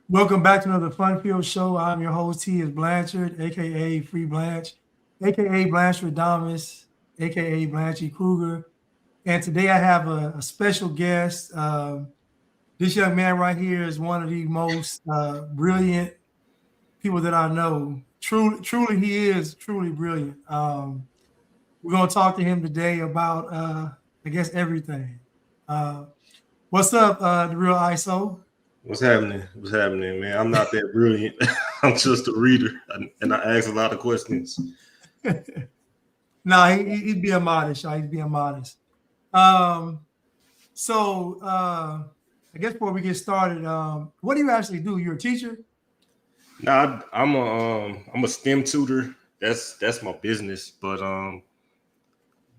Welcome back to another fun-filled show. I'm your host, T. is Blanchard, aka Free Blanche, aka Blanchard Damas, aka Blanchy Kruger. And today I have a special guest. This young man right here is one of the most brilliant people that I know. Truly, he is truly brilliant. We're gonna talk to him today about, I guess, everything. Uh, what's up, the real ISO? What's happening? What's happening, man? I'm not that brilliant. I'm just a reader, and I ask a lot of questions. No, he's being modest, y'all. He's being modest. Um, so I guess before we get started, what do you actually do? You're a teacher? Now, I'm a STEM tutor. That's my business, but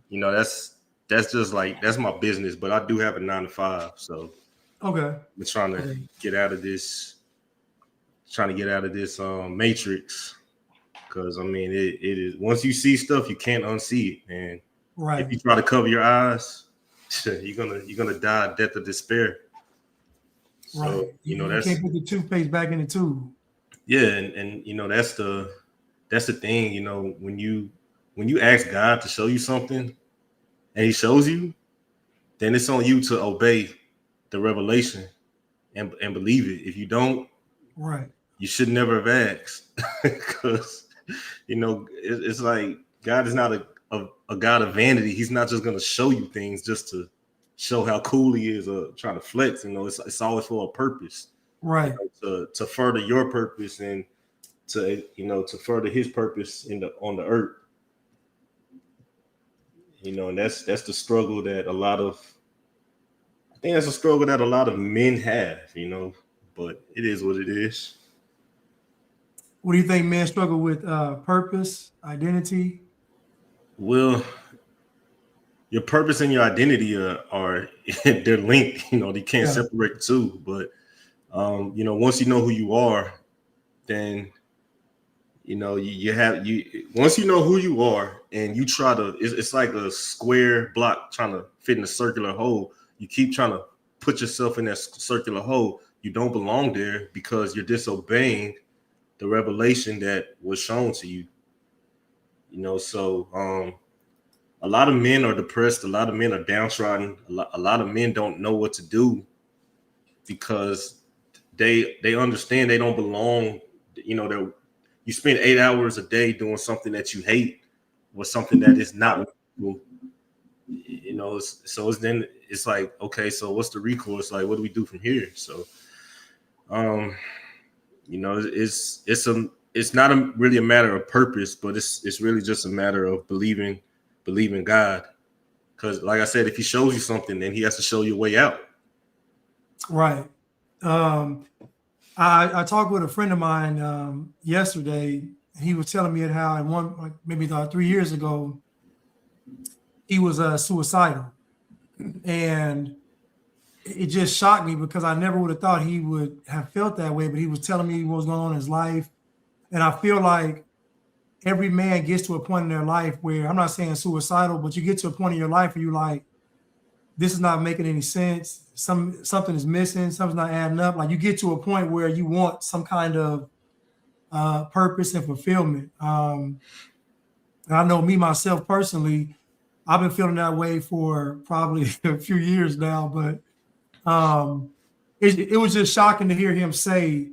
that's just like that's my business. But I do have a 9 to 5, so Okay. I'm trying to Okay. get out of this, matrix. Because I mean, it is once you see stuff, you can't unsee it, and if Right. you try to cover your eyes, you're gonna die a death of despair. Right. So You that's can't put the toothpaste back in the tube. yeah, and that's the thing. When you ask God to show you something and He shows you, then it's on you to obey the revelation and believe it. If you don't, Right. you should never have asked, because it's like God is not a God of vanity. He's not just gonna show you things just to show how cool He is or trying to flex. It's always for a purpose. Right. To further your purpose and to further His purpose on the earth. And that's the struggle that a lot of I think that's a struggle that a lot of men have. But it is what it is. What do you think men struggle with? Purpose, identity? Well, your purpose and your identity are they're linked. They can't Yeah. separate the two. But once you know who you are, then you have you once you know who you are and you try to it's like a square block trying to fit in a circular hole. You keep trying to put yourself in that circular hole. You don't belong there because you're disobeying the revelation that was shown to you. So a lot of men are depressed, a lot of men are downtrodden, a lot of men don't know what to do because they understand they don't belong. They're You spend 8 hours a day doing something that you hate or something that is not legal. So it's like, okay, so what's the recourse? Like, what do we do from here? So um it's not really a matter of purpose, but it's really just a matter of believing God, because like I said, if He shows you something, then He has to show you a way out. Right. Um, I talked with a friend of mine yesterday. He was telling me how in one, like maybe 3 years ago, he was suicidal, and it just shocked me because I never would have thought he would have felt that way. But he was telling me what was going on in his life, and I feel like every man gets to a point in their life where I'm not saying suicidal, but you get to a point in your life where you like, this is not making any sense. Something is missing. Something's not adding up. Like you get to a point where you want some kind of purpose and fulfillment. And I know me myself personally, I've been feeling that way for probably a few years now, but um, it was just shocking to hear him say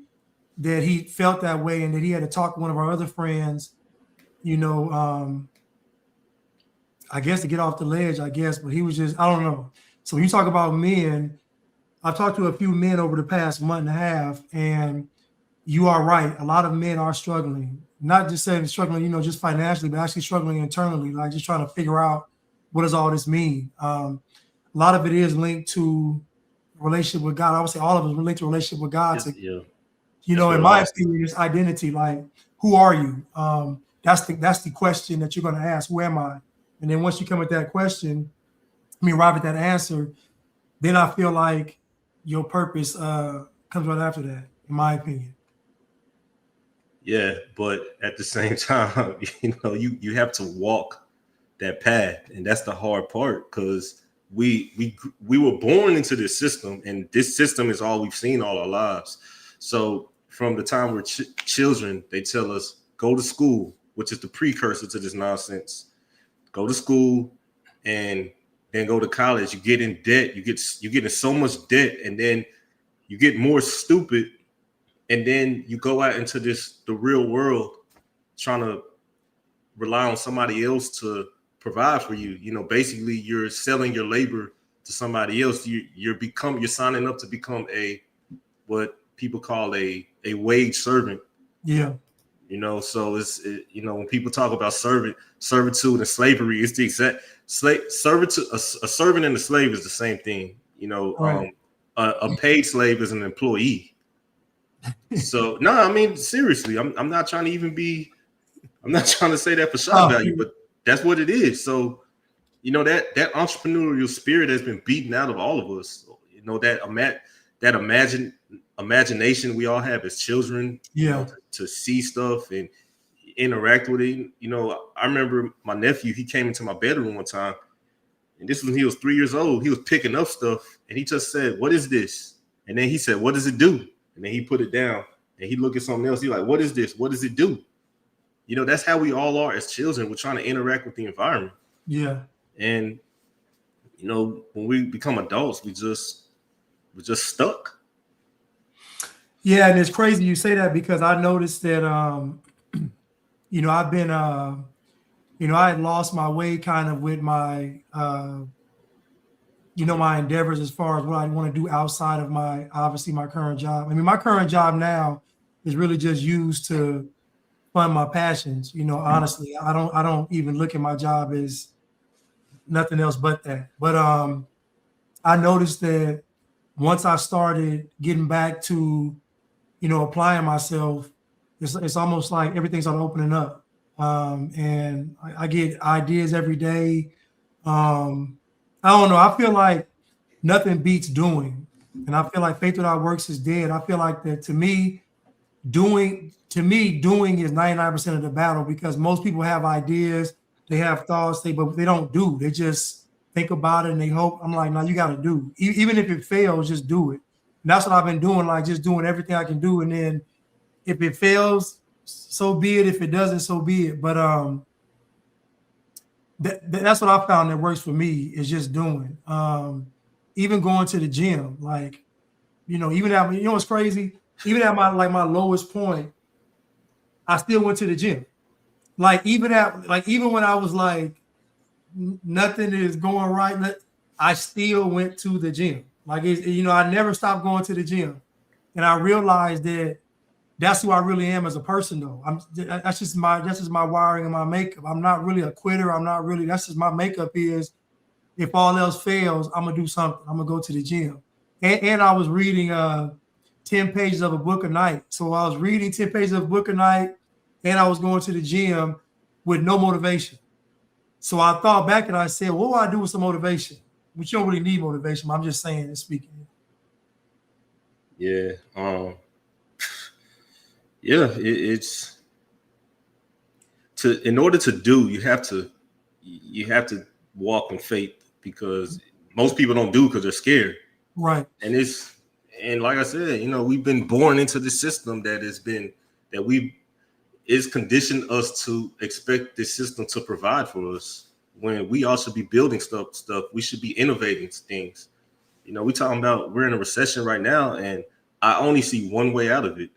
that he felt that way and that he had to talk to one of our other friends, you know, I guess to get off the ledge, I guess, but he was just, I don't know. So when you talk about men, I've talked to a few men over the past month and a half, and you are right. A lot of men are struggling, not just saying struggling, just financially, but actually struggling internally, like just trying to figure out what does all this mean. A lot of it is linked to relationship with God. I would say all of it is linked to relationship with God. Yeah, that's In what it my all. opinion, it's identity. Like, who are you? That's the question that you're going to ask. Who am I? And then once you come at that question, arrive at that answer, then I feel like your purpose comes right after that, in my opinion. Yeah, but at the same time, you have to walk that path, and that's the hard part, because we were born into this system, and this system is all we've seen all our lives. So from the time we're children, they tell us go to school, which is the precursor to this nonsense. Go to school and then go to college. You get in debt. You get in so much debt, and then you get more stupid, and then you go out into the real world trying to rely on somebody else to provide for you. You know, basically you're selling your labor to somebody else. You're signing up to become what people call a wage servant. Yeah. You know, so when people talk about servitude and slavery, it's the exact servitude. A servant and a slave is the same thing. You know, right. A paid slave is an employee. So no, I mean seriously, I'm not trying to I'm not trying to say that for shock value, but that's what it is. So, you know, that entrepreneurial spirit has been beaten out of all of us. You know, that imagination we all have as children, yeah, you know, to see stuff and interact with it. You know, I remember my nephew, he came into my bedroom one time, and this was when he was 3 years old. He was picking up stuff, and he just said, "What is this?" And then he said, "What does it do?" And then he put it down, and he looked at something else. He's like, "What is this? What does it do?" You know, that's how we all are as children. We're trying to interact with the environment. Yeah. And, you know, when we become adults, we're just stuck. Yeah, and it's crazy you say that, because I noticed that you know, I've been you know, I had lost my way kind of with my you know, my endeavors as far as what I want to do outside of my current job. I mean, my current job now is really just used to fund my passions. You know, honestly, I don't even look at my job as nothing else but that. But I noticed that once I started getting back to, you know, applying myself, it's almost like everything's on opening up. And I get ideas every day. I don't know. I feel like nothing beats doing. And I feel like faith without works is dead. I feel like that doing is 99% of the battle, because most people have ideas, they have thoughts, but they don't do. They just think about it and they hope. I'm like, no, you got to do. Even if it fails, just do it. And that's what I've been doing, like just doing everything I can do. And then if it fails, so be it. If it doesn't, so be it. But that's what I found that works for me, is just doing. Even going to the gym, like, you know, even at, you know what's crazy? Even at my lowest point, I still went to the gym. Even when I was like nothing is going right, I still went to the gym. Like, you know, I never stopped going to the gym, and I realized that that's who I really am as a person, though. That's just my wiring and my makeup. I'm not really a quitter. That's just my makeup is, if all else fails, I'm gonna do something. I'm gonna go to the gym. And I was reading 10 pages of a book a night. So I was reading 10 pages of a book a night, and I was going to the gym with no motivation. So I thought back and I said, what do I do with some motivation? Which you don't really need motivation, but I'm just saying and speaking. Yeah. Yeah, it's in order to do, you have to walk in faith, because most people don't do because they're scared. Right. And like I said, you know, we've been born into this system it's conditioned us to expect this system to provide for us, when we all should be building stuff. We should be innovating things. You know, we're in a recession right now, and I only see one way out of it.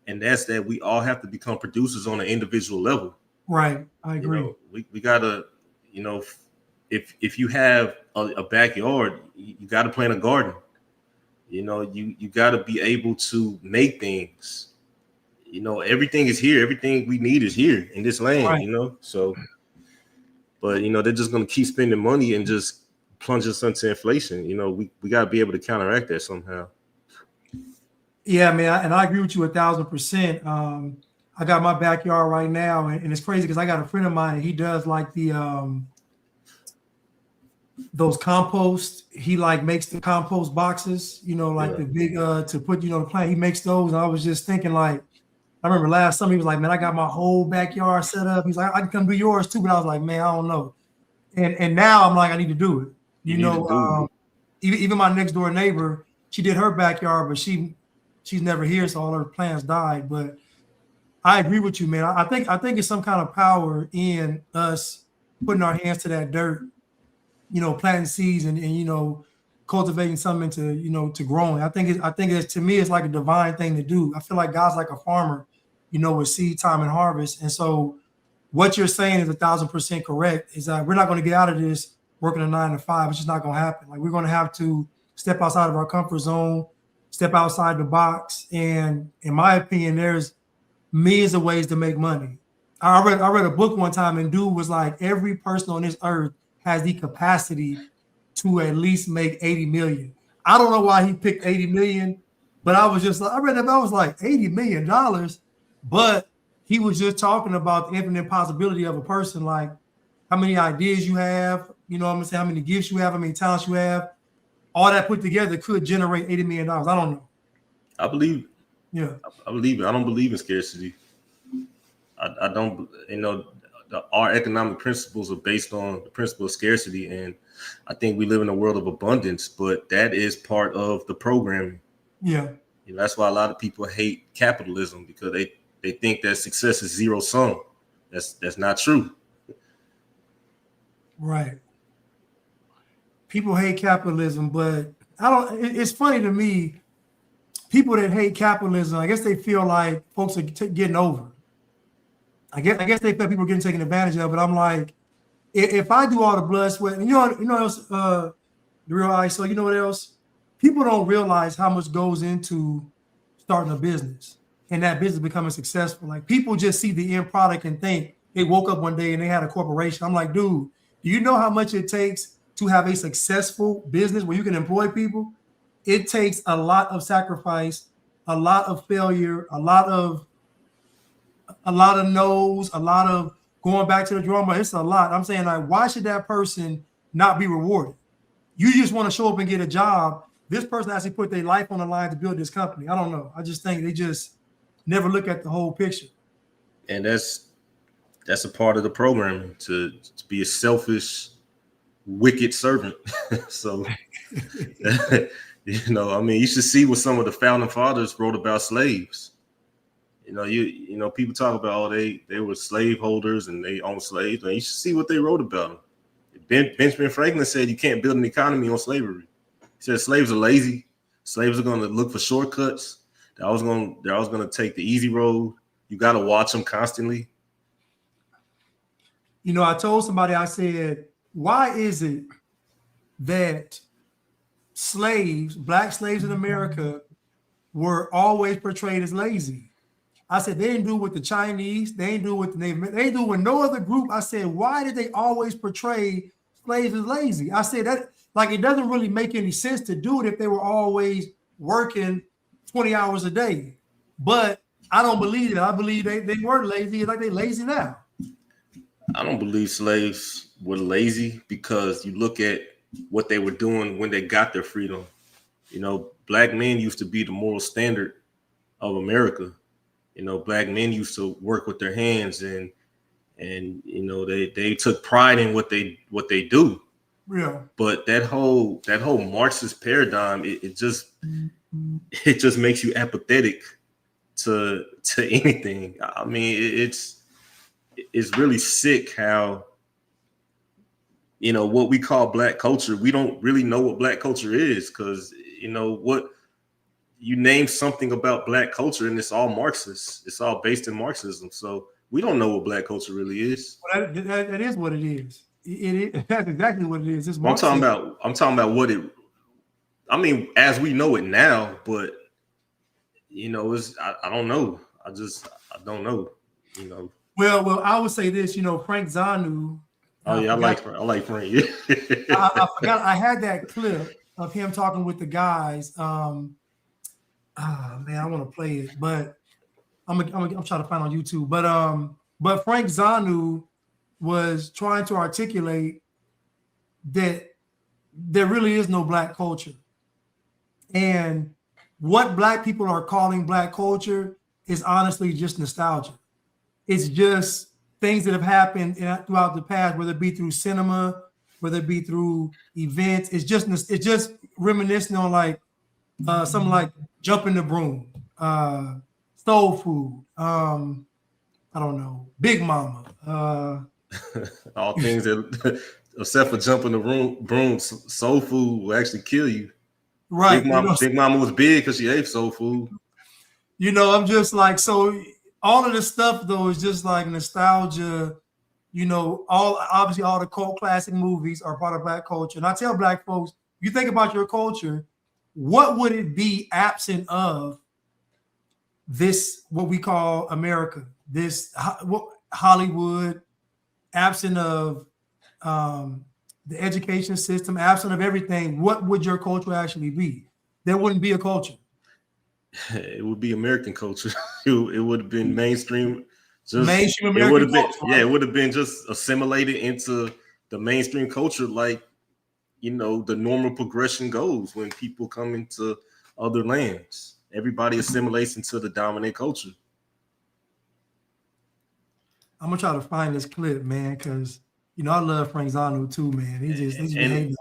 And that's that we all have to become producers on an individual level. Right. I agree. You know, we gotta, you know, if you have a backyard, you gotta plant a garden. You know, you gotta be able to make things. You know, everything is here. Everything we need is here in this land, right. You know, so, but, you know, they're just gonna keep spending money and just plunge us into inflation. You know, we gotta be able to counteract that somehow. Yeah, man, and I agree with you 1,000%. I got my backyard right now, and it's crazy because I got a friend of mine, and he does like the those compost. He like makes the compost boxes, you know, like the big to put, you know, the plant. He makes those, and I was just thinking, like, I remember last summer he was like, "Man, I got my whole backyard set up." He's like, "I can come do yours too," but I was like, "Man, I don't know." And now I'm like, I need to do it. You know, even my next door neighbor, she did her backyard, but she she's never here, so all her plans died. But I agree with you, man. I think it's some kind of power in us putting our hands to that dirt, planting seeds and cultivating something to growing. I think it's to me it's like a divine thing to do. I feel like God's like a farmer, with seed time and harvest. And so what you're saying is 1,000% correct. Is that we're not going to get out of this working a 9 to 5. It's just not going to happen. Like we're going to have to step outside of our comfort zone, step outside the box. And in my opinion, there's millions of ways to make money. I read a book one time, and dude was like, every person on this earth has the capacity to at least make 80 million. I don't know why he picked 80 million, but I was just like, I read that, I was like, $80 million. But he was just talking about the infinite possibility of a person, like how many ideas you have, I'm gonna say how many gifts you have, how many talents you have. All that put together could generate $80 million. I don't know. I believe. Yeah. I believe it. I don't believe in scarcity. I don't, our economic principles are based on the principle of scarcity. And I think we live in a world of abundance, but that is part of the programming. Yeah. That's why a lot of people hate capitalism, because they think that success is zero sum. That's not true. Right. People hate capitalism, but it's funny to me, people that hate capitalism, I guess they feel like folks are getting over. I guess they feel people are getting taken advantage of, but I'm like, if I do all the blood, sweat, and you know what else, the real ISO, you know what else? People don't realize how much goes into starting a business and that business becoming successful. Like people just see the end product and think they woke up one day and they had a corporation. I'm like, dude, do you know how much it takes to have a successful business where you can employ people? It takes a lot of sacrifice, a lot of failure, a lot of no's, a lot of going back to the drawing board. It's a lot. I'm saying, like, why should that person not be rewarded? You just want to show up and get a job. This person actually put their life on the line to build this company. I don't know. I just think they just never look at the whole picture. And that's a part of the programming, to be a selfish, wicked servant. So, you should see what some of the founding fathers wrote about slaves. People talk about, they were slave holders and they owned slaves. And you should see what they wrote about them. Benjamin Franklin said you can't build an economy on slavery. He said slaves are lazy. Slaves are going to look for shortcuts. They're always going to take the easy road. You got to watch them constantly. I told somebody, I said, why is it that black slaves in America were always portrayed as lazy? I said, they didn't do it with the Chinese. They didn't do it with the Native. They didn't do it with no other group. I said, why did they always portray slaves as lazy? I said, that like it doesn't really make any sense to do it if they were always working 20 hours a day. But I don't believe it. I believe they were lazy, like they're lazy now. I don't believe slaves were lazy, because you look at what they were doing when they got their freedom. Black men used to be the moral standard of America. Black men used to work with their hands, and they took pride in what they do. Yeah. But that whole Marxist paradigm, it just makes you apathetic to anything. I mean, it's really sick how, what we call black culture, we don't really know what black culture is, because what you name something about black culture and it's all Marxist. It's all based in Marxism. So we don't know what black culture really is. Well, that is what it is. That's exactly what it is. It's I'm talking about what it. I mean, as we know it now, but it's I don't know. I don't know. Well, I would say this. frankzanu. Oh yeah, I like Frank. Yeah. I forgot. I had that clip of him talking with the guys. Man, I want to play it, but I'm trying to find on YouTube. But frankzanu was trying to articulate that there really is no black culture, and what black people are calling black culture is honestly just nostalgia. It's just things that have happened throughout the past, whether it be through cinema, whether it be through events. It's just reminiscing on like something like jumping the broom. soul food. I don't know, Big Mama. All things that, except for jumping the broom, soul food will actually kill you. Right. You know, Big Mama was big because she ate soul food. you know, I'm just like, so all of this stuff though is just like nostalgia. You know, obviously all the cult classic movies are part of Black culture. And I tell Black folks, you think about your culture, what would it be absent of this, what we call America, this Hollywood, absent of the education system, absent of everything? What would your culture actually be? There wouldn't be a culture. It would be American culture. It would have been mainstream. Mainstream It would American have been, culture, yeah, right? it would have been just assimilated into the mainstream culture, like, you know, the normal progression goes when people come into other lands. Everybody assimilates into the dominant culture. I'm gonna try to find this clip, man, because you know I love frankzanu too, man. He's And behaving.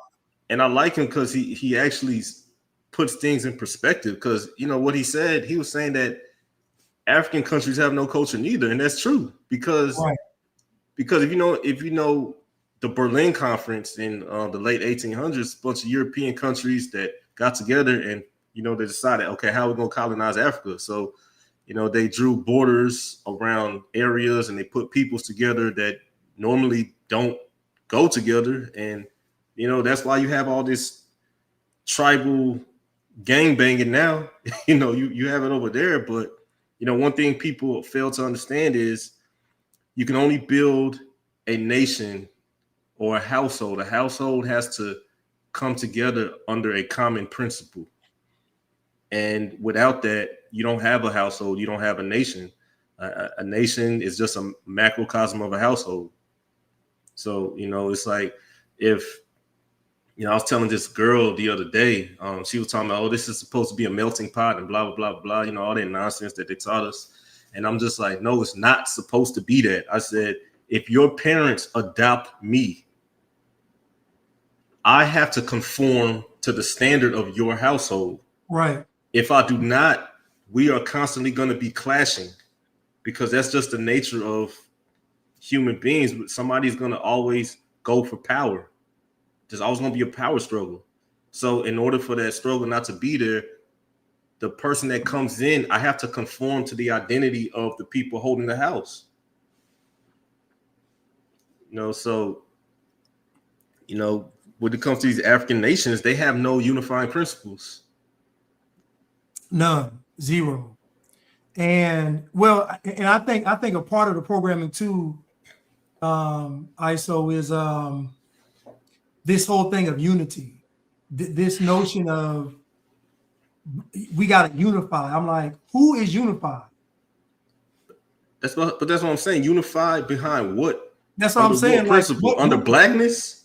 and I like him because he actually puts things in perspective. Because you know what he said, he was saying that African countries have no culture neither, and that's true. Right. Because if you know the Berlin Conference in the late 1800s, a bunch of European countries that got together and you know they decided, okay, how are we gonna colonize Africa? So you know they drew borders around areas and they put peoples together that normally don't go together, and you know that's why you have all this tribal gang banging now. You know you have it over there, but you know one thing people fail to understand is you can only build a nation or a household. A household has to come together under a common principle. And without that, you don't have a household, you don't have a nation. A nation is just a macrocosm of a household. So, you know, it's like if, you know, I was telling this girl the other day, she was talking about, oh, this is supposed to be a melting pot and blah, blah, blah, blah, you know, all that nonsense that they taught us. And I'm just like, no, it's not supposed to be that. I said, if your parents adopt me, I have to conform to the standard of your household. Right. If I do not, we are constantly going to be clashing because that's just the nature of human beings. Somebody's going to always go for power. There's always going to be a power struggle. So in order for that struggle not to be there, the person that comes in, I have to conform to the identity of the people holding the house. You know, so, you know, when it comes to these African nations, they have no unifying principles. None. Zero. And well, and I think a part of the programming too, ISO, is this whole thing of unity. This notion of we got to unify. I'm like, who is unified? But that's what I'm saying. Unified behind what? That's what I'm Under saying. what Like, principle? Under blackness?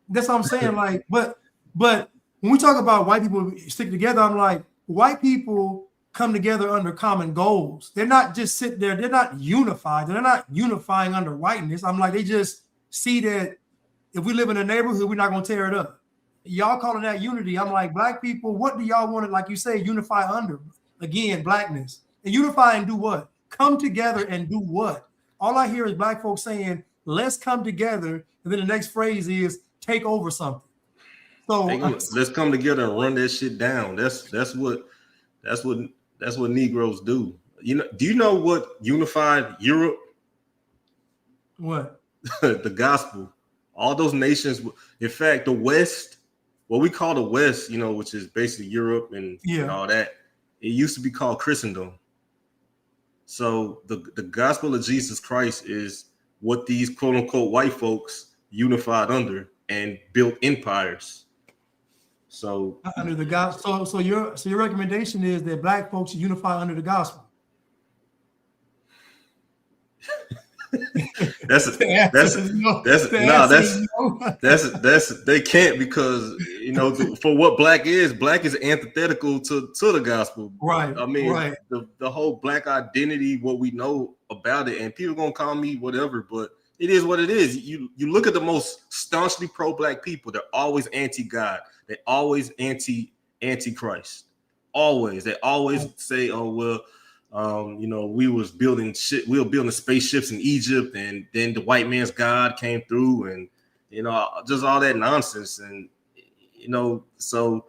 that's what I'm saying. Like, but when we talk about white people stick together, I'm like, white people come together under common goals. They're not just sitting there. They're not unified. They're not unifying under whiteness. I'm like, they just see that if we live in a neighborhood, we're not going to tear it up. Y'all calling that unity. I'm like, black people, what do y'all want to, like you say, unify under? Again, blackness. And unify and do what? Come together and do what? All I hear is black folks saying, let's come together. And then the next phrase is take over something. So let's come together and run that shit down. That's what Negroes do. You know, do you know what unified Europe? what? The gospel. All those nations, in fact, the West, what we call the West, you know, which is basically Europe and all that, it used to be called Christendom. So the gospel of Jesus Christ is what these quote unquote white folks unified under and built empires. So Under the gospel. So your recommendation is that black folks unify under the gospel. That's they can't, because you know for what black is antithetical to the gospel. Right. I mean, right. the whole black identity, what we know about it, and people gonna call me whatever, but it is what it is. You look at the most staunchly pro-black people, they're always anti-God, they're always anti-Christ. They always say, "Oh well, you know, we were building spaceships in Egypt, and then the white man's God came through, and you know, just all that nonsense." And you know, so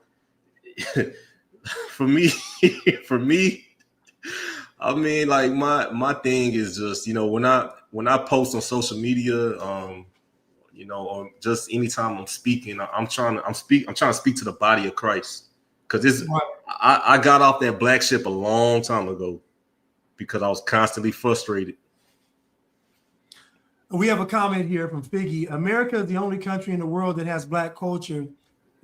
for me, for me, I mean, like my thing is just, you know, when I post on social media, you know, or just anytime I'm speaking, I'm trying to speak to the body of Christ, because I got off that black ship a long time ago because I was constantly frustrated. We have a comment here from Figgy. America is the only country in the world that has black culture.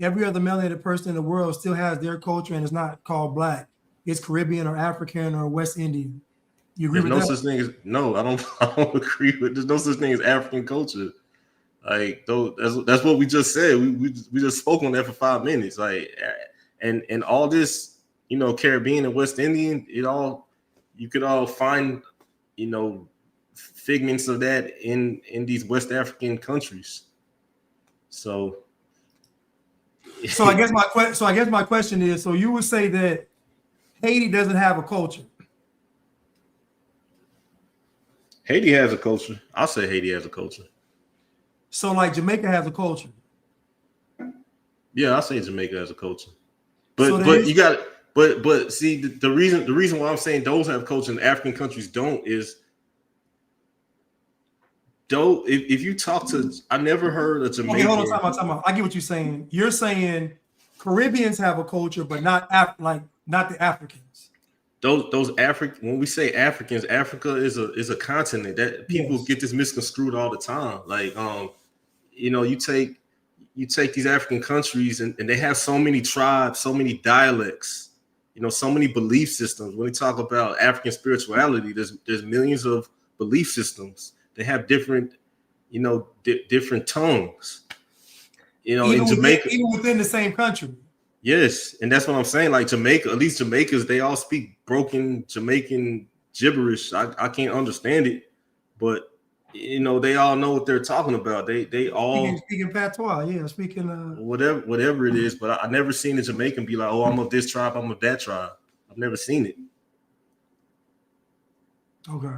Every other melanated person in the world still has their culture and is not called black. It's Caribbean or African or West Indian. You agree with that? Such thing as no, I don't agree with. There's no such thing as African culture. Like that's what we just said. We just spoke on that for 5 minutes. Like, and all this, you know, Caribbean and West Indian, you could all find, you know, figments of that in these West African countries. So I guess my question is, so you would say that Haiti doesn't have a culture? Haiti has a culture. I'll say Haiti has a culture. So like Jamaica has a culture. Yeah, I'll say Jamaica has a culture. But you got but see the reason why I'm saying those have culture and African countries don't is, though, if you talk to, I never heard a Jamaican. Okay, hold on, time out. I get what you're saying. You're saying Caribbeans have a culture, but not the Africans. Those African, when we say Africans, Africa is a continent that people get this misconstrued all the time. Like, you know, you take these African countries and they have so many tribes, so many dialects, you know, so many belief systems. When we talk about African spirituality, there's millions of belief systems. They have different, you know, different tongues. You know, in Jamaica, even within the same country. Yes, and that's what I'm saying. Like Jamaica, at least Jamaicans, they all speak broken Jamaican gibberish. I can't understand it, but you know, they all know what they're talking about. They all speaking patois, speaking whatever it is. But I never seen a Jamaican be like, "Oh, I'm of this tribe, I'm of that tribe." I've never seen it. Okay.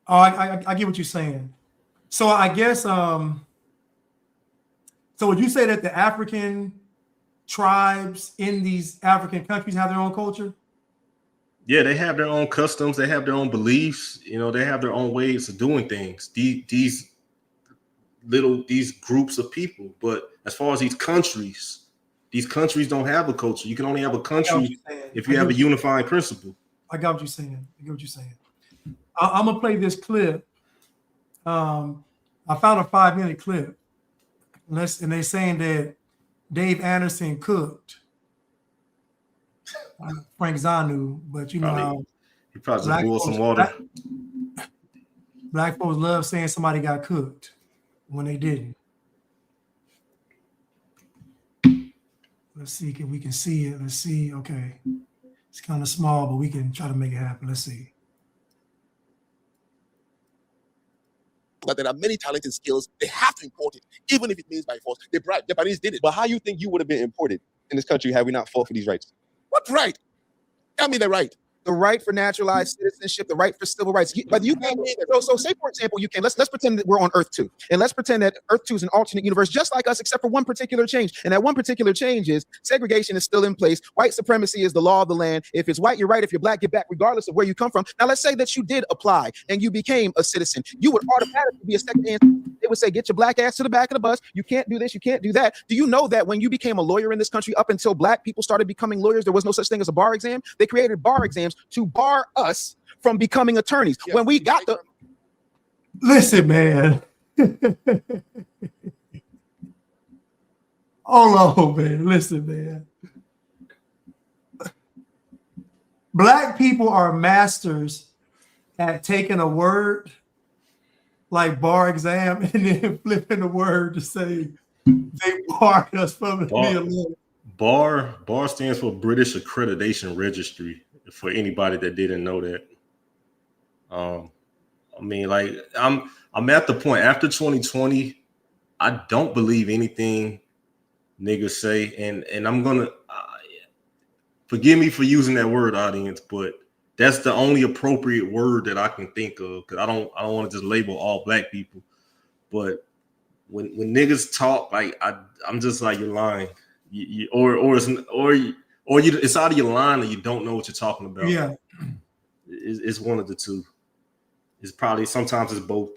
Oh, I get what you're saying. So I guess so would you say that the African tribes in these African countries have their own culture? Yeah, they have their own customs, they have their own beliefs, you know, they have their own ways of doing things. These groups of people. But as far as these countries don't have a culture. You can only have a country if you have a unifying principle. I got what you're saying. I'm gonna play this clip. I found a 5-minute clip. And they're saying that Dave Anderson cooked frankzanu, but you know how he probably just boiled some water. Black folks love saying somebody got cooked when they didn't. Let's see if we can see it. Let's see. Okay, it's kind of small, but we can try to make it happen. Let's see. But there are many talented skills. They have to import it, even if it means by force. They bribed. Japanese did it. But how you think you would have been imported in this country had we not fought for these rights? What right? Tell me the right. The right for naturalized citizenship, the right for civil rights. But you can't. So say for example, you can. Let's pretend that we're on Earth 2, and let's pretend that Earth 2 is an alternate universe, just like us, except for one particular change. And that one particular change is segregation is still in place. White supremacy is the law of the land. If it's white, you're right. If you're black, get back, regardless of where you come from. Now, let's say that you did apply and you became a citizen. You would automatically be a second answer. They would say, get your black ass to the back of the bus. You can't do this. You can't do that. Do you know that when you became a lawyer in this country, up until black people started becoming lawyers, there was no such thing as a bar exam? They created bar exams to bar us from becoming attorneys. Yes, when we got the listen, man. Hold on, man. Listen, man. Black people are masters at taking a word like bar exam and then flipping the word to say they barred us from being a lawyer. Bar stands for British Accreditation Registry. For anybody that didn't know that, I mean, like I'm at the point after 2020, I don't believe anything niggas say, and I'm gonna forgive me for using that word, audience, but that's the only appropriate word that I can think of, because I don't want to just label all black people. But when niggas talk, like I'm just like, you're lying, it's out of your line and you don't know what you're talking about. Yeah, it's one of the two. It's probably sometimes it's both.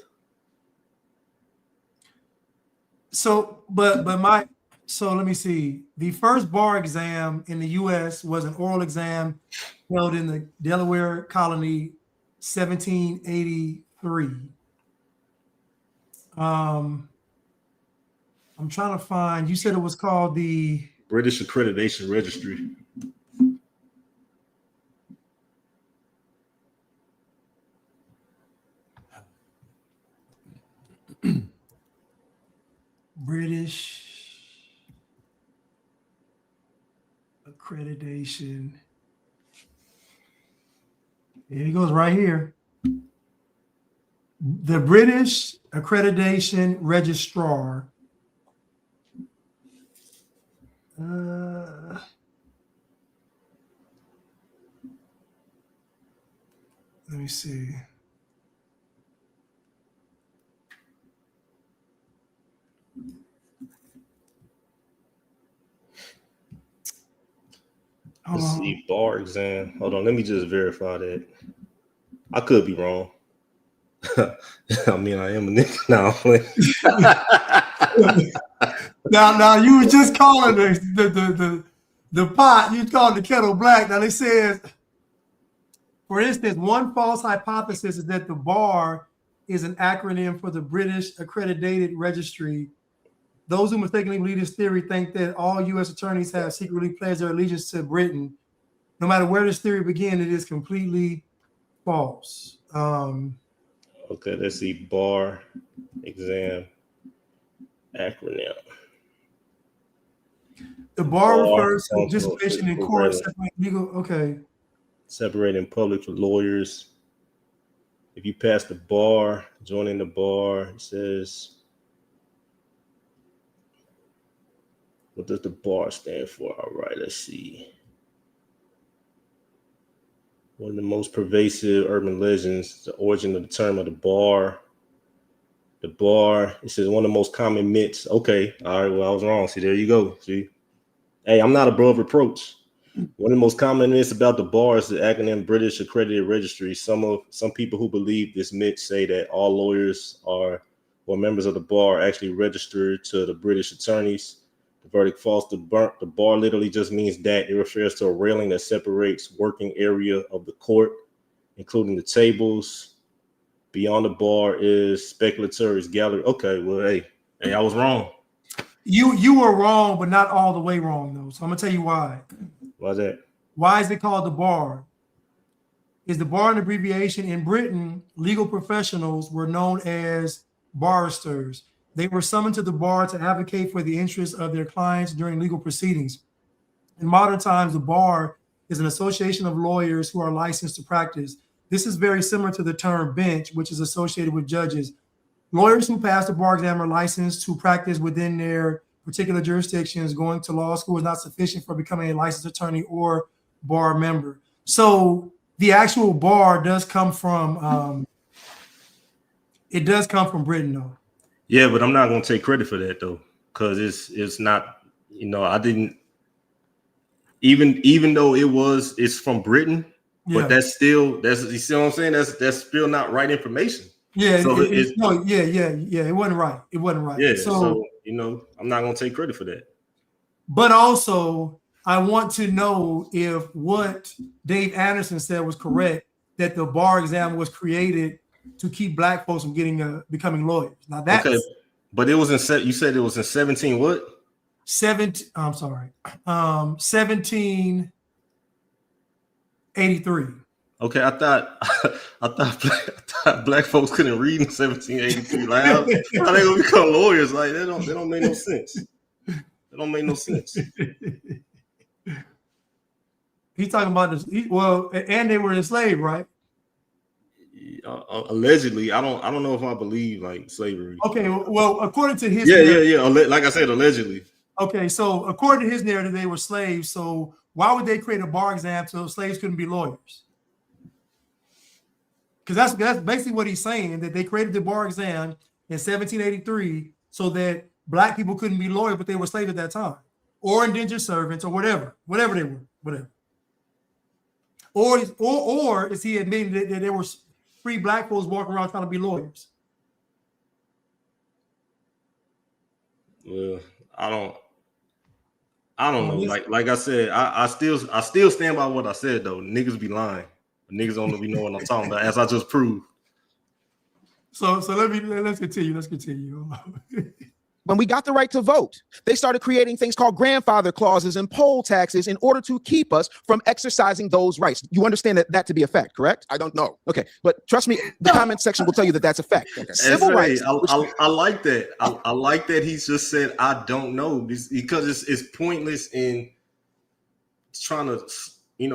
So, so let me see. The first bar exam in the U.S. was an oral exam held in the Delaware colony, 1783. I'm trying to find. You said it was called the British Accreditation Registry. British Accreditation. Here he goes right here. The British Accreditation Registrar. Let me see. Let's see, bar exam. Hold on, let me just verify that. I could be wrong. I mean, I am a nigga now. Now you were just calling the pot. You called the kettle black. Now they says, for instance, one false hypothesis is that the bar is an acronym for the British Accredited Registry. Those who mistakenly believe this theory think that all U.S. attorneys have secretly pledged their allegiance to Britain. No matter where this theory began, it is completely false. Okay, let's see. Bar exam acronym. The bar refers to participation in court, legal. Okay. Separating public from lawyers. If you pass the bar, joining the bar, it says. What does the bar stand for? All right, let's see. One of the most pervasive urban legends, the origin of the term of the bar. The bar, it says one of the most common myths. Okay, all right, well, I was wrong. See, there you go. See, hey, I'm not above reproach. One of the most common myths about the bar is the acronym British Accredited Registry. Some people who believe this myth say that all lawyers or members of the bar are actually registered to the British attorneys. The verdict false. The bar literally just means that. It refers to a railing that separates working area of the court, including the tables. Beyond the bar is speculatory's gallery. Okay, well, hey, I was wrong. You were wrong, but not all the way wrong, though. So I'm gonna tell you why. Why's that? Why is it called the bar? Is the bar an abbreviation? In Britain, legal professionals were known as barristers. They were summoned to the bar to advocate for the interests of their clients during legal proceedings. In modern times, the bar is an association of lawyers who are licensed to practice. This is very similar to the term bench, which is associated with judges. Lawyers who pass the bar exam are licensed to practice within their particular jurisdictions. Going to law school is not sufficient for becoming a licensed attorney or bar member. So the actual bar does come from, Britain, though. Yeah, but I'm not gonna take credit for that though, because it's not. I didn't even though it's from Britain, Yeah. but that's you see what I'm saying? That's still not right information. Yeah, so it wasn't right. It wasn't right. Yeah, so I'm not gonna take credit for that. But also, I want to know if what Dave Anderson said was correct, that the bar exam was created to keep black folks from becoming lawyers. Now that's okay, but it was you said it was in 17 what? 1783. Okay, I thought black folks couldn't read in 1783. Like how they gonna become lawyers? Like that don't make no sense. That don't make no sense. He's talking about this. And they were enslaved, right? Allegedly, I don't know if I believe like slavery. Okay, well, according to his narrative, like I said, allegedly. Okay, so according to his narrative, they were slaves. So why would they create a bar exam so slaves couldn't be lawyers? Because that's basically what he's saying, that they created the bar exam in 1783 so that black people couldn't be lawyers, but they were slaves at that time, or indentured servants, or whatever they were, whatever. Or is he admitting that there were free black folks walking around trying to be lawyers? Well, I don't know. Like I said, I still stand by what I said though. Niggas be lying. Niggas don't be knowing what I'm talking about, as I just proved. So let's continue. Let's continue. When we got the right to vote, they started creating things called grandfather clauses and poll taxes in order to keep us from exercising those rights. You understand that to be a fact, correct? I don't know. Okay, but trust me, the comment section will tell you that that's a fact. Okay. Civil rights. I like that. I like that he just said, I don't know, because it's pointless in trying to,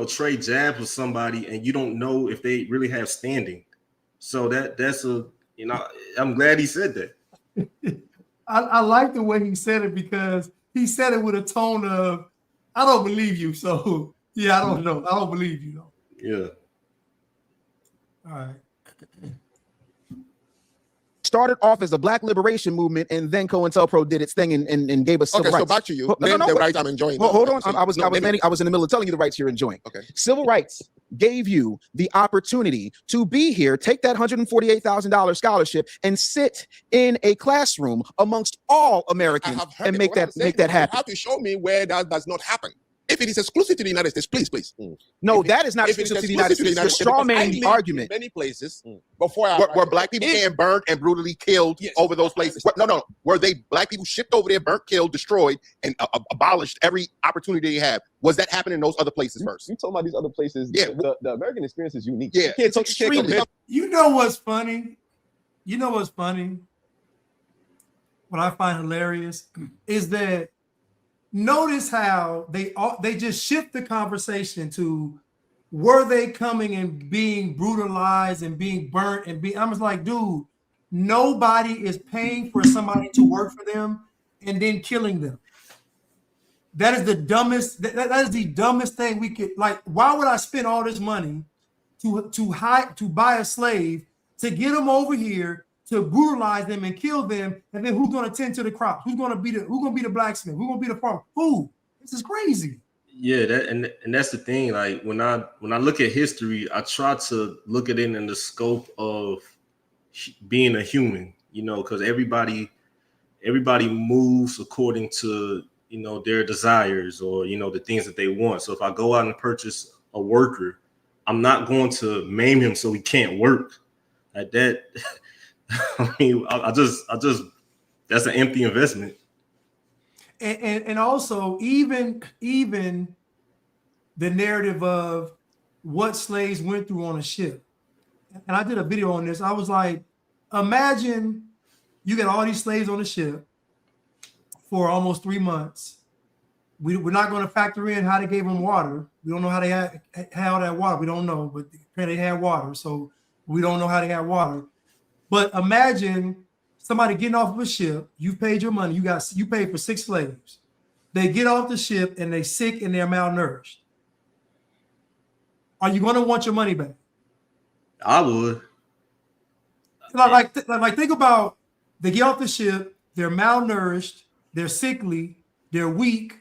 trade jabs with somebody and you don't know if they really have standing. So that's I'm glad he said that. I like the way he said it, because he said it with a tone of, I don't believe you. So yeah, I don't know. I don't believe you though. Yeah. All right. Started off as a black liberation movement, and then COINTELPRO did its thing and gave us civil Okay, rights. so back to you. No, The right I'm enjoying. Hold on. So, I was in the middle of telling you the rights you're enjoying. Okay. Civil rights gave you the opportunity to be here, take that $148,000 scholarship, and sit in a classroom amongst all Americans and make that happen. You have to show me where that does not happen. If it is exclusive to the United States, please. No, that is not exclusive to the United States. You're straw manning the argument. Many places before were black people getting burned and brutally killed over those places. No. Were they black people shipped over there, burnt, killed, destroyed, and abolished every opportunity they had? Was that happening in those other places first? You talking about these other places? Yeah. The American experience is unique. Yeah, It's extremely. You know what's funny? What I find hilarious is that notice how they just shift the conversation to, were they coming and being brutalized and being burnt and being, I'm just like, dude, nobody is paying for somebody to work for them and then killing them. That is the dumbest, that is the dumbest thing we could, like, why would I spend all this money to buy a slave, to get them over here, to brutalize them and kill them, and then who's going to tend to the crops? Who's going to be the blacksmith? Who's going to be the farmer? Who? This is crazy. Yeah, and that's the thing. Like when I look at history, I try to look at it in the scope of being a human, because everybody moves according to their desires or the things that they want. So if I go out and purchase a worker, I'm not going to maim him so he can't work. Like that. I mean, I just that's an empty investment. And also even the narrative of what slaves went through on a ship. And I did a video on this. I was like, imagine you got all these slaves on a ship for almost 3 months. We're not going to factor in how they gave them water. We don't know how they had that water. We don't know, but apparently they had water. So we don't know how they had water. But imagine somebody getting off of a ship. You paid your money. You paid for 6 slaves. They get off the ship and they're sick and they're malnourished. Are you going to want your money back? I would. Like think about, they get off the ship. They're malnourished. They're sickly. They're weak.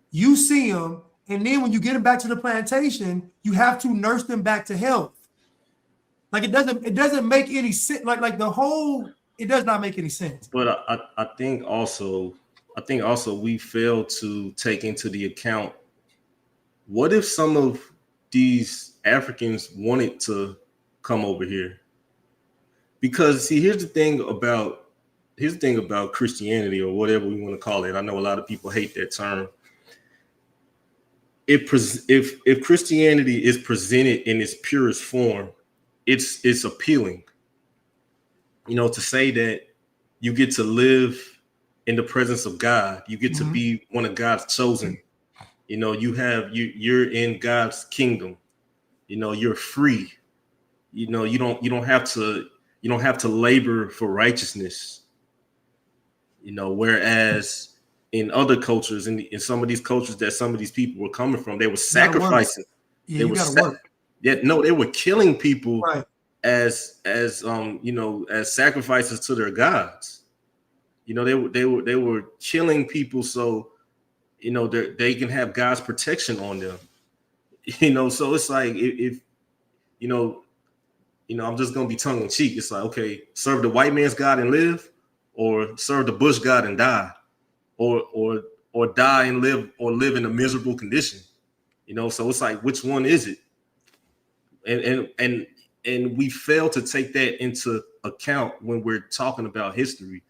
You see them, and then when you get them back to the plantation, you have to nurse them back to health. Like it doesn't make any sense. Like the whole, it does not make any sense. But I think also we fail to take into the account, what if some of these Africans wanted to come over here? Because see, here's the thing about Christianity, or whatever we want to call it. I know a lot of people hate that term. If Christianity is presented in its purest form, it's appealing, to say that you get to live in the presence of God, you get to be one of God's chosen, you're in God's kingdom, you're free, you don't have to labor for righteousness, whereas in other cultures, in some of these cultures that some of these people were coming from, they were sacrificing. Yeah, they you were gotta work. Yeah, no, they were killing people Right. as as sacrifices to their gods. They were killing people so they can have God's protection on them. So it's like if I'm just gonna be tongue in cheek. It's like, okay, serve the white man's God and live, or serve the bush God and die, or die and live, or live in a miserable condition. So it's like, which one is it? And we fail to take that into account when we're talking about history.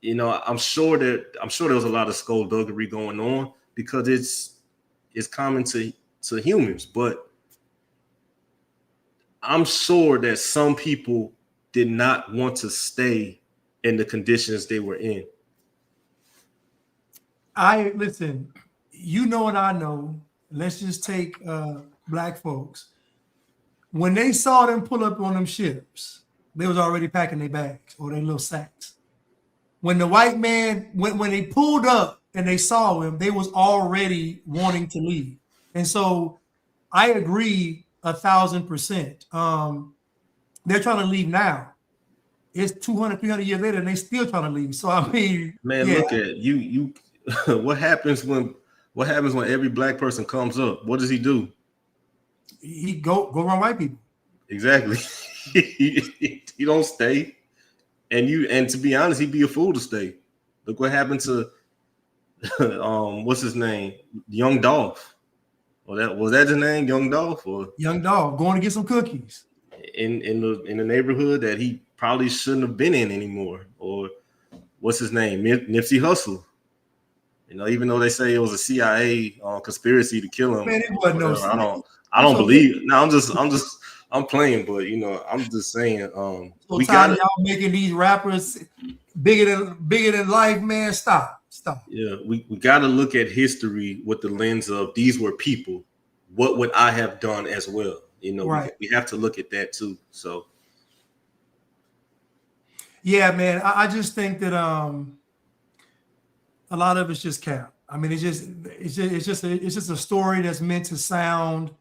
I'm sure there was a lot of skullduggery going on because it's common to humans, but I'm sure that some people did not want to stay in the conditions they were in. Listen, and I know, let's just take black folks. When they saw them pull up on them ships, they was already packing their bags or their little sacks. When the white man, when they pulled up and they saw him, they was already wanting to leave. And so I agree 1,000%. They're trying to leave now. It's 200, 300 years later, and they still trying to leave. So I mean, man, yeah. Look at you. What happens when every black person comes up? What does he do? He go around white people. Exactly. he don't stay. And to be honest, he'd be a fool to stay. Look what happened to what's his name? Young Dolph. Was that his name? Young Dolph? Or Young Dolph going to get some cookies in the neighborhood that he probably shouldn't have been in anymore. Or what's his name? Nipsey Hussle. Even though they say it was a CIA conspiracy to kill him. Man, it wasn't no. I don't believe. No, I'm playing, but I'm just saying. So y'all making these rappers bigger than life, man. Stop. Yeah, we got to look at history with the lens of these were people. What would I have done as well? Right. We have to look at that too. So, yeah, man, I just think that a lot of it's just cap. I mean, it's just a story that's meant to sound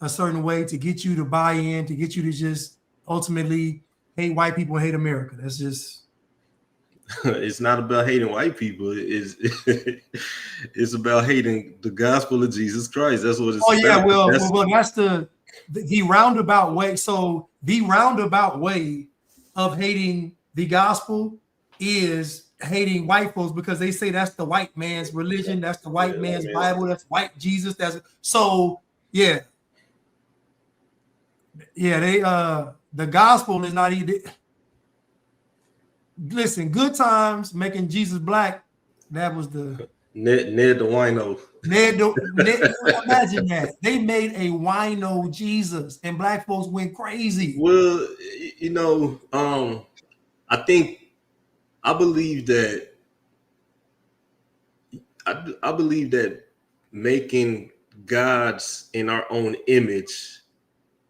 a certain way to get you to buy in, to get you to just ultimately hate white people, hate America. That's just. It's not about hating white people. It's about hating the gospel of Jesus Christ. That's what it's about. Yeah, well, that's the roundabout way. So the roundabout way of hating the gospel is hating white folks, because they say that's the white man's religion, that's the white man's Bible, that's white Jesus. They the gospel is not either. Listen, Good Times making Jesus black. That was the Ned the wino. Ned, imagine that they made a wino Jesus, and black folks went crazy. Well, I believe that making gods in our own image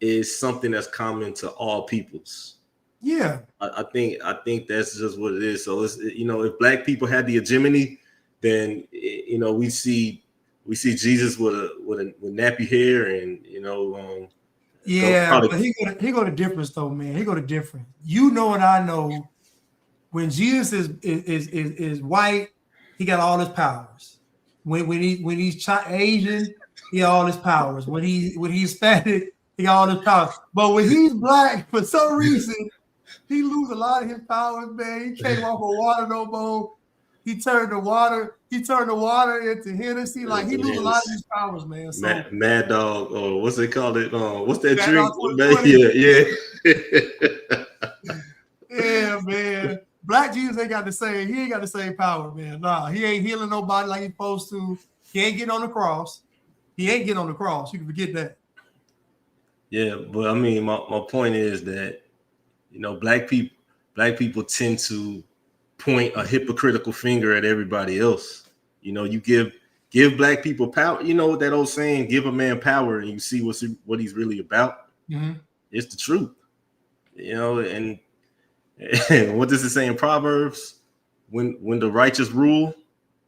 is something that's common to all peoples. Yeah, I think that's just what it is. So it's, if black people had the hegemony, then we see Jesus with nappy hair and but he go to difference though, man. He go to different. And I know, when Jesus is white, he got all his powers. When he's Asian, he got all his powers. When he's Hispanic, he got all his powers. But when he's black, for some reason, he lose a lot of his powers, man. He can't walk on water no more. He turned the water into Hennessy. Like, he lose a lot of his powers, man. So, Mad Dog, or what's it called? What's that drink? Yeah, man. Black Jesus ain't got the same. He ain't got the same power, man. Nah, he ain't healing nobody like he's supposed to. He ain't getting on the cross. You can forget that. Yeah, but I mean, my point is that black people tend to point a hypocritical finger at everybody else. You give black people power. You know what that old saying, give a man power and you see what he's really about. Mm-hmm. It's the truth. And what does it say in Proverbs? When the righteous rule,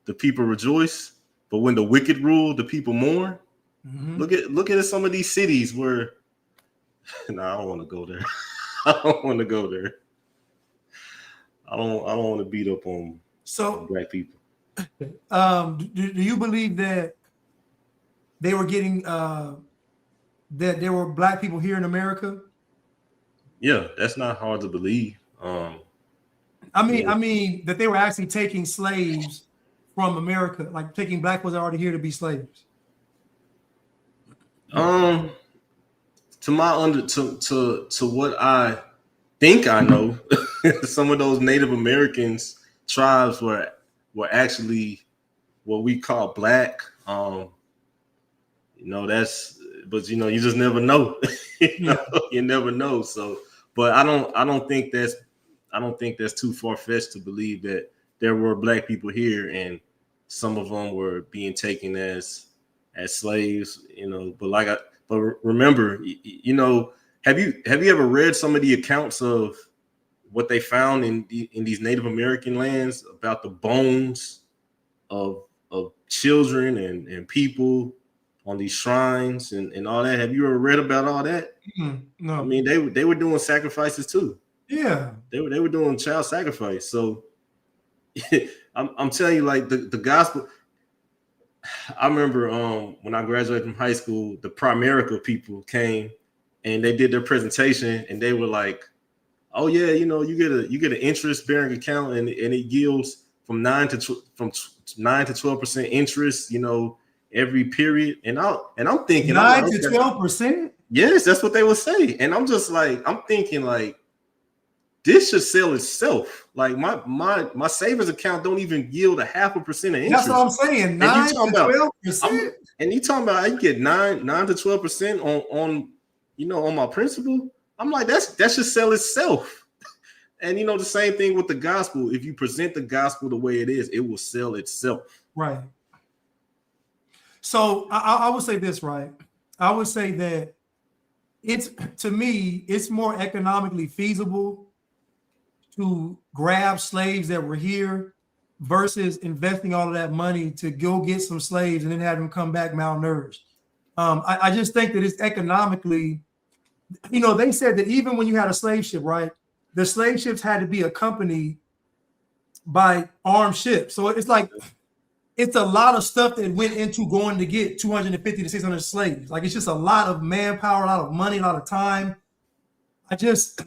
the people rejoice, but when the wicked rule, the people mourn. Mhm. Look at some of these cities where. No, I don't want to go there. I don't want to go there. I don't want to beat up on black people. Do you believe that they were getting that there were black people here in America? Yeah, that's not hard to believe. I mean that they were actually taking slaves from America, like taking black ones already here to be slaves. To what I think I know, some of those Native Americans tribes were actually what we call black. But you just never know. You never know. So, but I don't think that's too far-fetched to believe that there were black people here and some of them were being taken as slaves, but remember, have you ever read some of the accounts of what they found in these Native American lands about the bones of children and people on these shrines and all that? Have you ever read about all that? No. I mean, they were doing sacrifices too. Yeah. They were doing child sacrifice. So I'm telling you, like the gospel. I remember when I graduated from high school, the Primerica people came and they did their presentation and they were like, "Oh yeah, you get an interest bearing account and it yields from 9 to 12% interest, every period." And I'm thinking 9 to 12%. Yes, that's what they would say. And I'm just like, I'm thinking like, this should sell itself. Like my savings account don't even yield 0.5% of interest. That's what I'm saying. 9 to 12%. And you talking about I get 9 to 12% on my principal. I'm like, that should sell itself. And the same thing with the gospel. If you present the gospel the way it is, it will sell itself. Right. So I would say this, right? I would say that to me, it's more economically feasible to grab slaves that were here versus investing all of that money to go get some slaves and then have them come back malnourished. I just think that it's economically, they said that even when you had a slave ship, right, the slave ships had to be accompanied by armed ships. So it's like, it's a lot of stuff that went into going to get 250 to 600 slaves. Like, it's just a lot of manpower, a lot of money, a lot of time. I just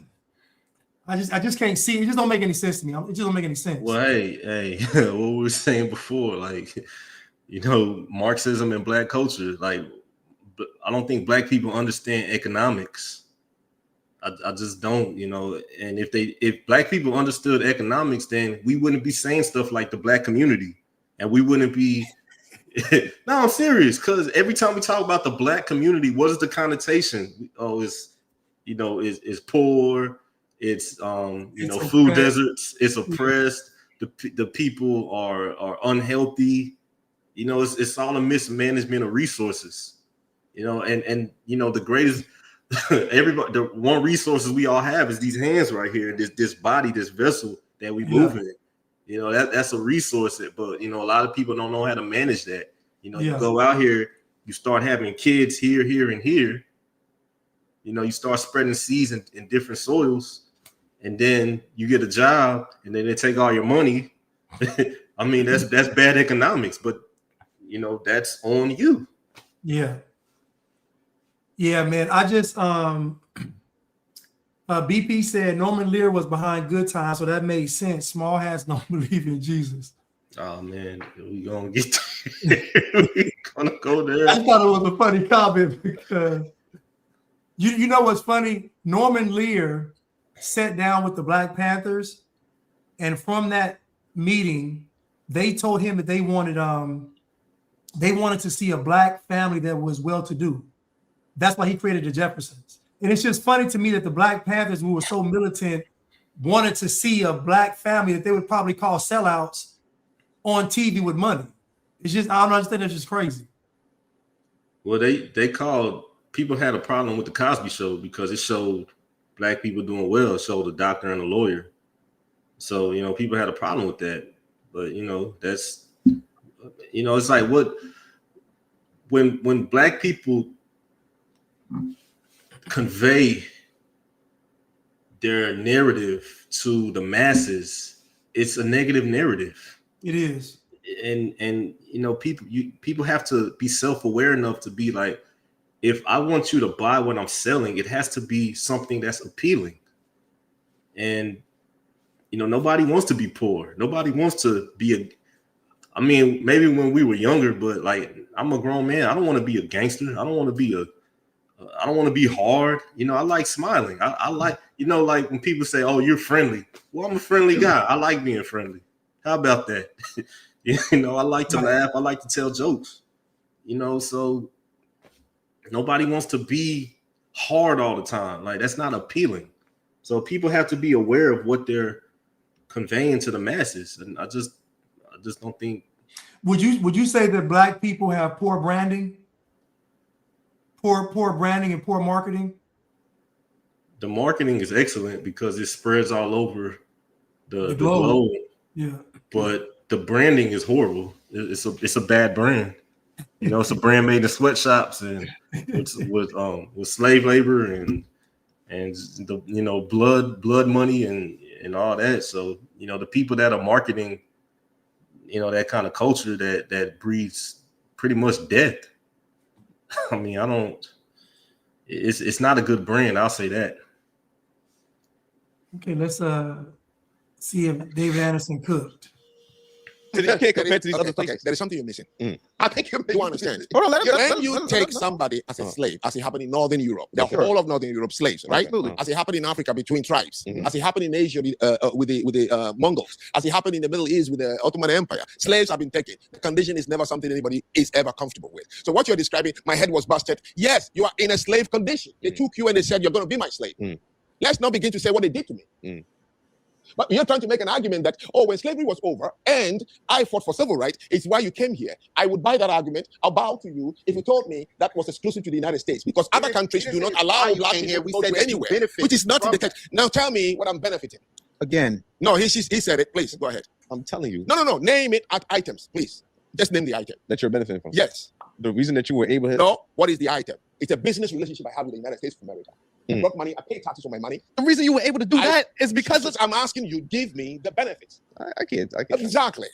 can't see it. It just don't make any sense to me. It just don't make any sense. Well, hey, what we were saying before, like, Marxism and black culture, like, I don't think black people understand economics. I just don't, and if black people understood economics, then we wouldn't be saying stuff like the black community, and we wouldn't be. No, I'm serious, because every time we talk about the black community, what is the connotation? Oh, it's poor. It's food deserts. It's oppressed. The people are unhealthy. It's all a mismanagement of resources. And the greatest everybody, the one resources we all have is these hands right here, this body, this vessel that we move in. That's a resource, but a lot of people don't know how to manage that. You go out here, you start having kids here, and here. You start spreading seeds in different soils. And then you get a job, and then they take all your money. I mean, that's bad economics, but that's on you. Yeah, man. I just BP said Norman Lear was behind Good Times, so that made sense. Small hats don't believe in Jesus. Oh man, we gonna get there. We gonna go there. I thought it was a funny comment because you know what's funny? Norman Lear sat down with the Black Panthers, and from that meeting, they told him that they wanted to see a black family that was well-to-do. That's why he created the Jeffersons. And it's just funny to me that the Black Panthers, who were so militant, wanted to see a black family that they would probably call sellouts on TV with money. It's just, I don't understand. It's just crazy. Well, they called, people had a problem with the Cosby Show because it showed black people doing well. It showed a doctor and a lawyer. So, people had a problem with that. But, You know, it's like when black people convey their narrative to the masses, it's a negative narrative. It is. And you know, people have to be self-aware enough to be like, if I want you to buy what I'm selling, it has to be something that's appealing. And you know, nobody wants to be poor. Nobody wants to be I mean, maybe when we were younger, but like, I'm a grown man. I don't want to be a gangster. I don't want to be hard. You know, I like smiling. I like, you know, like when people say, oh, you're friendly. Well, I'm a friendly guy. I like being friendly. How about that? You know, I like to laugh. I like to tell jokes. You know, so nobody wants to be hard all the time. Like, that's not appealing. So people have to be aware of what they're conveying to the masses. And I just don't think. Would you say that black people have poor branding? Poor branding and poor marketing? The marketing is excellent because it spreads all over the globe. globe. Yeah. But the branding is horrible. It's a bad brand. You know, it's a brand made in sweatshops and with slave labor and the, you know, blood money and all that. So, you know, the people that are marketing, you know, that kind of culture that breeds pretty much death. I mean, it's not a good brand. I'll say that. Okay, let's see if David Anderson cooked. You can't compare to these other Okay, places. there is something you're missing. Mm. I think you understand. Hold on, When you take somebody as a slave, as it happened in Northern Europe, the whole of Northern Europe slaves, right? Absolutely. As it happened in Africa between tribes, Mhm. as it happened in Asia with the Mongols, as it happened in the Middle East with the Ottoman Empire, slaves have been taken. The condition is never something anybody is ever comfortable with. So what you're describing, my head was busted. Yes, you are in a slave condition. They took you and they said, you're going to be my slave. Mm. Let's not begin to say what they did to me. Mm. But you're trying to make an argument that, oh, when slavery was over and I fought for civil rights, it's why you came here. I would buy that argument. I'll bow to you if you told me that was exclusive to the United States, because other countries do not allow black people to go to anywhere, which is not in the text. Now tell me what I'm benefiting. Again, No, he said it. Please, go ahead. I'm telling you No. Name it at items, please. Just name the item. that you're benefiting from. Yes. The reason that you were able to. No, what is the item? It's a business relationship I have with the United States of America. I Mm. brought money, I pay taxes on my money. The reason you were able to do that is because of. I'm asking you, give me the benefits. I can't. Exactly.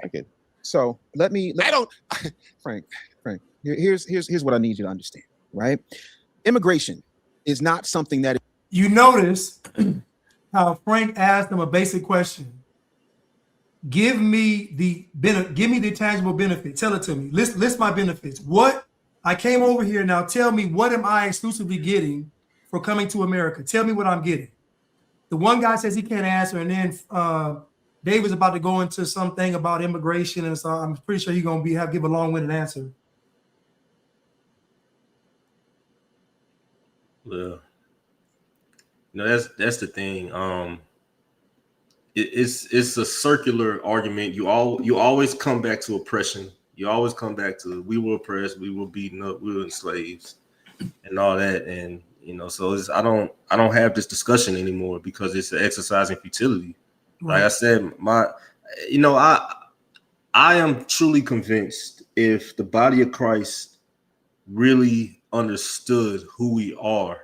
I can't. so let me I don't. Frank, here's what I need you to understand, right? Immigration is not something that You notice how Frank asked him a basic question. Give me the tangible benefit. Tell it to me. List my benefits. What I came over here now. Tell me, what am I exclusively getting for coming to America? Tell me what I'm getting. The one guy says he can't answer, and then Dave is about to go into something about immigration, and so I'm pretty sure he's gonna give a long-winded answer. Well, you know, that's the thing. It's a circular argument. You always come back to oppression. You always come back to, we were oppressed, we were beaten up, we were slaves, and all that. And you know, so I don't have this discussion anymore because it's an exercise in futility. Right. Like I said, I am truly convinced if the body of Christ really understood who we are,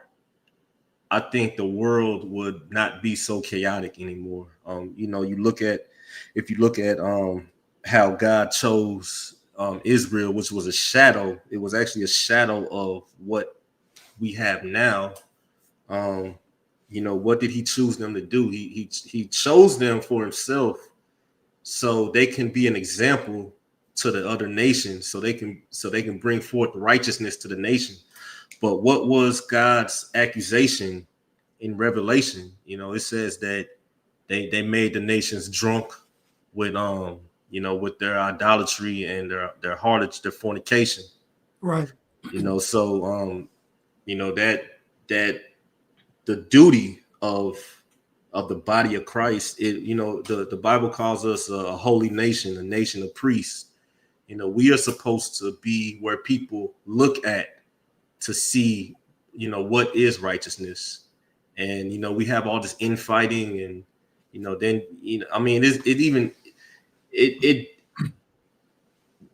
I think the world would not be so chaotic anymore. You know, if you look at how God chose Israel, which was a shadow, it was actually a shadow of what we have now. You know, what did he choose them to do? He chose them for himself so they can be an example to the other nations, so they can bring forth righteousness to the nation. But what was God's accusation in Revelation? You know, it says that they made the nations drunk with you know, with their idolatry and their harlotry, their fornication. Right. You know, so you know, that the duty of the body of Christ, you know, the Bible calls us a holy nation, a nation of priests. You know, we are supposed to be where people look at to see, you know, what is righteousness. And, you know, we have all this infighting and, you know, then, you know, I mean,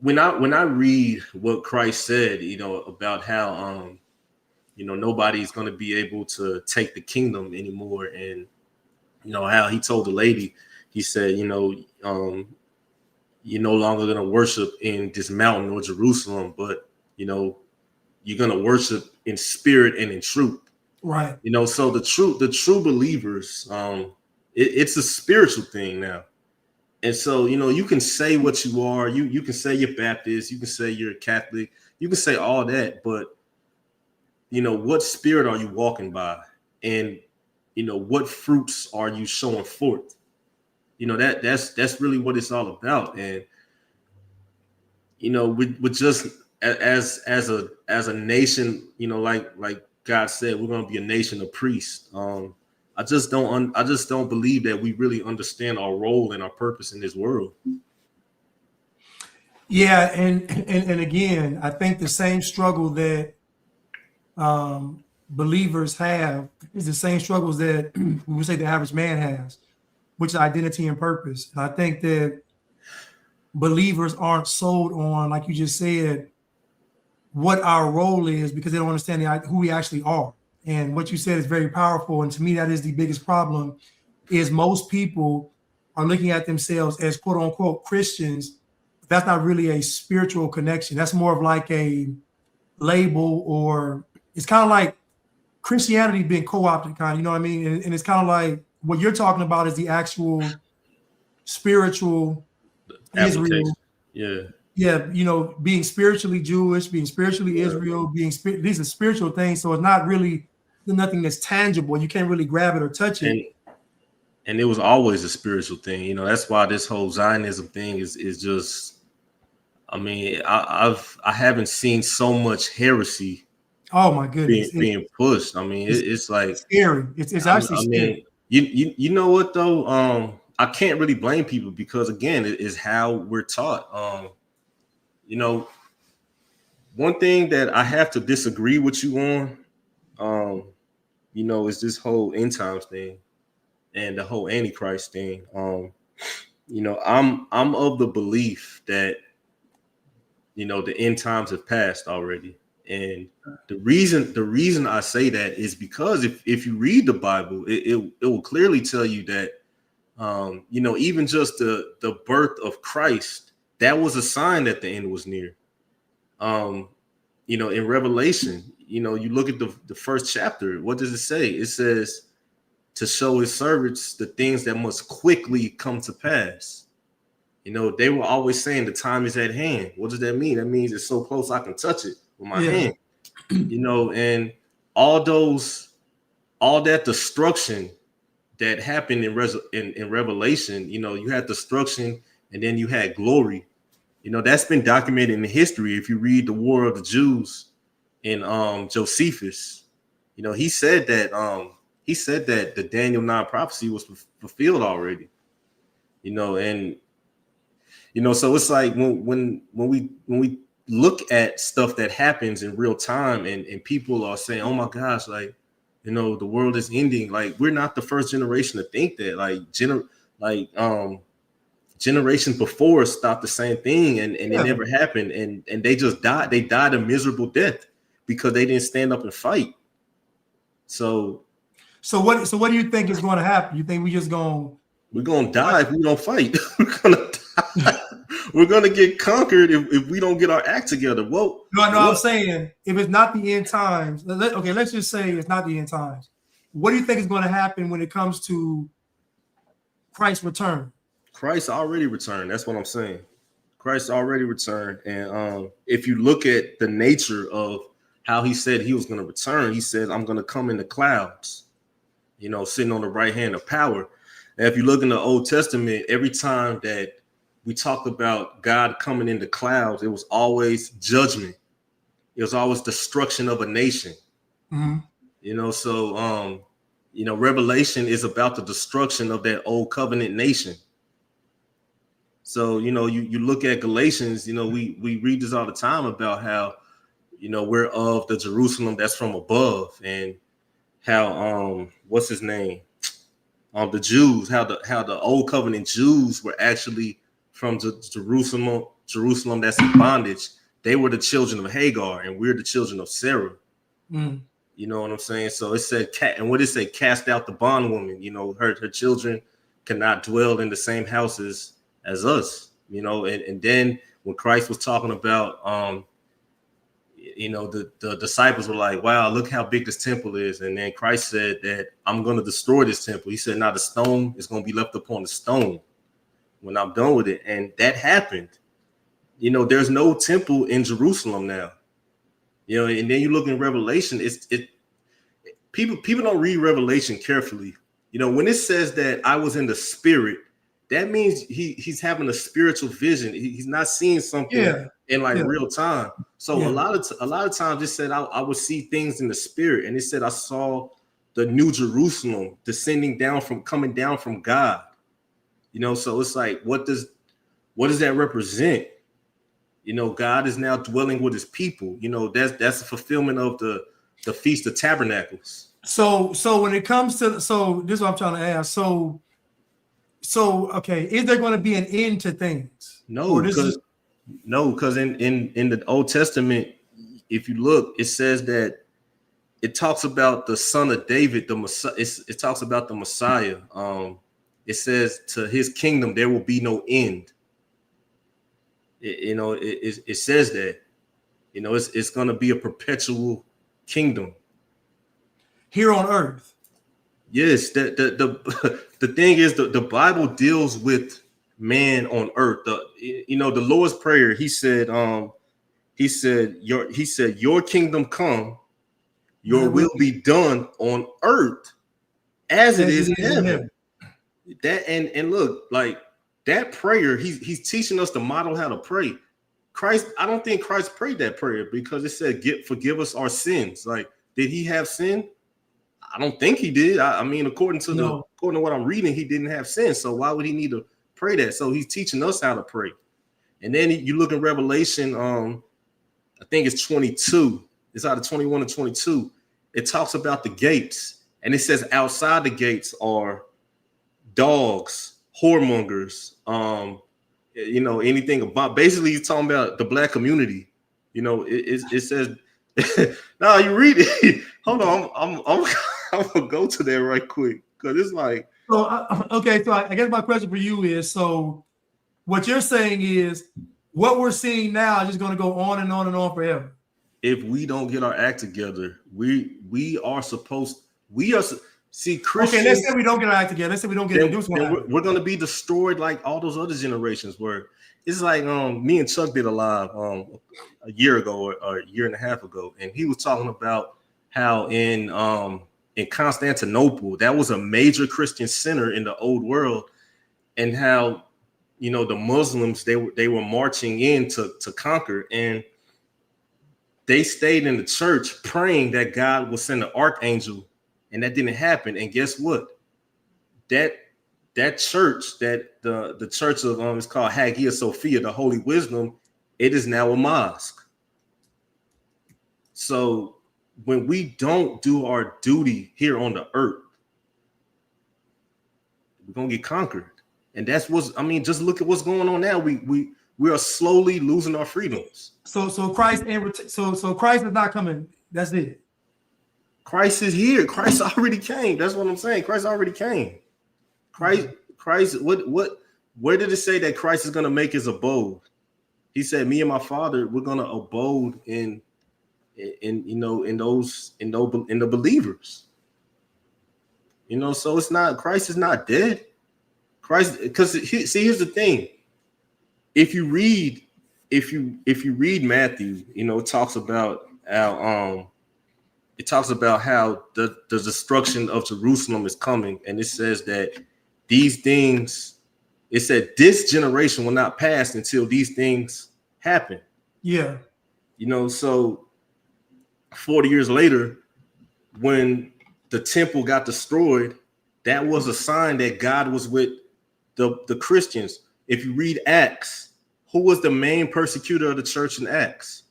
when I read what Christ said, about how nobody's going to be able to take the kingdom anymore, and how he told the lady, he said, you're no longer going to worship in this mountain or Jerusalem, but you're going to worship in spirit and in truth. Right. So the true believers, it's a spiritual thing now. And so, you can say what you are, you can say you're Baptist, you can say you're Catholic, you can say all that, but what spirit are you walking by? And what fruits are you showing forth? That's really what it's all about. And we just as a nation, like God said, we're going to be a nation of priests. I just don't believe that we really understand our role and our purpose in this world. Yeah, and again, I think the same struggle that believers have is the same struggles that we would say the average man has, which is identity and purpose. And I think that believers aren't sold on, like you just said, what our role is, because they don't understand who we actually are. And what you said is very powerful. And to me, that is the biggest problem, is most people are looking at themselves as quote unquote Christians. That's not really a spiritual connection. That's more of like a label, or it's kind of like Christianity being co-opted, kind of, you know what I mean? And it's kind of like what you're talking about is the actual spiritual Israel. Yeah, being spiritually Jewish, being spiritually Israel, these are spiritual things. So it's not really nothing that's tangible. You can't really grab it or touch it. And it was always a spiritual thing. That's why this whole Zionism thing is just, I mean, I haven't seen so much heresy. Oh my goodness, being pushed. I mean, it's like scary. It's actually scary. You know what though? I can't really blame people, because again, it is how we're taught. One thing that I have to disagree with you on, is this whole end times thing and the whole Antichrist thing. I'm of the belief that the end times have passed already. And the reason I say that is because if you read the Bible, it will clearly tell you that even just the birth of Christ, that was a sign that the end was near. In Revelation, you look at the first chapter, what does it say? It says to show his servants the things that must quickly come to pass. They were always saying the time is at hand. What does that mean? That means it's so close I can touch it with my hand. And all that destruction that happened in Revelation, you had destruction and then you had glory. That's been documented in history. If you read the War of the Jews in Josephus, he said that the Daniel 9 prophecy was fulfilled already. And so it's like when we look at stuff that happens in real time, and people are saying, oh my gosh, like, the world is ending. Like, we're not the first generation to think that. Generations before us thought the same thing, and it never happened, and they just died. They died a miserable death because they didn't stand up and fight. So what do you think is going to happen? You think we're gonna die if we don't fight? We're gonna die. We're gonna get conquered if we don't get our act together. Whoa. No, I'm saying, if it's not the end times, let's just say it's not the end times. What do you think is going to happen when it comes to Christ's return? Christ already returned. That's what I'm saying. Christ already returned. And if you look at the nature of how he said he was going to return, he said, I'm going to come in the clouds, sitting on the right hand of power. And if you look in the Old Testament, every time that we talked about God coming in the clouds, it was always judgment. It was always destruction of a nation. Mm-hmm. So Revelation is about the destruction of that old covenant nation. So, you look at Galatians, we read this all the time about how, we're of the Jerusalem that's from above, and how, what's his name? The Jews, how the old covenant Jews were actually from Jerusalem Jerusalem that's in bondage, they were the children of Hagar, and we're the children of Sarah. Mm. You know what I'm saying? So it said, and what it say? Cast out the bondwoman. You know, her children cannot dwell in the same houses as us. You know, and then when Christ was talking about, you know, the disciples were like, wow, look how big this temple is. And then Christ said that I'm going to destroy this temple. He said, now the stone is going to be left upon the stone when I'm done with it. And that happened. You know, there's no temple in Jerusalem now. You know, and then you look in Revelation, people don't read Revelation carefully. You know, when it says that I was in the spirit, that means he's having a spiritual vision. He's not seeing something in real time. So a lot of times it said I would see things in the spirit, and it said I saw the new Jerusalem coming down from God. You know, so it's like, what does that represent? You know, God is now dwelling with his people. You know, that's the fulfillment of the Feast of Tabernacles. So when it comes to, so this is what I'm trying to ask. So okay, is there going to be an end to things? No, because in the Old Testament, if you look, it says that it talks about the son of David, the Messiah. It talks about the Messiah. It says to his kingdom there will be no end. It says that, you know, it's going to be a perpetual kingdom here on earth. Yes, the thing is the Bible deals with man on earth. The Lord's Prayer, he said your kingdom come, your will be done on earth as it is in heaven. That and look, like that prayer, he's teaching us the model how to pray. Christ, I don't think Christ prayed that prayer because it said, forgive us our sins. Like, did he have sin? I don't think he did. I mean, according to what I'm reading, he didn't have sin. So why would he need to pray that? So he's teaching us how to pray. And then you look at Revelation, I think it's 22. It's out of 21 to 22. It talks about the gates. And it says outside the gates are dogs, whoremongers, anything about, basically he's talking about the black community. You know, it says, no, you read it. Hold on, I'm gonna go to that right quick because it's like, so I guess my question for you is, so what you're saying is what we're seeing now is just going to go on and on and on forever. If we don't get our act together, we are Christians. Okay, let's say we don't get our act together. Let's say we don't get it. We're going to be destroyed like all those other generations where it's like me and Chuck did a live a year ago or a year and a half ago, and he was talking about how in Constantinople, that was a major Christian center in the old world, and how, you know, the Muslims, they were marching in to conquer, and they stayed in the church praying that God would send an archangel, and that didn't happen. And guess what? That church, that the church of it's called Hagia Sophia, the Holy Wisdom, it is now a mosque. So when we don't do our duty here on the earth, we're gonna get conquered. And that's just look at what's going on now. We are slowly losing our freedoms. So Christ Christ is not coming. That's it. Christ is here. Christ already came. That's what I'm saying. Christ already came. Christ, where did it say that Christ is gonna make his abode? He said, me and my Father, we're gonna abode in the believers. You know, so Christ is not dead. Christ, because here's the thing. If you read Matthew, you know, it talks about how the destruction of Jerusalem is coming, and it says that these things, it said this generation will not pass until these things happen. Yeah. You know, so 40 years later, when the temple got destroyed, that was a sign that God was with the Christians. If you read Acts, who was the main persecutor of the church in Acts?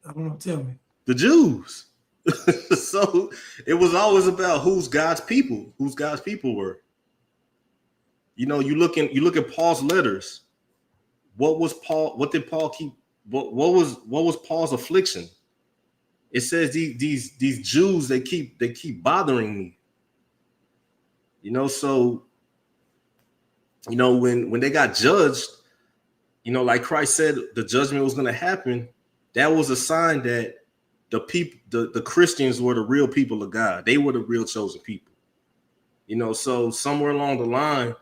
I don't know. Tell me. The Jews. So it was always about who's God's people were. You know, you look at Paul's letters. what did Paul keep? What was Paul's affliction? It says these Jews, they keep bothering me. You know, so you know, when they got judged, you know, like Christ said, the judgment was going to happen. That was a sign that the Christians were the real people of God. They were the real chosen people. You know, so somewhere along the line,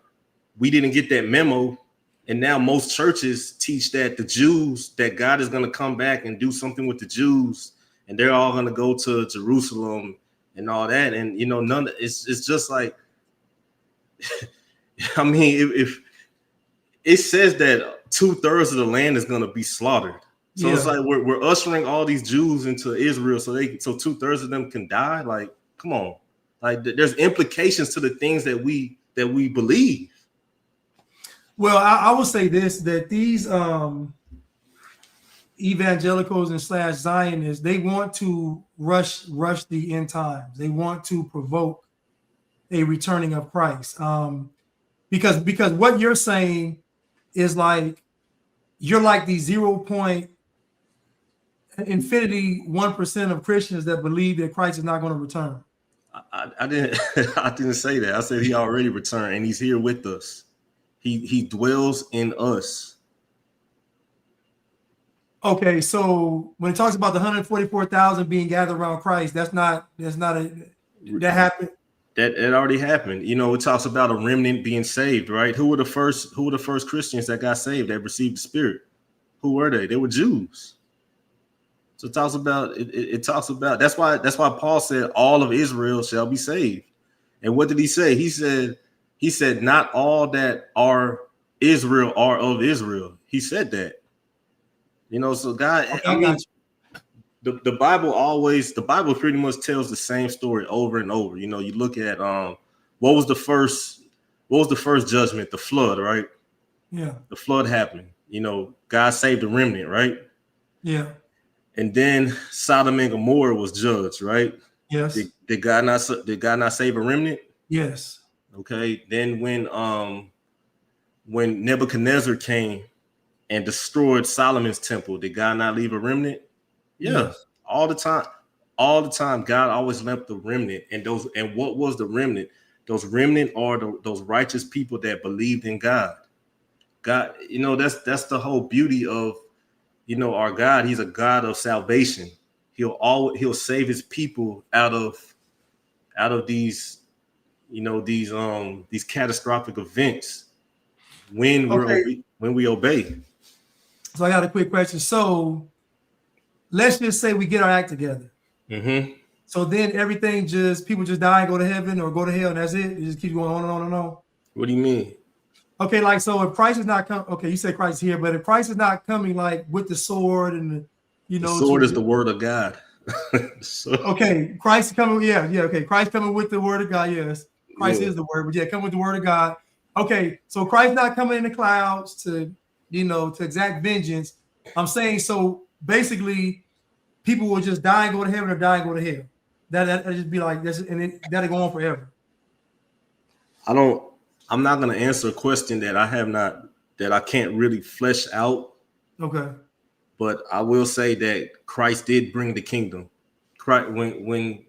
we didn't get that memo. And now most churches teach that the Jews, that God is going to come back and do something with the Jews, and they're all going to go to Jerusalem and all that. And, you know, it's just like, I mean, if it says that 2/3 of the land is going to be slaughtered. So it's like we're ushering all these Jews into Israel so 2/3 of them can die. Like, come on. Like, there's implications to the things that we believe. Well, I will say this, that these evangelicals and / Zionists, they want to rush the end times. They want to provoke a returning of Christ. Because what you're saying is like, you're like the 0.1% of Christians that believe that Christ is not going to return. I didn't I didn't say that. I said he already returned and he's here with us. He dwells in us. Okay, so when it talks about the 144,000 being gathered around Christ, that happened. That it already happened. You know, it talks about a remnant being saved, right? Who were the first Christians that got saved, that received the Spirit? Who were they? They were Jews. So it talks about it talks about that's why Paul said all of Israel shall be saved. And what did he say? He said not all that are Israel are of Israel. He said that. You know, so God, okay, I mean, the Bible pretty much tells the same story over and over. You know, you look at what was the first judgment? The flood, right? Yeah. The flood happened. You know, God saved the remnant, right? Yeah. And then Sodom and Gomorrah was judged, right? Yes. Did God not save a remnant? Yes. Okay. Then when Nebuchadnezzar came and destroyed Solomon's temple, did God not leave a remnant? Yeah. Yes. All the time, God always left the remnant. And what was the remnant? Those remnant are those righteous people that believed in God. God, you know, that's the whole beauty of, you know, our God. He's a God of salvation. He'll save his people out of these, you know, these catastrophic events when we obey. So I got a quick question. So let's just say we get our act together. Mm-hmm. So then people just die and go to heaven or go to hell, and that's it. It just keeps going on and on and on. What do you mean? Okay, like, so if Christ is not coming, okay, you said Christ is here, but if Christ is not coming, like with the sword and the sword is the word of God. Okay, Christ coming, yeah, okay, Christ coming with the word of God, yes, Christ is the word, but yeah, come with the word of God. Okay, so Christ not coming in the clouds to exact vengeance. I'm saying, so basically, people will just die and go to heaven or die and go to hell. That'll just be like this, and that'll go on forever. I'm not going to answer a question that I can't really flesh out. Okay. But I will say that Christ did bring the kingdom. Christ, when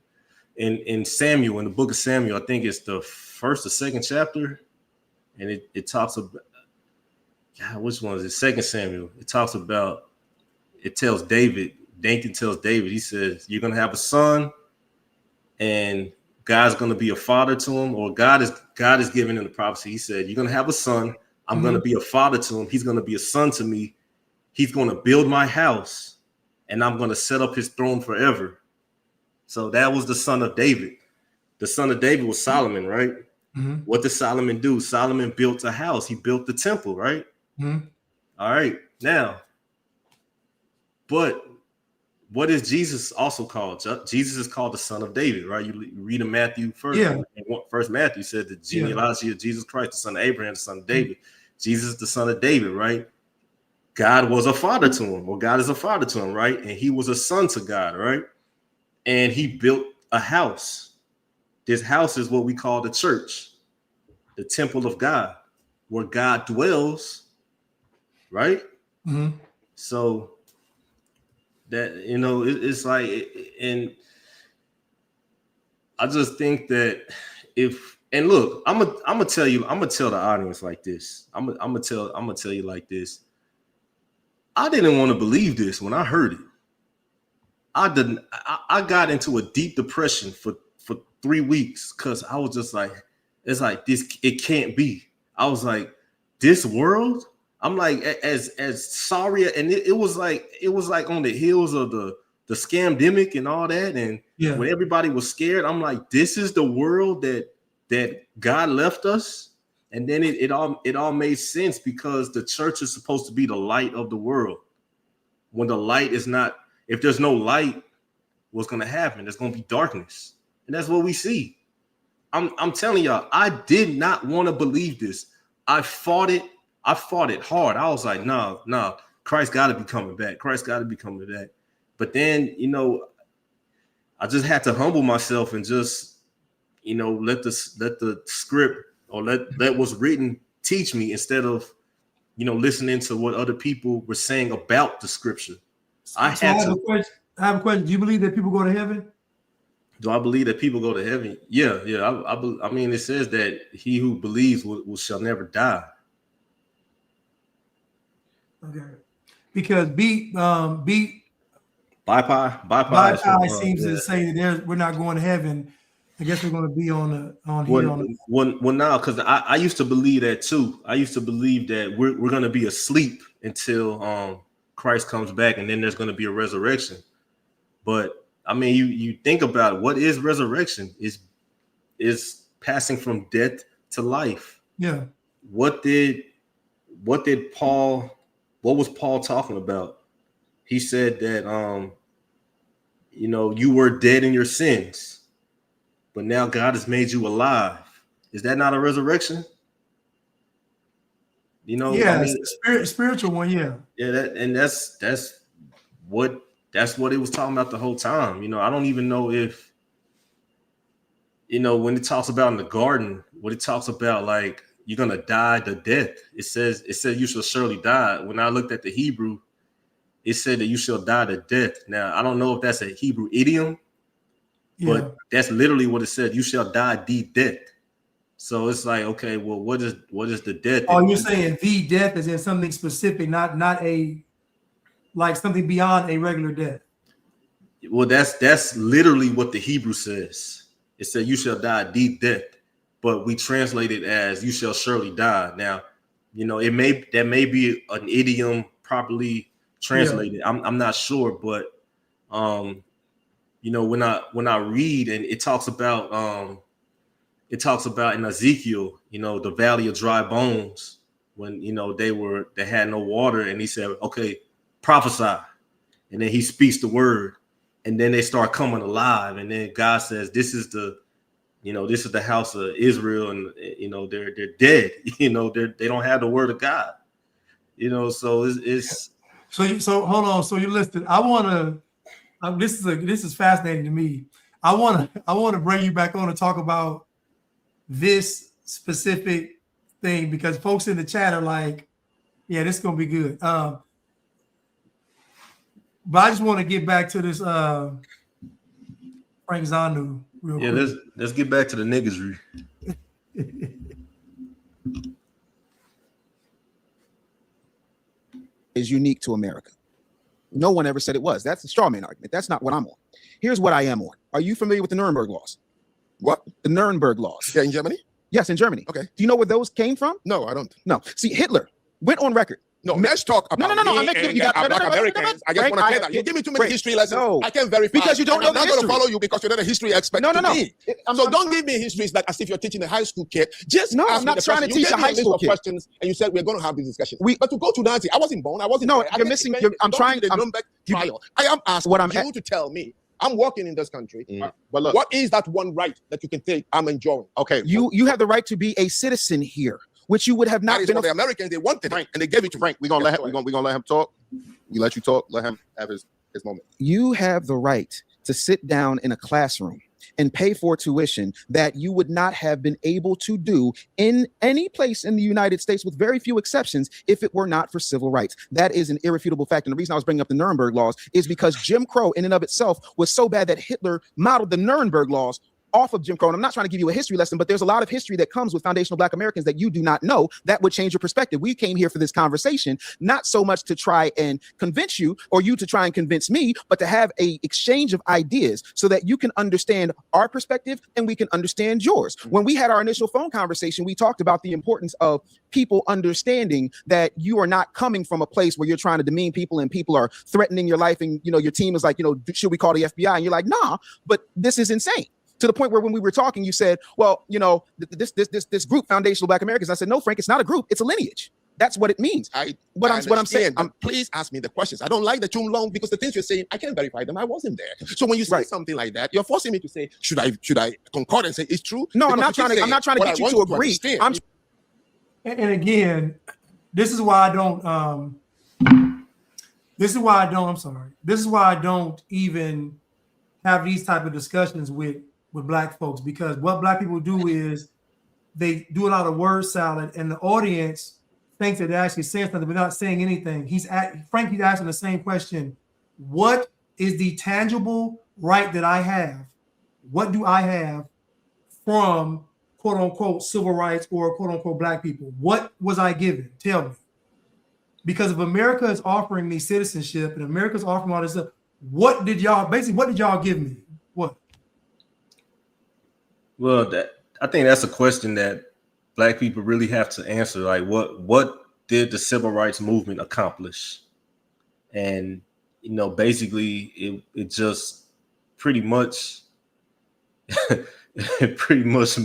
in Samuel, in the book of Samuel, I think it's the 1st or 2nd chapter, and it talks about, which one is it? 2nd Samuel. It tells David, Nathan tells David, he says, you're going to have a son, and God's going to be a father to him, or God is giving him the prophecy. He said, you're going to have a son. I'm going to be a father to him. He's going to be a son to me. He's going to build my house, and I'm going to set up his throne forever. So that was the son of David. The son of David was Solomon, right? Mm-hmm. What did Solomon do? Solomon built a house. He built the temple, right? Mm-hmm. All right. Now, but what is Jesus also called? Jesus is called the son of David, right? You read in Matthew first. Yeah. First Matthew said the genealogy of Jesus Christ, the son of Abraham, the son of David. Mm-hmm. Jesus is the son of David, right? God was a father to him, or God is a father to him, right? And he was a son to God, right? And he built a house. This house is what we call the church, the temple of God, where God dwells right? Mm-hmm. So that it's like, and I just think that look, I'm gonna tell the audience like this. I'm gonna tell you like this. I didn't want to believe this when I heard it. I got into a deep depression for 3 weeks because I was just like, it's like this, it can't be. I was like, this world. I'm like, as sorry, and it was like on the heels of the scamdemic and all that, and when everybody was scared, I'm like, this is the world that God left us. And then it all made sense, because the church is supposed to be the light of the world. When the light is not, if there's no light, what's going to happen? There's going to be darkness, and that's what we see. I'm telling y'all, I did not want to believe this. I fought it hard. I was like, no, Christ got to be coming back. Christ got to be coming back. But then, I just had to humble myself and just, let the script, or let what's written teach me, instead of, listening to what other people were saying about the scripture. I have a question. Do you believe that people go to heaven? Do I believe that people go to heaven? Yeah. I mean, it says that he who believes shall never die. Okay, because bypass seems to say that we're not going to heaven. I guess we're going to be on here. Well, now, because I used to believe that too. I used to believe that we're going to be asleep until Christ comes back, and then there's going to be a resurrection. But I mean, you think about it, what is resurrection? Is passing from death to life. Yeah. What was Paul talking about? He said that you were dead in your sins, but now God has made you alive. Is that not a resurrection? Yeah, I mean, spiritual one, yeah. Yeah, that's what it was talking about the whole time. I don't even know if when it talks about in the garden, what it talks about, like, you're gonna die the death. It says you shall surely die. When I looked at the Hebrew, it said that you shall die the death. Now, I don't know if that's a Hebrew idiom, but that's literally what it said. You shall die the death. So it's like, okay, well, what is the death? Oh, you're saying the death is in something specific, not a, like, something beyond a regular death. Well, that's literally what the Hebrew says. It said you shall die the death, but we translate it as you shall surely die. Now, that may be an idiom properly translated. Yeah. I'm not sure, but when I read, and it talks about in Ezekiel, the valley of dry bones, when they had no water, and he said, okay, prophesy, and then he speaks the word, and then they start coming alive, and then God says, this is the house of Israel, and they're dead. They don't have the word of God. So it's so hold on. So you listed. I want to. This is fascinating to me. I want to bring you back on to talk about this specific thing, because folks in the chat are like, yeah, this is gonna be good. But I just want to get back to this frankzanu real quick. Let's get back to the niggasry. Is unique to America. No one ever said it was. That's the straw man argument. That's not what I'm on. Here's what I am on. Are you familiar with the Nuremberg laws? What? The Nuremberg laws. Yeah, in Germany? Yes, in Germany. Okay. Do you know where those came from? No, I don't. No. See, Hitler went on record. No, let's talk about no. I'm not giving you Black Americans. I just want to say that. You give me too many history lessons. No. I can verify. Because you don't know the history. I'm not going to follow you because you're not a history expert. No. So don't give me histories like as if you're teaching a high school kid. Just no, I'm not trying to teach a high school kid. Questions, and you said we're going to have this discussion. But to go to Nancy, I wasn't born. I wasn't. No, you're missing. I'm trying. Trial. I am asking you to tell me. I'm working in this country. But look, what is that one right that you can take? I'm enjoying. Okay. You have the right to be a citizen here, which you would have not been. The Americans, they wanted Frank, it, and they gave it to Frank. We're gonna let him talk. We let you talk. Let him have his moment. You have the right to sit down in a classroom and pay for tuition that you would not have been able to do in any place in the United States, with very few exceptions, if it were not for civil rights. That is an irrefutable fact. And the reason I was bringing up the Nuremberg laws is because Jim Crow in and of itself was so bad that Hitler modeled the Nuremberg laws off of Jim Crow. And I'm not trying to give you a history lesson, but there's a lot of history that comes with foundational Black Americans that you do not know that would change your perspective. We came here for this conversation, not so much to try and convince you or you to try and convince me, but to have a exchange of ideas so that you can understand our perspective and we can understand yours. When we had our initial phone conversation, we talked about the importance of people understanding that you are not coming from a place where you're trying to demean people and people are threatening your life. And, your team is like, should we call the FBI? And you're like, nah, but this is insane. To the point where when we were talking, you said, well, this group, Foundational Black Americans. I said, no, Frank, it's not a group. It's a lineage. That's what it means. What I'm saying. Please ask me the questions. I don't like the too long because the things you're saying, I can't verify them. I wasn't there. So when you say something like that, you're forcing me to say, should I concord and say it's true? No, I'm not trying to get you to agree. And again, this is why I don't. I'm sorry. This is why I don't even have these type of discussions with Black folks, because what Black people do is they do a lot of word salad, and the audience thinks that they're actually saying something but not saying anything. He's asking the same question: what is the tangible right that I have? What do I have from quote unquote civil rights or quote unquote Black people? What was I given? Tell me. Because if America is offering me citizenship and America's offering all this stuff, what did y'all give me? What? Well, I think that's a question that Black people really have to answer. Like, what did the civil rights movement accomplish? And basically, it just pretty much it pretty much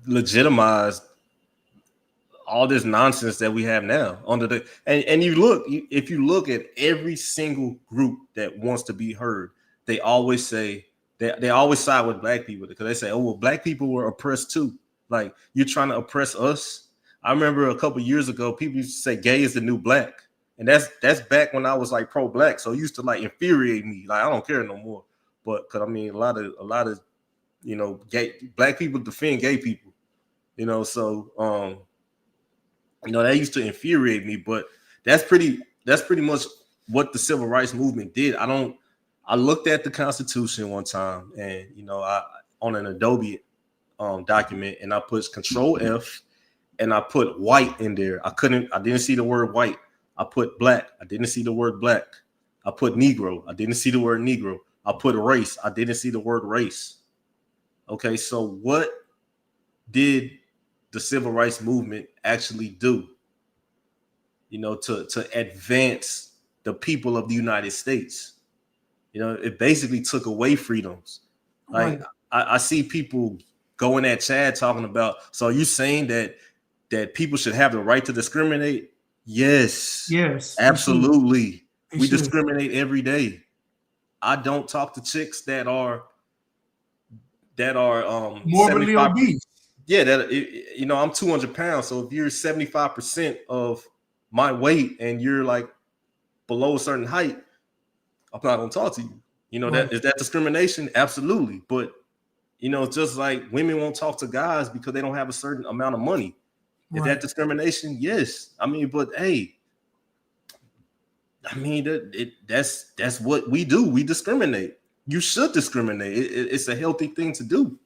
legitimized all this nonsense that we have now and if you look at every single group that wants to be heard, they always say they always side with Black people, because they say, oh, well, Black people were oppressed too. Like, you're trying to oppress us. I remember a couple years ago, people used to say gay is the new Black. And that's back when I was like pro-Black. So it used to like infuriate me. Like, I don't care no more. But because a lot of gay Black people defend gay people. So that used to infuriate me, but that's pretty much what the civil rights movement did. I looked at the Constitution one time, and I on an Adobe document, and I put Control F, and I put white in there. I didn't see the word white. I put Black. I didn't see the word Black. I put Negro. I didn't see the word Negro. I put race. I didn't see the word race. Okay, so what did the civil rights movement actually do, to advance the people of the United States? It basically took away freedoms. Like, I see people going at Chad talking about, so are you saying that people should have the right to discriminate? Yes, absolutely. We discriminate every day. I don't talk to chicks that are morbidly obese. Yeah, I'm 200 pounds. So if you're 75% of my weight and you're like below a certain height, I'm not gonna talk to you. That is that discrimination? Absolutely. But just like women won't talk to guys because they don't have a certain amount of money. Is that discrimination? Yes. But hey, that's what we do. We discriminate. You should discriminate. It's a healthy thing to do.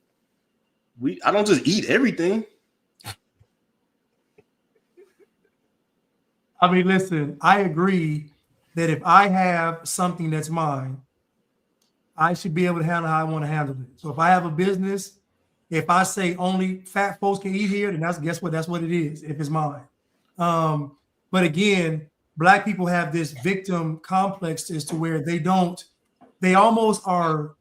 I don't just eat everything. Listen, I agree that if I have something that's mine, I should be able to handle how I want to handle it. So if I have a business, if I say only fat folks can eat here, then guess what? That's what it is, if it's mine. But again, Black people have this victim complex as to where they almost are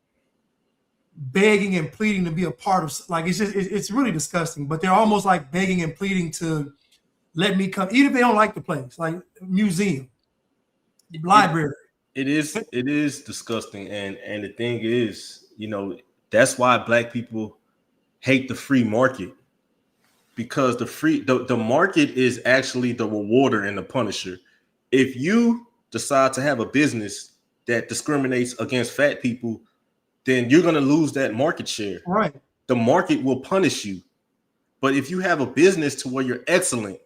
begging and pleading to be a part of, like, it's really disgusting, but they're almost like begging and pleading to let me come, even if they don't like the place, like museum, library. It is disgusting. And the thing is, that's why Black people hate the free market, because the market is actually the rewarder and the punisher. If you decide to have a business that discriminates against fat people, then you're going to lose that market share. Right. The market will punish you. But if you have a business to where you're excellent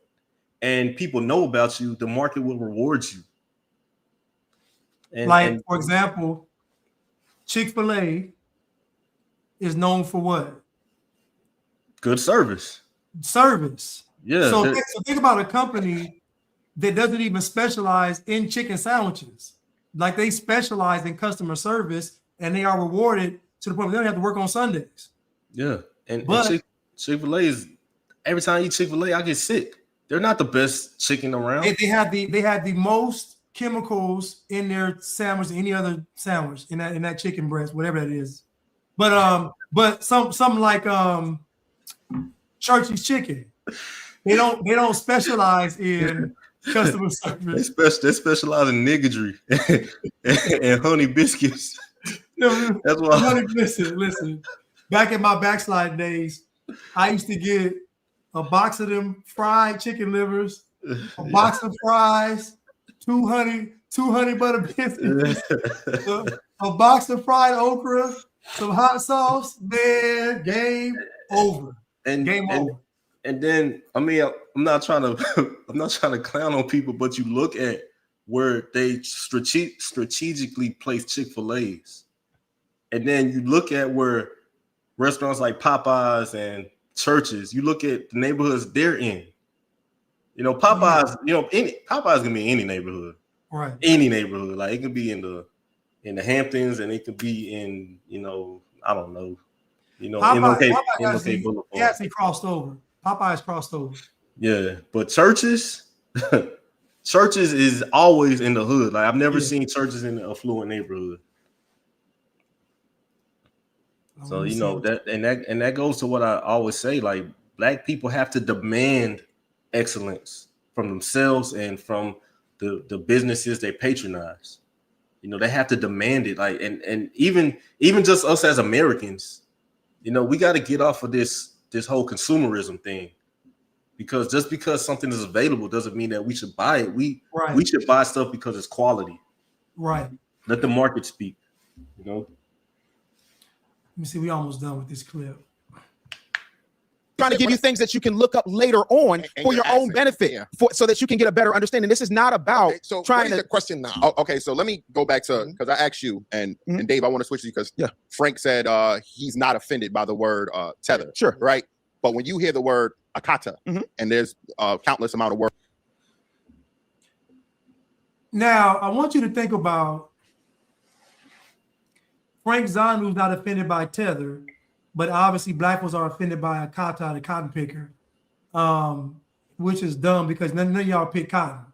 and people know about you, the market will reward you. And for example, Chick-fil-A is known for what? good service. Service. Yeah. So think about a company that doesn't even specialize in chicken sandwiches. Like they specialize in customer service, and they are rewarded to the point where they don't have to work on Sundays. Yeah. And Chick-fil-A is, every time I eat Chick-fil-A, I get sick. They're not the best chicken around. They had the most chemicals in their sandwich than any other sandwich in that chicken breast, whatever that is. But some like Church's Chicken, they don't specialize in customer service. They specialize in niggardry and honey biscuits. That's why. Listen. Back in my backslide days, I used to get a box of them fried chicken livers, a box of fries, 200 butter biscuits, a box of fried okra, some hot sauce. Man, game over. Game over. And then, I mean, I'm not trying to clown on people, but you look at where they strategically place Chick-fil-A's, and then you look at where restaurants like Popeyes and Churches, you look at the neighborhoods they're in. You know, Popeyes, Popeyes can be in any neighborhood. Right. Any neighborhood. Like it can be in the Hamptons, and it could be in, I don't know. Popeyes actually crossed over. Popeyes crossed over. Yeah, but Churches is always in the hood. Like I've never seen Churches in an affluent neighborhood. So that goes to what I always say. Like Black people have to demand excellence from themselves and from the businesses they patronize. They have to demand it. Like and even just us as Americans, we got to get off of this whole consumerism thing. Because just because something is available doesn't mean that we should buy it. We should buy stuff because it's quality. Right. Let the market speak. Let me see. We almost done with this clip. Trying to give you things that you can look up later on for your own benefit, so that you can get a better understanding. This is not about trying to. The question now. Okay, so let me go back to, because I asked you and Dave, I want to switch to you because Frank said he's not offended by the word tether. Sure. Right. But when you hear the word akata, and there's countless amount of words. Now, I want you to think about frankzanu's not offended by tether, but obviously Black ones are offended by akata, the cotton picker, which is dumb because none of y'all pick cotton.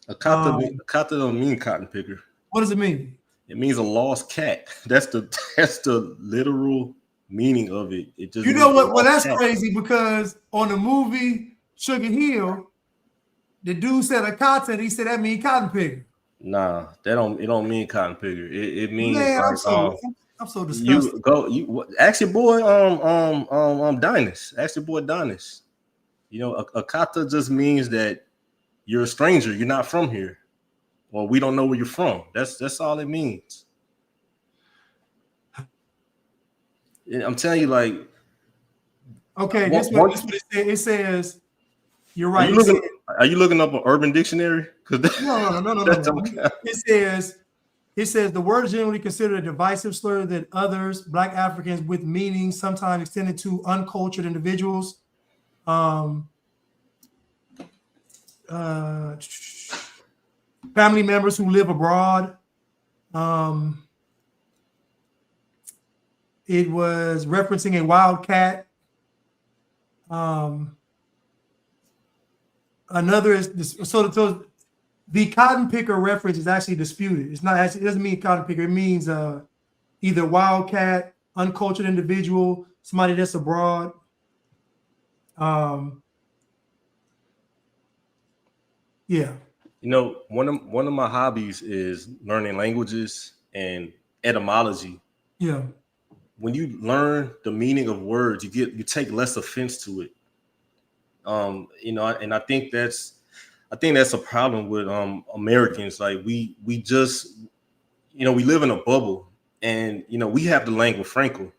Akata don't mean cotton picker. What does it mean? It means a lost cat. That's the literal meaning of it. It just well, that's crazy because on the movie Sugar Hill, the dude said akata and he said that mean cotton picker. Nah, it don't mean cotton picker. It means I'm so disgusted. Ask your boy Dynas. Ask your boy Dynas. Akata just means that you're a stranger, you're not from here. Well, we don't know where you're from. That's all it means. I'm telling you, like, okay, this what it says. You're right. Are you looking up an Urban Dictionary? No. It says the word is generally considered a divisive slur that others, Black Africans, with meaning sometimes extended to uncultured individuals. Family members who live abroad. It was referencing a wildcat. Another is so the cotton picker reference is actually disputed. It's not actually, it doesn't mean cotton picker. It means either wildcat, uncultured individual, somebody that's abroad. Yeah. One of my hobbies is learning languages and etymology. Yeah. When you learn the meaning of words, you take less offense to it. And I think I think that's a problem with Americans. Like we just, we live in a bubble, and we have the lingua franca.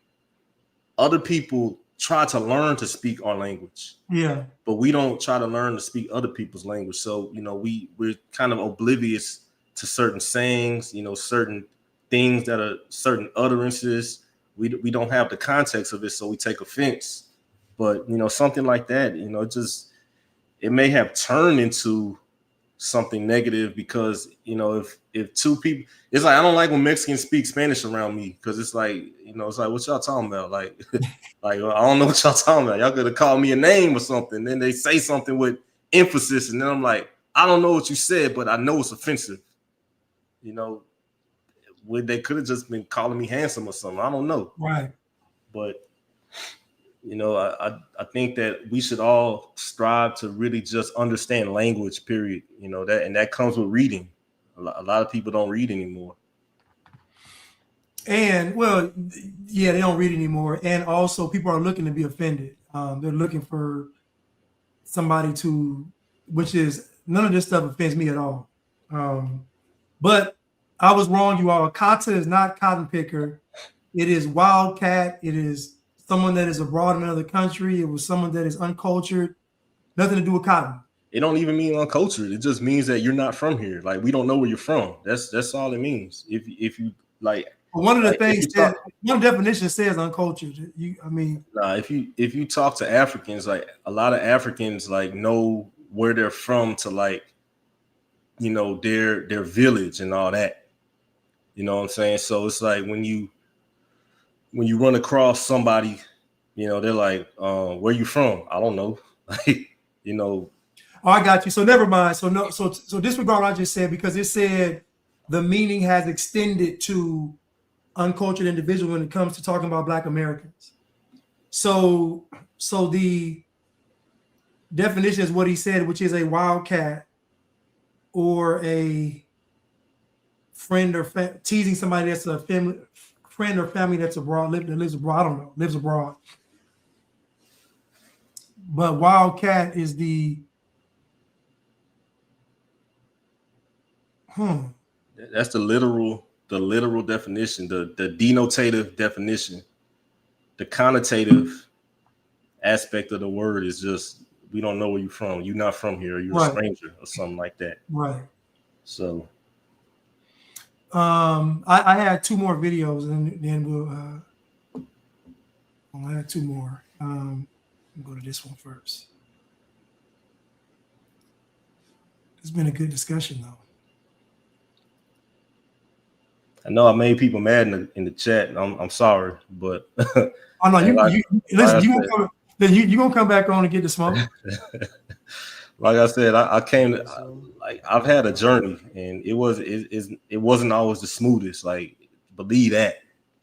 Other people try to learn to speak our language, Yeah. but we don't try to learn to speak other people's language. So we're kind of oblivious to certain sayings, certain things that are certain utterances. We don't have the context of it, so we take offense. But something like that, it may have turned into something negative because if two people, it's like I don't like when Mexicans speak Spanish around me because it's like it's like what y'all talking about, like like I don't know what y'all talking about. Y'all could have called me a name or something. Then they say something with emphasis, and then I'm like, I don't know what you said, but I know it's offensive. They could have just been calling me handsome or something. I don't know. Right. But I think that we should all strive to really just understand language, period. That comes with reading. A lot of people don't read anymore. And well, yeah, they don't read anymore. And also people are looking to be offended. They're looking for somebody to, which is none of this stuff offends me at all. But I was wrong, you all. Kata is not cotton picker. It is wildcat. It is someone that is abroad in another country. It was someone that is uncultured. Nothing to do with cotton. It don't even mean uncultured. It just means that you're not from here. Like we don't know where you're from. That's all it means. If you like, one of the like, things that one definition says uncultured. If you talk to Africans, like a lot of Africans like know where they're from to like, their village and all that. You know what I'm saying? So it's like when you run across somebody, they're like, where you from? I don't know. Like, Oh, I got you. So never mind. So no. So disregard what I just said because it said the meaning has extended to uncultured individual when it comes to talking about Black Americans. So the definition is what he said, which is a wildcat or a friend or teasing somebody that's a family friend or family that's abroad, that lives abroad. I don't know, lives abroad. But wildcat is the that's the literal definition, the denotative definition. The connotative aspect of the word is just we don't know where you're from. You're not from here. You're a stranger or something like that. Right. So I had two more videos and then I'll add two more. I'll go to this one first. It's been a good discussion though. I know I made people mad in the chat. I'm sorry, but oh no, you gonna come back on and get the smoke. Like I said, I came to, I've had a journey, and it wasn't always the smoothest. Like, believe that.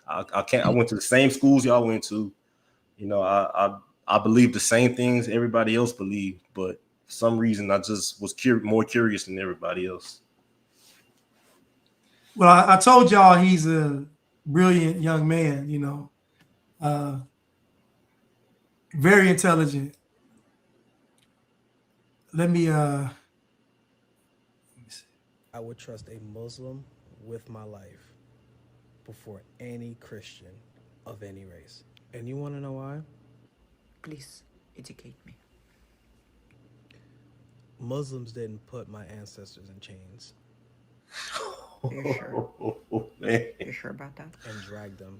I went to the same schools y'all went to. I believe the same things everybody else believed, but for some reason I just was more curious than everybody else. Well, I told y'all he's a brilliant young man, very intelligent. Let me see. I would trust a Muslim with my life before any Christian of any race. And you want to know why? Please educate me. Muslims didn't put my ancestors in chains. Are you sure? Man. You sure about that? And dragged them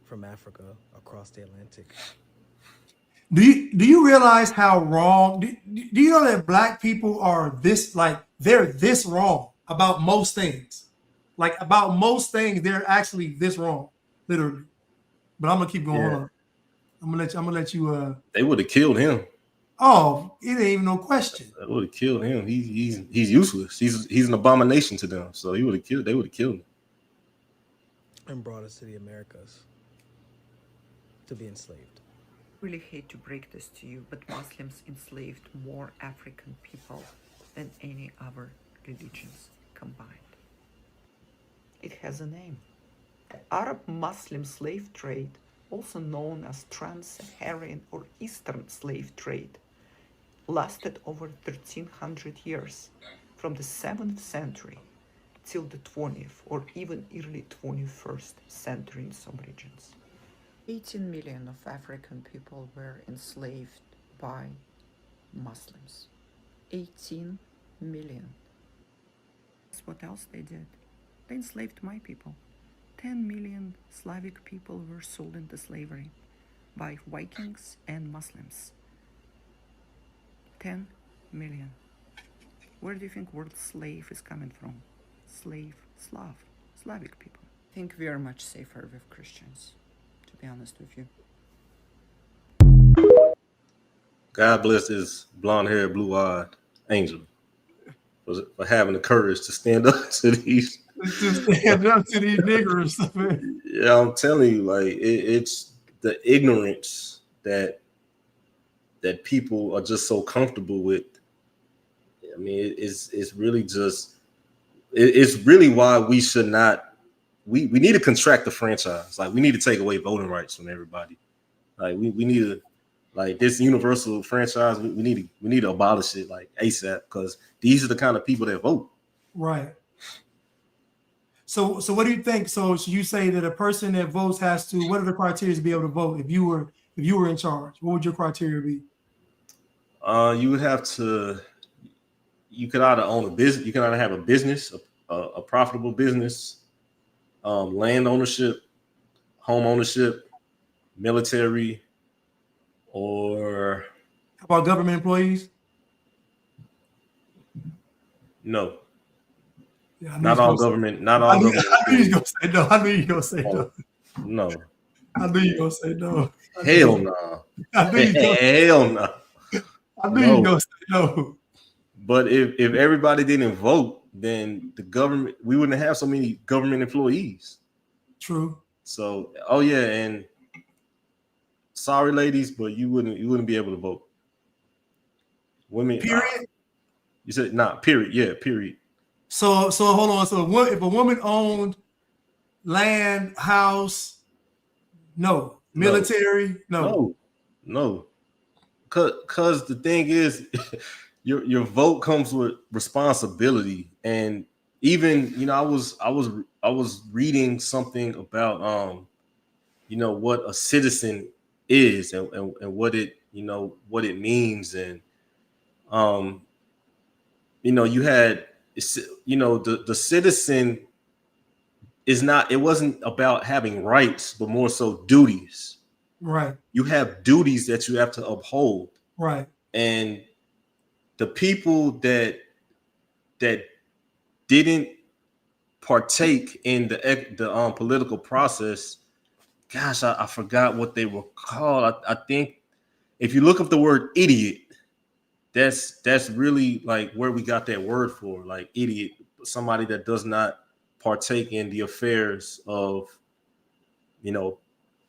from Africa across the Atlantic. Do you realize how wrong? Do you know that Black people are they're this wrong about most things? Like about most things, they're actually this wrong, literally. But I'm gonna keep going. Yeah. Hold on. I'm gonna let you. They would have killed him. Oh, it ain't even no question. They would have killed him. He's useless. He's an abomination to them. So they would have killed him. And brought us to the Americas to be enslaved. Really hate to break this to you, but Muslims enslaved more African people than any other religions combined. It has a name. The Arab-Muslim slave trade, also known as trans-Saharan or Eastern slave trade, lasted over 1300 years, from the 7th century till the 20th or even early 21st century in some regions. 18 million of African people were enslaved by Muslims. 18 million. Guess what else they did? They enslaved my people. 10 million Slavic people were sold into slavery by Vikings and Muslims. 10 million. Where do you think word slave is coming from? Slave, Slavic people. I think we are much safer with Christians, to be honest with you. God bless this blonde-haired, blue-eyed angel for having the courage to stand up to these. Just stand up to these niggers, man. Yeah, I'm telling you, like it's the ignorance that people are just so comfortable with. I mean, it's really just it's really why we should not. We need to contract the franchise. Like we need to take away voting rights from everybody. Like we need to, like this universal franchise. We need to abolish it like ASAP, because these are the kind of people that vote. Right. So what do you think? So you say that a person that votes has to. What are the criteria to be able to vote? If you were in charge, what would your criteria be? You would have to. You could either own a business. You can either have a business, a profitable business, land ownership, home ownership, military, or How about government employees? no. Yeah, Not all government. Not all government. I knew you was gonna say no. I knew you gonna say no. No. I knew you gonna say no. Hell no. I knew you gonna. Hell no. I knew you gonna say no. But if everybody didn't vote, then the government, we wouldn't have so many government employees. True. So, oh yeah, and sorry, ladies, but you wouldn't be able to vote. Women. Period. You said nah. Period. Yeah. Period. So hold on. So if a woman owned land, house, no. Military, no. Cause the thing is, your vote comes with responsibility, and even I was reading something about what a citizen is and what it what it means, and you had the citizen is not, it wasn't about having rights, but more so duties. Right. You have duties that you have to uphold. Right. And the people that didn't partake in the political process, gosh, I forgot what they were called. I think if you look up the word idiot, that's really like where we got that word for, like idiot, somebody that does not partake in the affairs of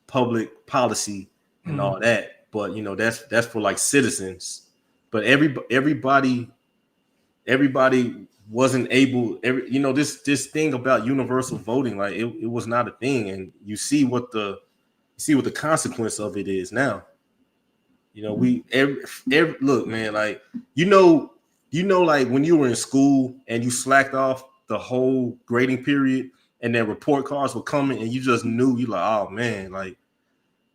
public policy and all that. But that's for like citizens. But everybody wasn't able. This thing about universal voting, like it was not a thing, and you see what the consequence of it is now. We look, man, like like when you were in school and you slacked off the whole grading period, and then report cards were coming, and you just knew, you like, oh man, like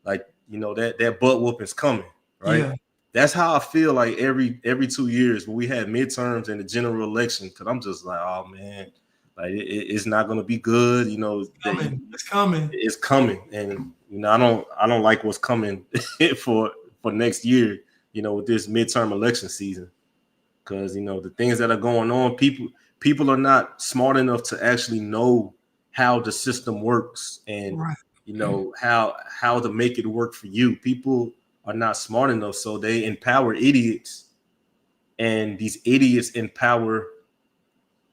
that butt whooping's coming, right? Yeah. That's how I feel like every 2 years when we had midterms and the general election, because I'm just like, oh man, like it's not gonna be good, It's coming. It's coming, and I don't like what's coming for next year, with this midterm election season, because the things that are going on, people are not smart enough to actually know how the system works, and right. How to make it work for you. People are not smart enough, so they empower idiots, and these idiots empower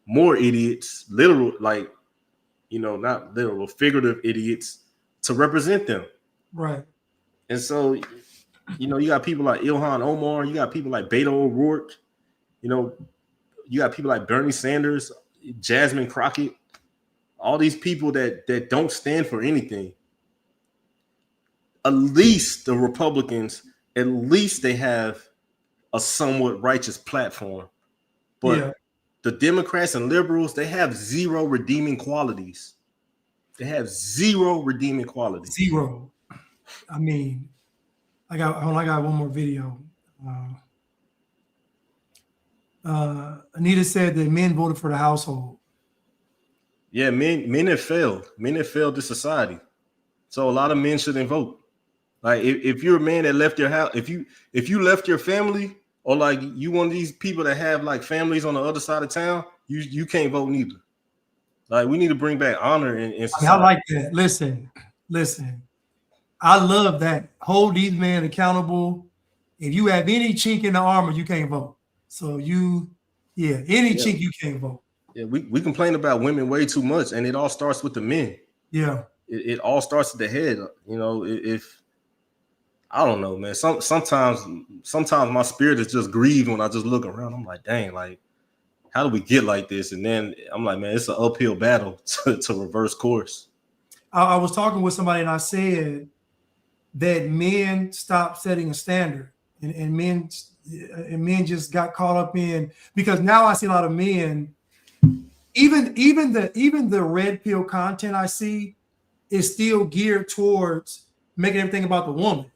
more idiots, literal, like not literal, figurative idiots, to represent them. Right. And so you got people like Ilhan Omar, you got people like Beto O'Rourke, you got people like Bernie Sanders, Jasmine Crockett, all these people that don't stand for anything. At least the Republicans, at least they have a somewhat righteous platform. But Yeah. the Democrats and liberals, they have zero redeeming qualities. They have zero redeeming qualities. Zero. I mean, I got one more video. Anita said that men voted for the household. Yeah, men have failed. Men have failed this society. So a lot of men shouldn't vote. Like if you're a man that left your house, if you left your family, or like you one of these people that have like families on the other side of town, you can't vote neither. Like we need to bring back honor in society. I like that. Listen. I love that. Hold these men accountable. If you have any chink in the armor, you can't vote. So any chink, you can't vote. Yeah, we complain about women way too much, and it all starts with the men. Yeah. It all starts at the head. You know, if I don't know, man. Sometimes my spirit is just grieved when I just look around. I'm like, dang, like, how do we get like this? And then I'm like, man, it's an uphill battle to reverse course. I was talking with somebody and I said that men stopped setting a standard, and men just got caught up in, because now I see a lot of men, even the red pill content I see is still geared towards making everything about the woman.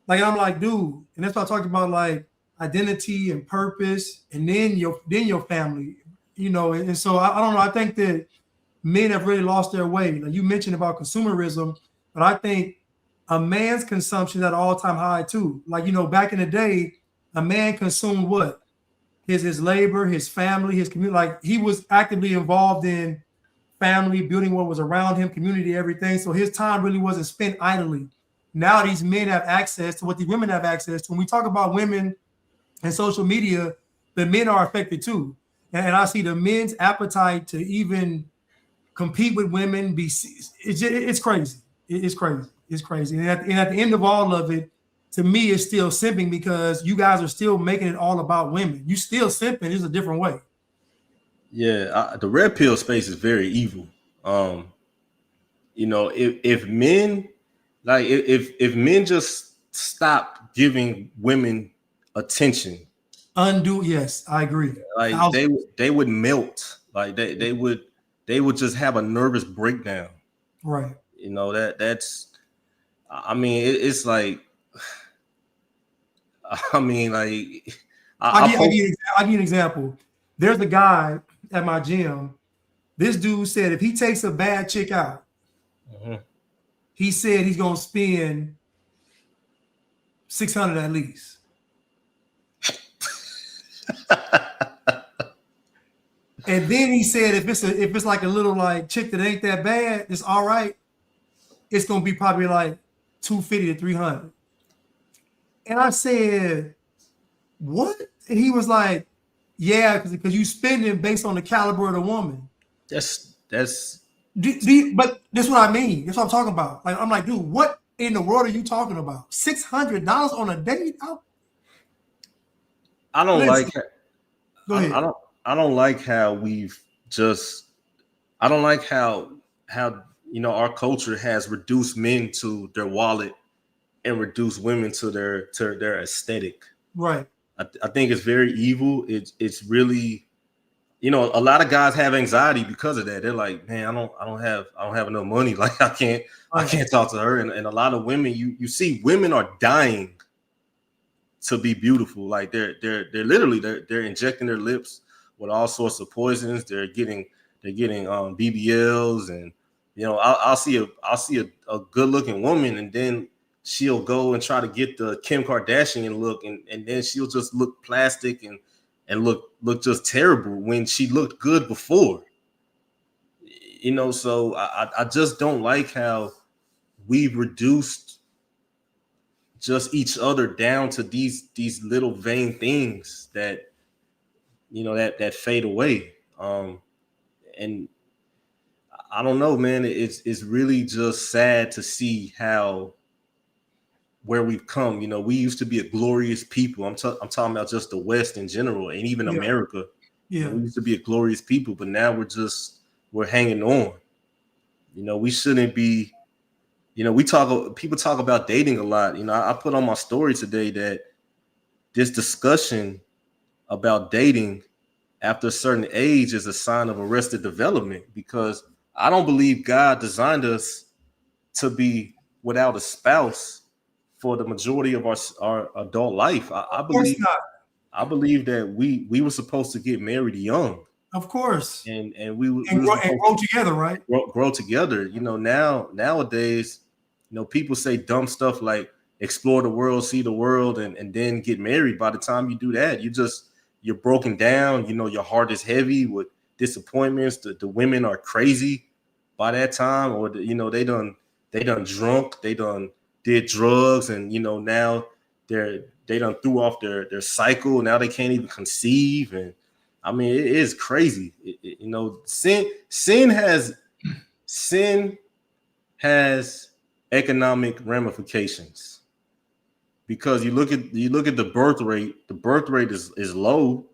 Like I'm like, dude, and that's what I talked about, like identity and purpose, and then your family, you know. And so I don't know. I think that men have really lost their way. Like you mentioned about consumerism, but I think a man's consumption is at an all-time high too. Like, you know, back in the day, a man consumed what? His labor, his family, his community. Like he was actively involved in family, building what was around him, community, everything. So his time really wasn't spent idly. Now these men have access to what the women have access to. When we talk about women and social media, the men are affected too. And I see the men's appetite to even compete with women it's crazy. It's crazy. It's crazy. And at the end of all of it, to me, it's still simping, because you guys are still making it all about women. You still simping, it's a different way. Yeah, the red pill space is very evil. You know, if men, like if men just stop giving women attention, Yes, I agree. like they would melt. Like they would just have a nervous breakdown. Right. You know, that's I mean, it's like I mean, like I'll give you an example. There's a guy at my gym. This dude said if he takes a bad chick out, he said he's gonna spend $600 at least. And then he said if it's like a little like chick that ain't that bad, it's all right. It's gonna be probably like $250 to $300. And I said, what? And he was like, yeah, because you spending based on the caliber of the woman. That's But that's what I mean. That's what I'm talking about. Like I'm like, dude, what in the world are you talking about? $600 on a date? I don't like. Go ahead. I don't like how we've just. I don't like how you know our culture has reduced men to their wallet and reduced women to their aesthetic. Right. I think it's very evil. It's really, you know, a lot of guys have anxiety because of that. They're like, man, I don't have enough money. Like I can't talk to her. And a lot of women, you see women are dying to be beautiful. Like they're literally they're injecting their lips with all sorts of poisons. They're getting BBLs, and you know, I'll see a good looking woman, and then she'll go and try to get the Kim Kardashian look, and then she'll just look plastic and look just terrible when she looked good before. You know, so I just don't like how we've reduced just each other down to these little vain things that, you know, that fade away. And I don't know, man. It's really just sad to see where we've come. You know, we used to be a glorious people. I'm talking about just the West in general, and even America. Yeah. You know, we used to be a glorious people, but now we're hanging on. You know, we shouldn't be. You know, people talk about dating a lot. You know, I put on my story today that this discussion about dating after a certain age is a sign of arrested development, because I don't believe God designed us to be without a spouse for the majority of our adult life. Of course not. I believe that we were supposed to get married young, Of course. and Grow together, right? grow together. You know, nowadays, you know, people say dumb stuff like explore the world, see the world, and then get married. By the time you do that, you're broken down. You know, your heart is heavy with disappointments. The women are crazy by that time, or they done drunk, they done did drugs, and you know, now they done threw off their cycle. Now they can't even conceive, and I mean, it is crazy. You know, sin has economic ramifications, because you look at the birth rate. The birth rate is low.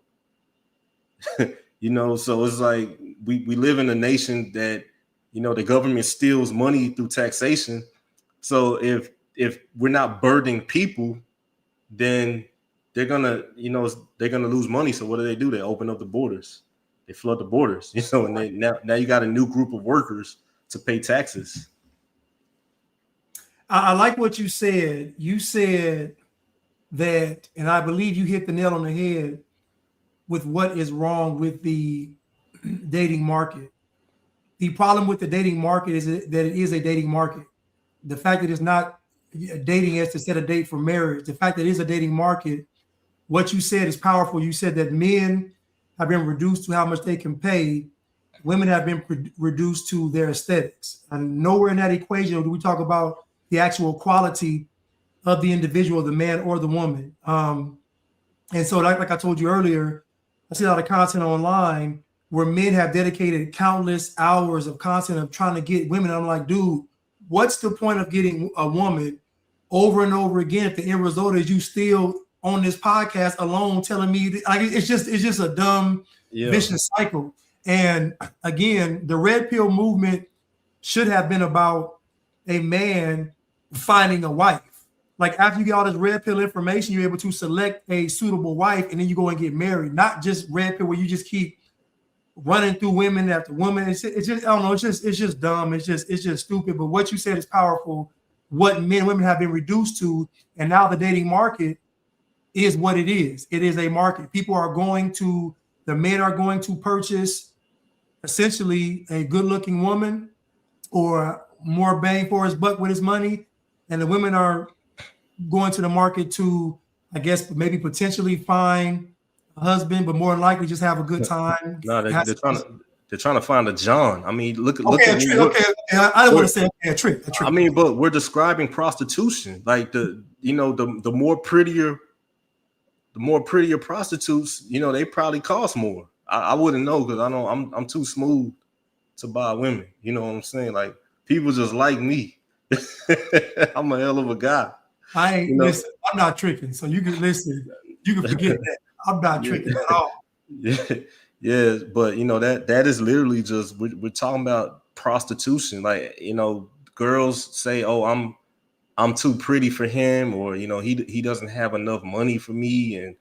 You know, so it's like we live in a nation that, you know, the government steals money through taxation. So if we're not burdening people, then they're gonna lose money. So what do? They open up the borders. They flood the borders. You know, and now you got a new group of workers to pay taxes. I like what you said. You said that, and I believe you hit the nail on the head with what is wrong with the dating market. The problem with the dating market is that it is a dating market. The fact that it's not dating as to set a date for marriage, the fact that it is a dating market, what you said is powerful. You said that men have been reduced to how much they can pay. Women have been reduced to their aesthetics. And nowhere in that equation do we talk about the actual quality of the individual, the man or the woman. And so like I told you earlier, I see a lot of content online where men have dedicated countless hours of content of trying to get women. I'm like, dude, what's the point of getting a woman over and over again if the end result is you still on this podcast alone telling me that, like, it's just a dumb, vicious cycle. And again, the red pill movement should have been about a man finding a wife. Like, after you get all this red pill information, you're able to select a suitable wife, and then you go and get married. Not just red pill where you just keep running through women after women. It's just I don't know. It's just dumb. It's just stupid. But what you said is powerful. What men and women have been reduced to, and now the dating market is what it is. It is a market. The men are going to purchase essentially a good-looking woman or more bang for his buck with his money, and the women are going to the market to, I guess, maybe potentially find a husband, but more than likely just have a good time. No, they're trying to find a John. I mean, look at I don't want to say a trick. I mean, but we're describing prostitution. Like the more prettier prostitutes, you know, they probably cost more. I wouldn't know, because I know I'm too smooth to buy women. You know what I'm saying? Like, people just like me. I'm a hell of a guy. Listen, I'm not tricking. So you can listen. You can forget that. I'm not tricking at all. Yeah, but you know, that is literally just we're talking about prostitution. Like, you know, girls say, "Oh, I'm too pretty for him," or, you know, he doesn't have enough money for me. And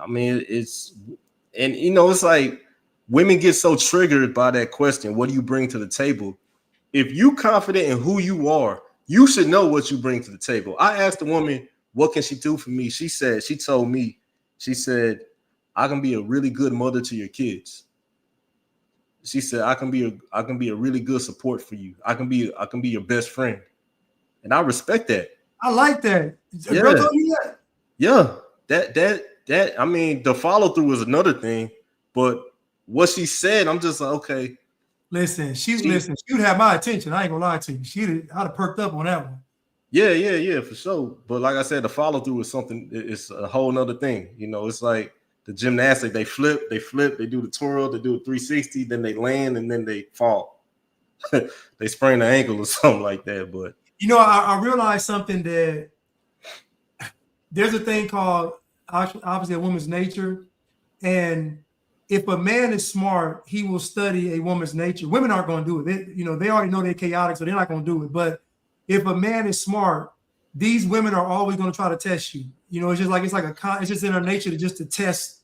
I mean, you know, it's like women get so triggered by that question, what do you bring to the table? If you confident in who you are, you should know what you bring to the table. I asked the woman, what can she do for me? She said, I can be a really good mother to your kids. She said, I can be a really good support for you. I can be your best friend. And I respect that. I like that. Yeah. Girl told you that? Yeah. That I mean, the follow through is another thing, but what she said, I'm just like, okay. Listen, she would have my attention. I ain't gonna lie to you. I'd have perked up on that one. Yeah, for sure. But like I said, the follow through is something. It's a whole nother thing. You know, it's like the gymnastics. They flip, they do the twirl, they do a 360, then they land, and then they fall. They sprain the ankle or something like that. But you know, I realized something, that there's a thing called obviously a woman's nature, and if a man is smart, he will study a woman's nature. Women aren't going to do it. They already know they're chaotic, so they're not going to do it. But if a man is smart, these women are always going to try to test you. You know, it's just like it's just in our nature to just to test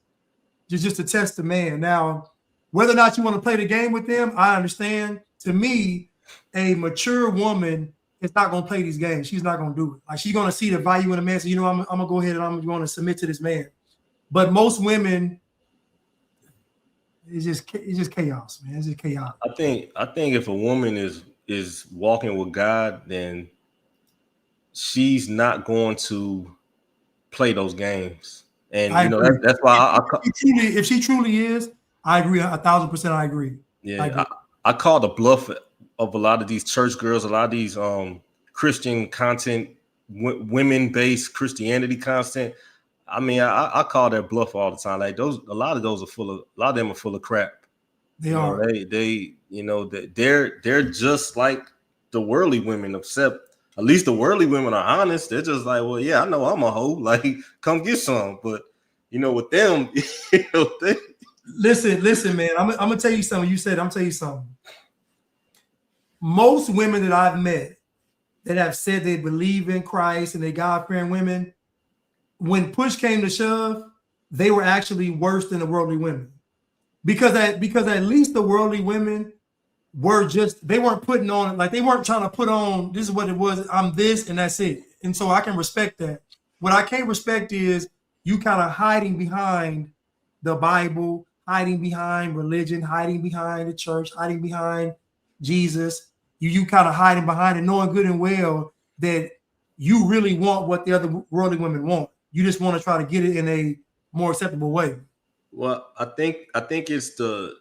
the man. Now, whether or not you want to play the game with them, I understand. To me, a mature woman is not going to play these games. She's not going to do it. Like she's going to see the value in a man. So, you know, I'm going to go ahead and I'm going to submit to this man. But most women, it's just chaos, man. It's just chaos. I think if a woman is walking with God, then she's not going to play those games. And I you know agree. that's why if she truly is, I agree 1,000%. I agree. Yeah, I call the bluff of a lot of these church girls, a lot of these Christian content, women-based Christianity content. I mean, I call that bluff all the time. Like a lot of them are full of crap. They are. They're just like the worldly women, except at least the worldly women are honest. They're just like, well, yeah, I know I'm a hoe. Like, come get some. But you know, with them, Listen, man. I'm gonna tell you something. You said I'm tell you something. Most women that I've met that have said they believe in Christ and they God-fearing women, when push came to shove, they were actually worse than the worldly women. Because at least the worldly women they weren't putting on, like they weren't trying to put on, this is what it was, I'm this and that's it. And so I can respect that. What I can't respect is you kind of hiding behind the Bible, hiding behind religion, hiding behind the church, hiding behind Jesus. You kind of hiding behind it, knowing good and well that you really want what the other worldly women want. You just want to try to get it in a more acceptable way. Well, I think it's the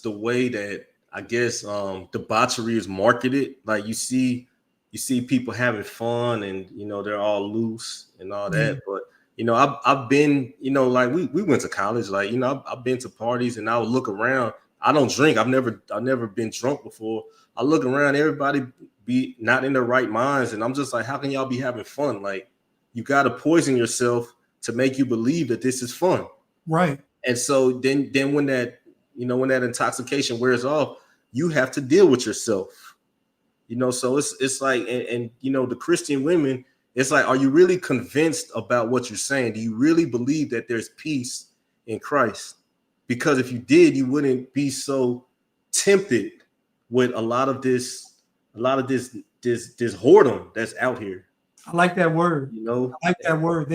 way that I guess debauchery is marketed. Like you see people having fun and you know they're all loose and all that. But you know, I've been, you know, like we went to college, like, you know, I've been to parties and I would look around. I don't drink. I've never been drunk before. I look around, everybody be not in their right minds, and I'm just like, how can y'all be having fun? Like, you got to poison yourself to make you believe that this is fun, right? And so then when that intoxication wears off, you have to deal with yourself, you know. So it's like, and you know, the Christian women, it's like, are you really convinced about what you're saying? Do you really believe that there's peace in Christ? Because if you did, you wouldn't be so tempted with a lot of this whoredom that's out here. I like that word. You know, I like that word.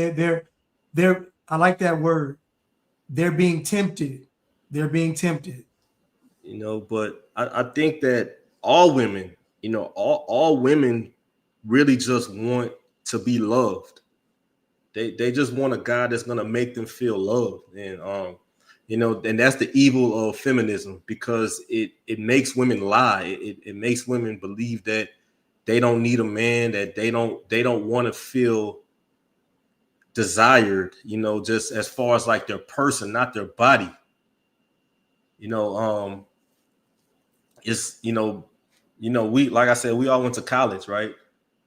I like that word. They're being tempted. They're being tempted. You know, but I think that all women, you know, all women really just want to be loved. They just want a guy that's gonna make them feel loved. And you know, and that's the evil of feminism, because it makes women lie. It makes women believe that they don't need a man, that they don't want to feel desired, you know, just as far as like their person, not their body. You know, it's, you know, we, like I said, we all went to college, right?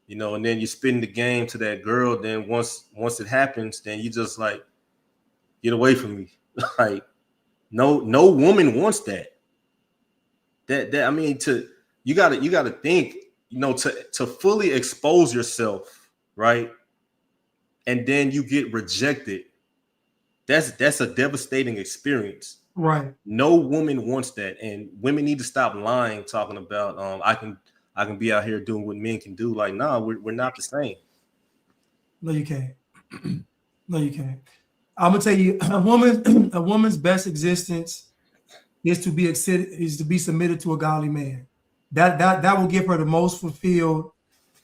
You know, and then you spin the game to that girl. Then once it happens, then you just like, get away from me. Like, no woman wants that. That I mean, you gotta think, you know, to fully expose yourself, right? And then you get rejected. That's a devastating experience. Right. No woman wants that, and women need to stop lying, talking about I can be out here doing what men can do. Like, nah, we're not the same. No, you can't. No, you can't. I'm gonna tell you, a woman's best existence is to be submitted to a godly man. That will give her the most fulfilled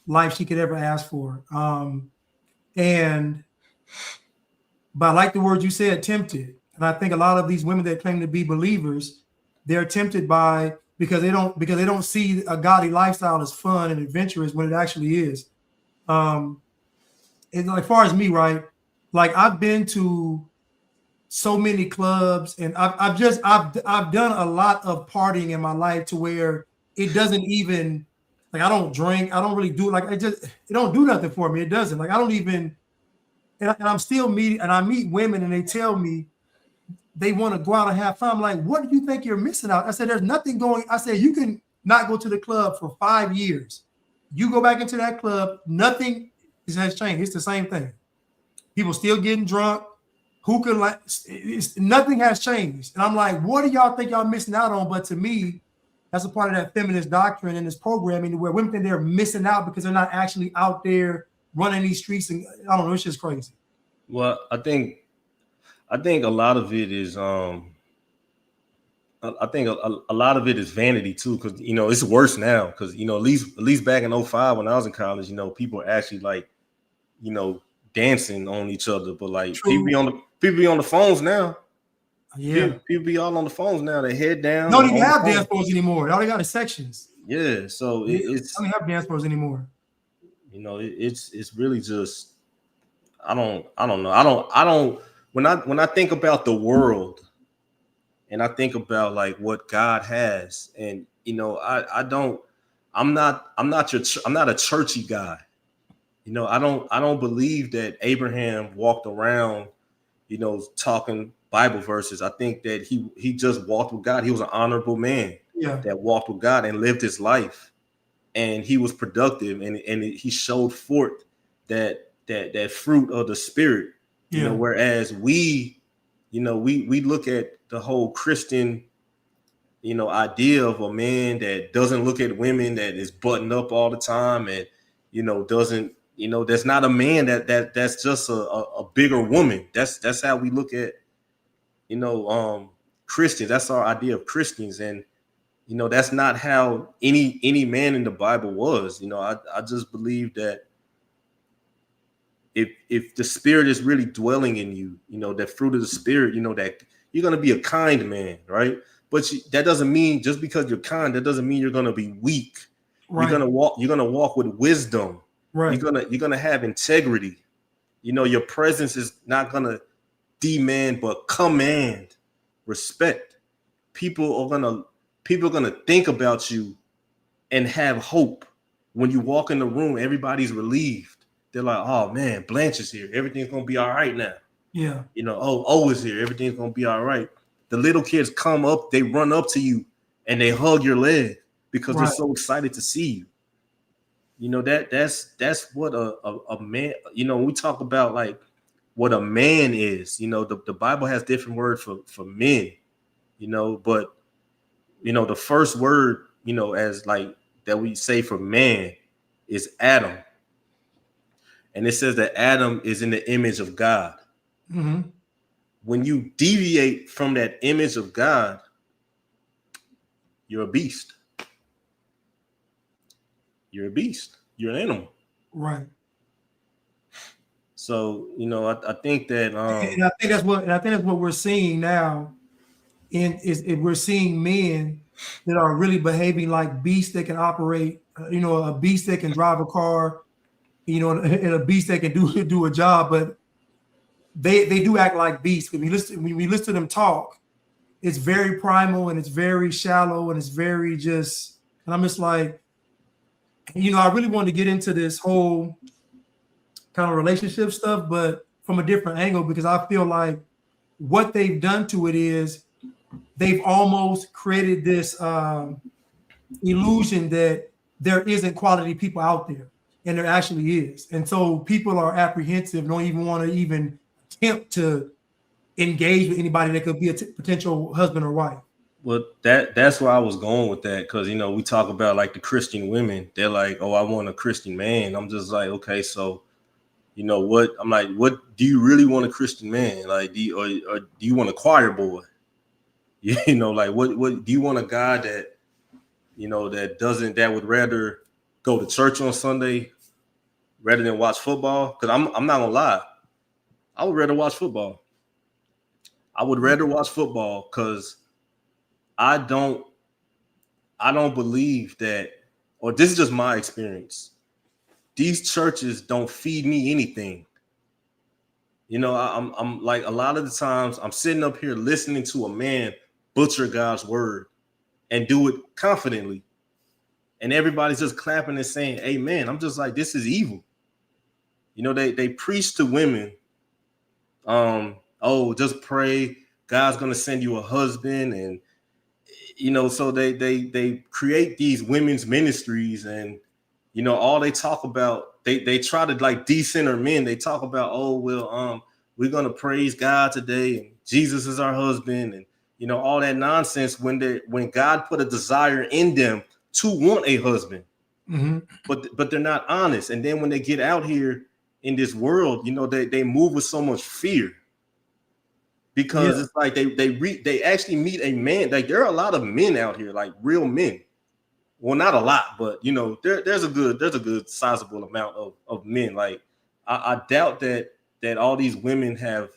life she could ever ask for. But I like the word you said, tempted. And I think a lot of these women that claim to be believers, they're tempted because they don't see a godly lifestyle as fun and adventurous when it actually is. And like, as far as me, right? Like, I've been to so many clubs, and I've done a lot of partying in my life to where it doesn't even, like, I don't drink, I don't really do, like, it don't do nothing for me. It doesn't, like, I don't even, and I'm still meeting, and I meet women and they tell me they want to go out and have fun. I'm like, what do you think you're missing out? I said, there's nothing going. I said, you can not go to the club for 5 years. You go back into that club, nothing has changed. It's the same thing. People still getting drunk. Who could like? Nothing has changed. And I'm like, what do y'all think y'all missing out on? But to me, that's a part of that feminist doctrine and this programming where women think they're missing out because they're not actually out there running these streets. And I don't know, it's just crazy. Well, I think a lot of it is I think a lot of it is vanity too, because it's worse now. Because at least back in 05 when I was in college, people are actually like, dancing on each other. But like people be on the phones now. Yeah, people be all on the phones now. They head down. Don't even have dance floors anymore. All they got is sections. Yeah, so it's don't have dance floors anymore. It's really just I don't know. When I think about the world and I think about like what God has, and I'm not a churchy guy. I don't believe that Abraham walked around, talking Bible verses. I think that he just walked with God. He was an honorable man that walked with God and lived his life, and he was productive, and he showed forth that fruit of the Spirit. Whereas we look at the whole Christian idea of a man that doesn't look at women, that is buttoned up all the time, and doesn't that's not a man that's just a bigger woman. That's how we look at Christians. That's our idea of Christians, and that's not how any man in the Bible was. I just believe that if the Spirit is really dwelling in you, that fruit of the Spirit, that you're going to be a kind man, right? But that doesn't mean just because you're kind, that doesn't mean you're going to be weak. Right. You're going to walk with wisdom. Right. You're going to have integrity. Your presence is not going to demand but command respect. People are going to think about you and have hope. When you walk in the room, everybody's relieved. They're like, oh man, Blanche is here. Everything's going to be all right now. Yeah. O is here. Everything's going to be all right. The little kids come up, they run up to you and they hug your leg because they're so excited to see you. That's what a man, when we talk about like what a man is, the Bible has different words for men, but the first word, as like that we say for man is Adam. And it says that Adam is in the image of God. Mm-hmm. When you deviate from that image of God, you're a beast. You're a beast. You're an animal. Right. So, I think that and I think that's what we're seeing now. We're seeing men that are really behaving like beasts that can operate, a beast that can drive a car, and a beast that can do a job, but they do act like beasts. When we listen to them talk, it's very primal and it's very shallow and it's very just, and I'm just like, I really wanted to get into this whole kind of relationship stuff, but from a different angle, because I feel like what they've done to it is they've almost created this illusion that there isn't quality people out there, and there actually is. And so people are apprehensive, don't even want to even attempt to engage with anybody that could be a potential husband or wife. Well, that's where I was going with that, because we talk about like the Christian women. They're like, "Oh, I want a Christian man." I'm just like, okay, so what? I'm like, what do you really want a Christian man? Like, do you want a choir boy? Like what do you want a guy that that would rather go to church on Sunday rather than watch football? Because I'm not gonna lie, I would rather watch football. I would rather watch football because I don't believe that, or this is just my experience, these churches don't feed me anything. I'm like, a lot of the times I'm sitting up here listening to a man butcher God's word and do it confidently, and everybody's just clapping and saying amen. I'm just like, this is evil. They preach to women, just pray, God's gonna send you a husband, and so they create these women's ministries, and you know, all they talk about, they try to like decenter men. They talk about, oh, well, we're gonna praise God today, and Jesus is our husband, and you know, all that nonsense when God put a desire in them to want a husband, but they're not honest. And then when they get out here in this world, you know, they move with so much fear, because it's like they actually meet a man. Like there are a lot of men out here, like real men. Well, not a lot, but you know, there's a good sizable amount of men. Like I doubt that all these women have,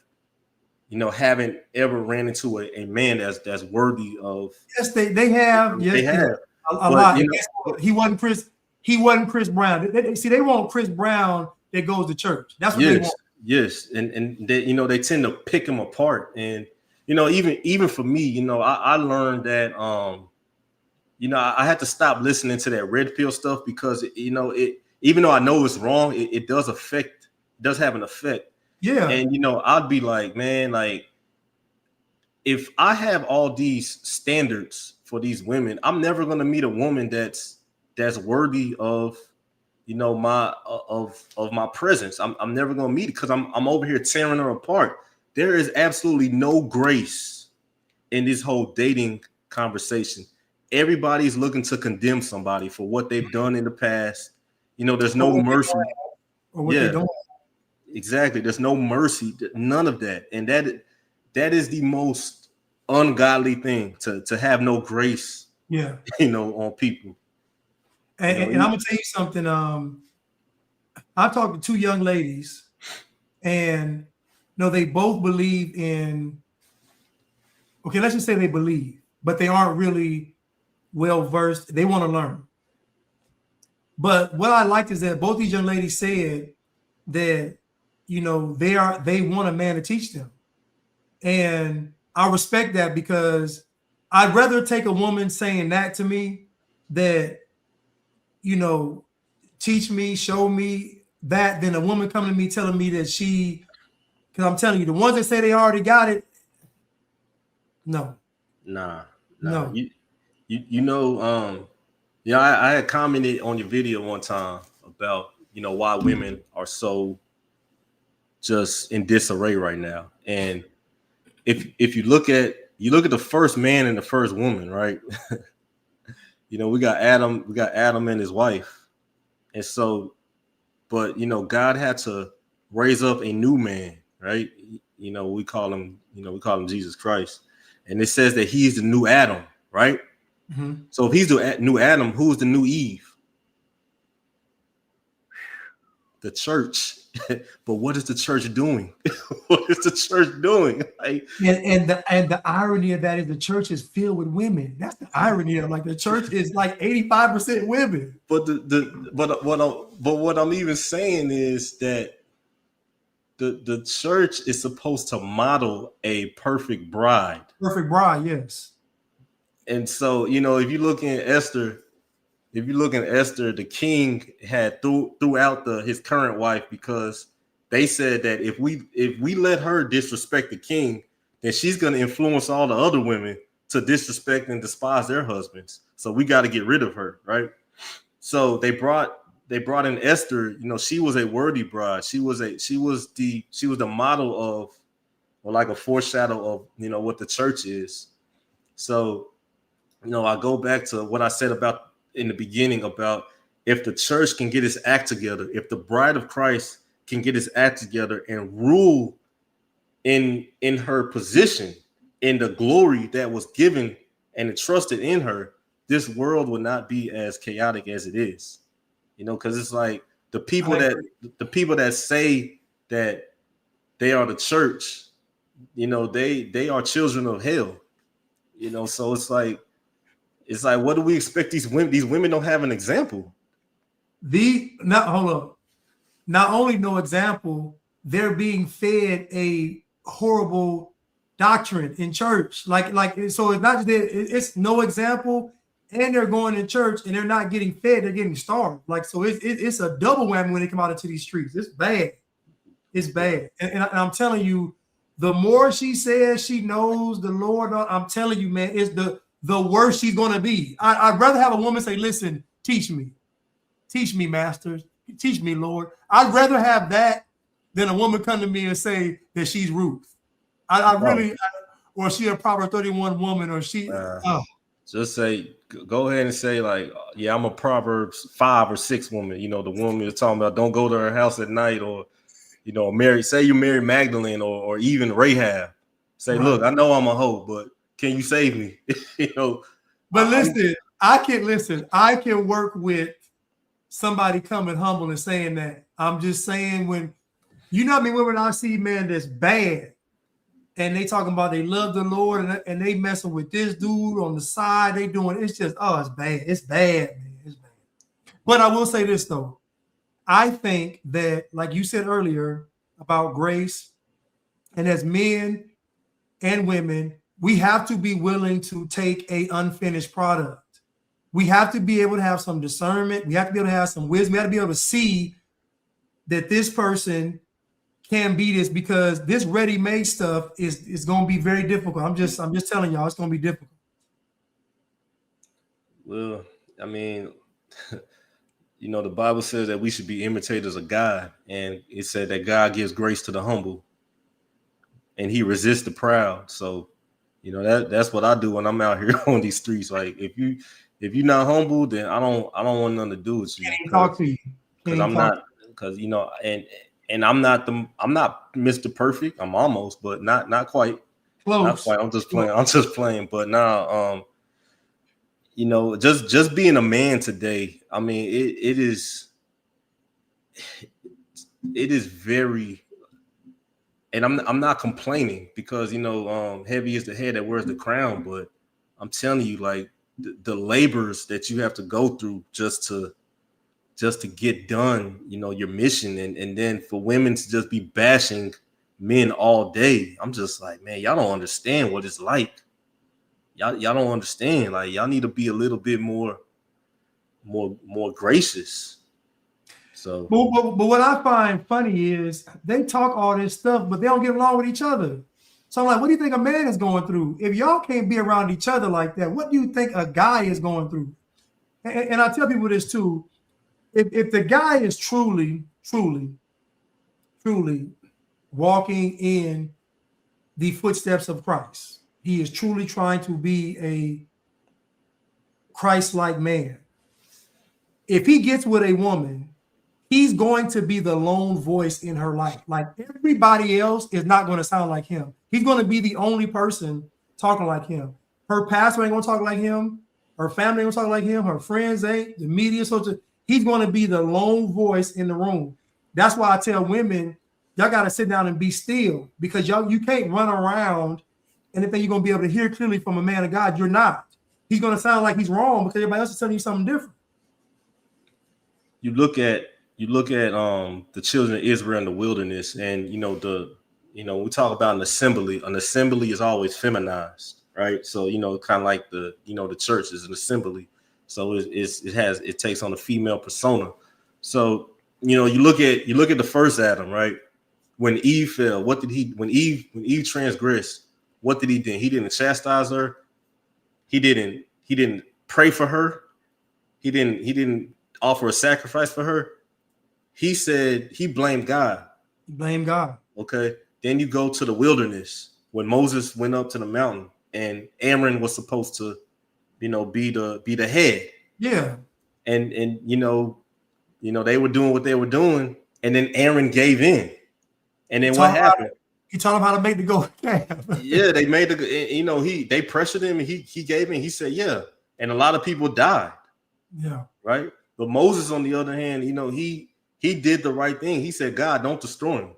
you know, haven't ever ran into a man that's worthy of. Yes, they have. Yes, they have a lot. You know, He wasn't Chris Brown. They want Chris Brown that goes to church. That's what they want. Yes, and they, you know, they tend to pick him apart. And you know, even for me, you know, I learned that you know, I had to stop listening to that red pill stuff, because you know, even though I know it's wrong, it does have an effect. Yeah. And you know, I'd be like, man, like if I have all these standards for these women, I'm never gonna meet a woman that's worthy of, you know, my presence. I'm never gonna meet it, because I'm over here tearing her apart. There is absolutely no grace in this whole dating conversation. Everybody's looking to condemn somebody for what they've done in the past. You know, there's no mercy. Yeah, exactly. There's no mercy, none of that. And that is the most ungodly thing, to have no grace. Yeah, you know, on people. And I'm gonna tell you something. I talked to two young ladies, and you know, they both believe in. Okay, let's just say they believe, but they aren't really well versed. They want to learn. But what I liked is that both these young ladies said that, you know, they want a man to teach them. And I respect that, because I'd rather take a woman saying that to me, that, you know, teach me, show me that, than a woman coming to me telling me that because I'm telling you, the ones that say they already got it, no. No. You know, yeah, I had commented on your video one time about, you know, why women are so just in disarray right now. And if you look at the first man and the first woman, right? You know, we got Adam and his wife. And so, but you know, God had to raise up a new man, right? You know, we call him Jesus Christ. And it says that he's the new Adam, right? Mm-hmm. So if he's the new Adam, who's the new Eve? The church. But what is the church doing? What is the church doing? Like, and the irony of that is the church is filled with women. That's the irony of, like, the church is like 85% women. But what I'm even saying is that the church is supposed to model a perfect bride. Perfect bride, yes. And so, you know, if you look at Esther, the king had throughout his current wife, because they said that if we let her disrespect the king, then she's going to influence all the other women to disrespect and despise their husbands. So we got to get rid of her, right? So they brought in Esther. You know, she was a worthy bride. She was the model of, or like a foreshadow of, you know, what the church is. So, you know, I go back to what I said about in the beginning about, if the church can get its act together, if the bride of Christ can get its act together and rule in her position, in the glory that was given and entrusted in her, this world would not be as chaotic as it is. You know, because it's like the people that say that they are the church, you know, they are children of hell. You know, so it's like, what do we expect these women? These women don't have an example. Not only no example, they're being fed a horrible doctrine in church. Like so it's not just that it's no example, and they're going to church and they're not getting fed, they're getting starved. Like, so it's a double whammy when they come out into these streets. It's bad. It's bad. And I'm telling you, the more she says she knows the Lord, I'm telling you, man, it's the worse she's going to be. I'd rather have a woman say, listen, teach me. teach me, master, teach me, Lord. I'd rather have that than a woman come to me and say that she's Ruth. I really, or she a Proverbs 31 woman, or she. Just say, go ahead and say like, yeah, I'm a Proverbs 5 or 6 woman. You know, the woman you're talking about, don't go to her house at night, or, you know, say you marry Magdalene or even Rahab. Say, look, I know I'm a hoe, but can you save me? You know. But listen, I can work with somebody coming humble and saying that. I'm just saying, when you know what I mean, when I see man that's bad and they talking about they love the Lord and they messing with this dude on the side, they doing, it's just, oh, it's bad. It's bad, man. It's bad. But I will say this though. I think that, like you said earlier about grace, and as men and women, we have to be willing to take a unfinished product. We have to be able to have some discernment. We have to be able to have some wisdom. We have to be able to see that this person can be this, because this ready-made stuff is going to be very difficult. I'm just telling y'all, it's going to be difficult. Well, I mean, you know, the Bible says that we should be imitators of God, and it said that God gives grace to the humble, and He resists the proud. So, you know, that's what I do when I'm out here on these streets. Like, if you're not humble, then I don't want nothing to do with you. Can't even talk to you. Because I'm not, because you know, and I'm not Mr. Perfect. I'm almost, but not quite. Close. Not quite. I'm just playing. But now, you know, just being a man today, I mean, it is very, and I'm not complaining, because, you know, heavy is the head that wears the crown, but I'm telling you, like, the labors that you have to go through just to get done, you know, your mission, and then for women to just be bashing men all day. I'm just like, man, y'all don't understand what it's like. Y'all don't understand. Like, y'all need to be a little bit more gracious. So, but what I find funny is they talk all this stuff, but they don't get along with each other. So I'm like, what do you think a man is going through? If y'all can't be around each other like that, what do you think a guy is going through? And I tell people this too. If the guy is truly walking in the footsteps of Christ, he is truly trying to be a Christ-like man. If he gets with a woman, he's going to be the lone voice in her life. Like, everybody else is not going to sound like him. He's going to be the only person talking like him. Her pastor ain't going to talk like him. Her family ain't going to talk like him. Her friends ain't. The media, he's going to be the lone voice in the room. That's why I tell women, y'all got to sit down and be still, because you can't run around and think you're going to be able to hear clearly from a man of God. You're not. He's going to sound like he's wrong because everybody else is telling you something different. You look at the children of Israel in the wilderness, and we talk about an assembly. An assembly is always feminized, right? So, you know, kind of like the church is an assembly. So it takes on a female persona. So, you know, you look at the first Adam, right? When Eve fell, what did when Eve transgressed, what did he do? He didn't chastise her. He didn't pray for her. He didn't offer a sacrifice for her. He said he blamed God. Blame God. Okay. Then you go to the wilderness when Moses went up to the mountain, and Aaron was supposed to, you know, be the head. Yeah. And you know they were doing what they were doing, and then Aaron gave in. And then what happened? He taught him how to make the golden calf. Yeah, they made they pressured him, and he gave in. He said, yeah. And a lot of people died. Yeah. Right. But Moses, on the other hand, you know, he did the right thing. He said, God, don't destroy him.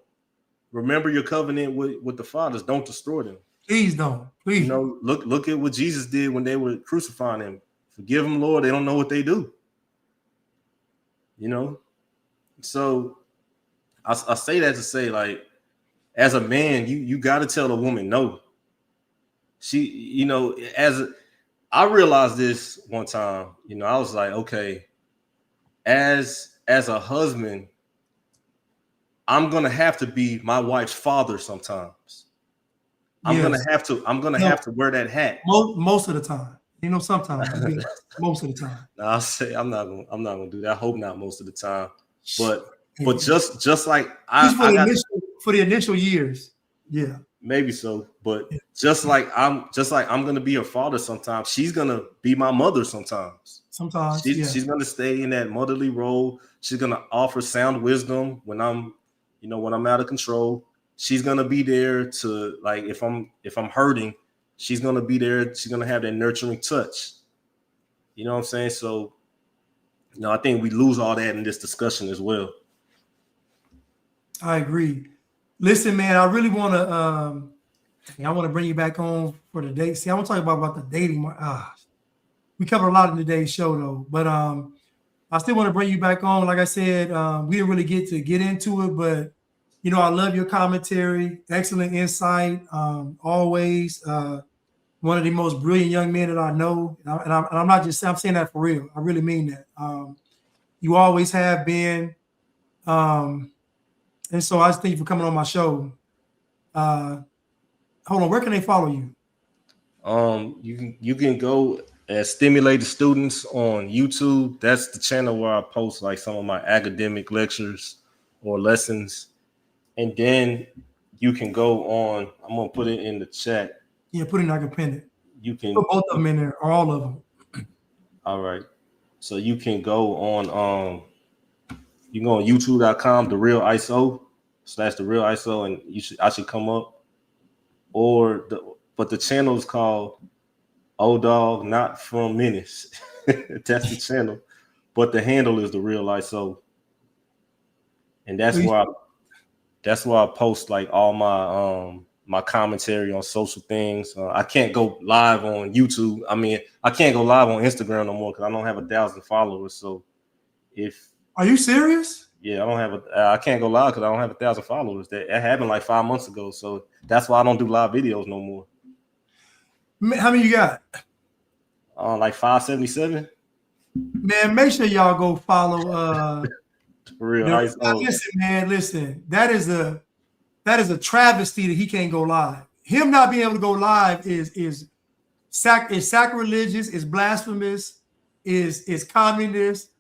Remember your covenant with the fathers. Don't destroy them. Please don't. Please. You know, look at what Jesus did when they were crucifying him. Forgive them, Lord. They don't know what they do. You know, so I say that to say, like, as a man, you got to tell a woman no. She, you know, I realized this one time. You know, I was like, okay, as a husband, I'm gonna have to be my wife's father sometimes. I'm gonna have to wear that hat most of the time. You know, sometimes, most of the time. No, I'll say I'm not gonna do that. I hope not most of the time. But Yeah. just like Just I got for the initial years. Yeah. maybe so, but Yeah. just like I'm gonna be her father sometimes, she's gonna be my mother sometimes. Sometimes, yeah. She's gonna stay in that motherly role. She's gonna offer sound wisdom when I'm out of control. She's gonna be there to, like, if I'm hurting, she's gonna be there. She's gonna have that nurturing touch. You know what I'm saying? So, I think we lose all that in this discussion as well. I agree. Listen, man, I really want to I want to bring you back on for the date. See, I want to talk about the dating. We covered a lot in today's show though, but I still want to bring you back on. Like I said, we didn't really get into it, but I love your commentary, excellent insight. Always one of the most brilliant young men that I know, and I'm not just I'm saying that for real. I really mean that. You always have been, and so I just thank you for coming on my show. Hold on, where can they follow you? You can go as Stimulated Students on YouTube. That's the channel where I post like some of my academic lectures or lessons. And then you can go on, I'm gonna put it in the chat. Yeah, put it in, I can pin it. You can put both of them in there, or all of them. All right. So you can go on you can go on youtube.com, The Real ISO / The Real ISO, and I should come up. But the channel is called Old Dog Not From Menace. That's the channel. But the handle is The Real ISO. And that's where I post like all my my commentary on social things. I can't go live on YouTube. I mean, I can't go live on Instagram no more because I don't have 1,000 followers. So Are you serious? Yeah, I can't go live because I don't have 1,000 followers. That happened like 5 months ago. So that's why I don't do live videos no more. How many you got? Like 577. Man, make sure y'all go follow Real nice. ISO. Listen, man, listen. That is a travesty that he can't go live. Him not being able to go live is sacrilegious, is blasphemous, is communist.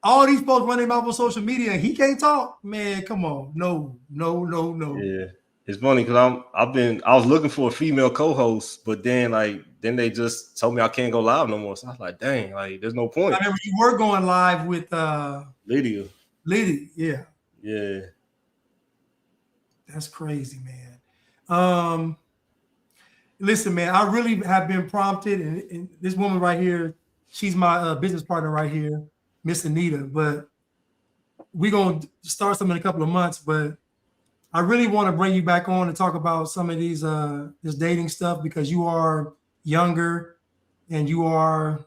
All these folks running about on social media and he can't talk. Man, come on. No. Yeah. It's funny because I was looking for a female co-host, but then they just told me I can't go live no more. So I was like, dang, like there's no point. I remember you were going live with Lydia, yeah. Yeah. That's crazy, man. Listen, man, I really have been prompted, and this woman right here, she's my business partner right here, Miss Anita. But we're gonna start something in a couple of months. But I really want to bring you back on and talk about some of these this dating stuff because you are younger and you have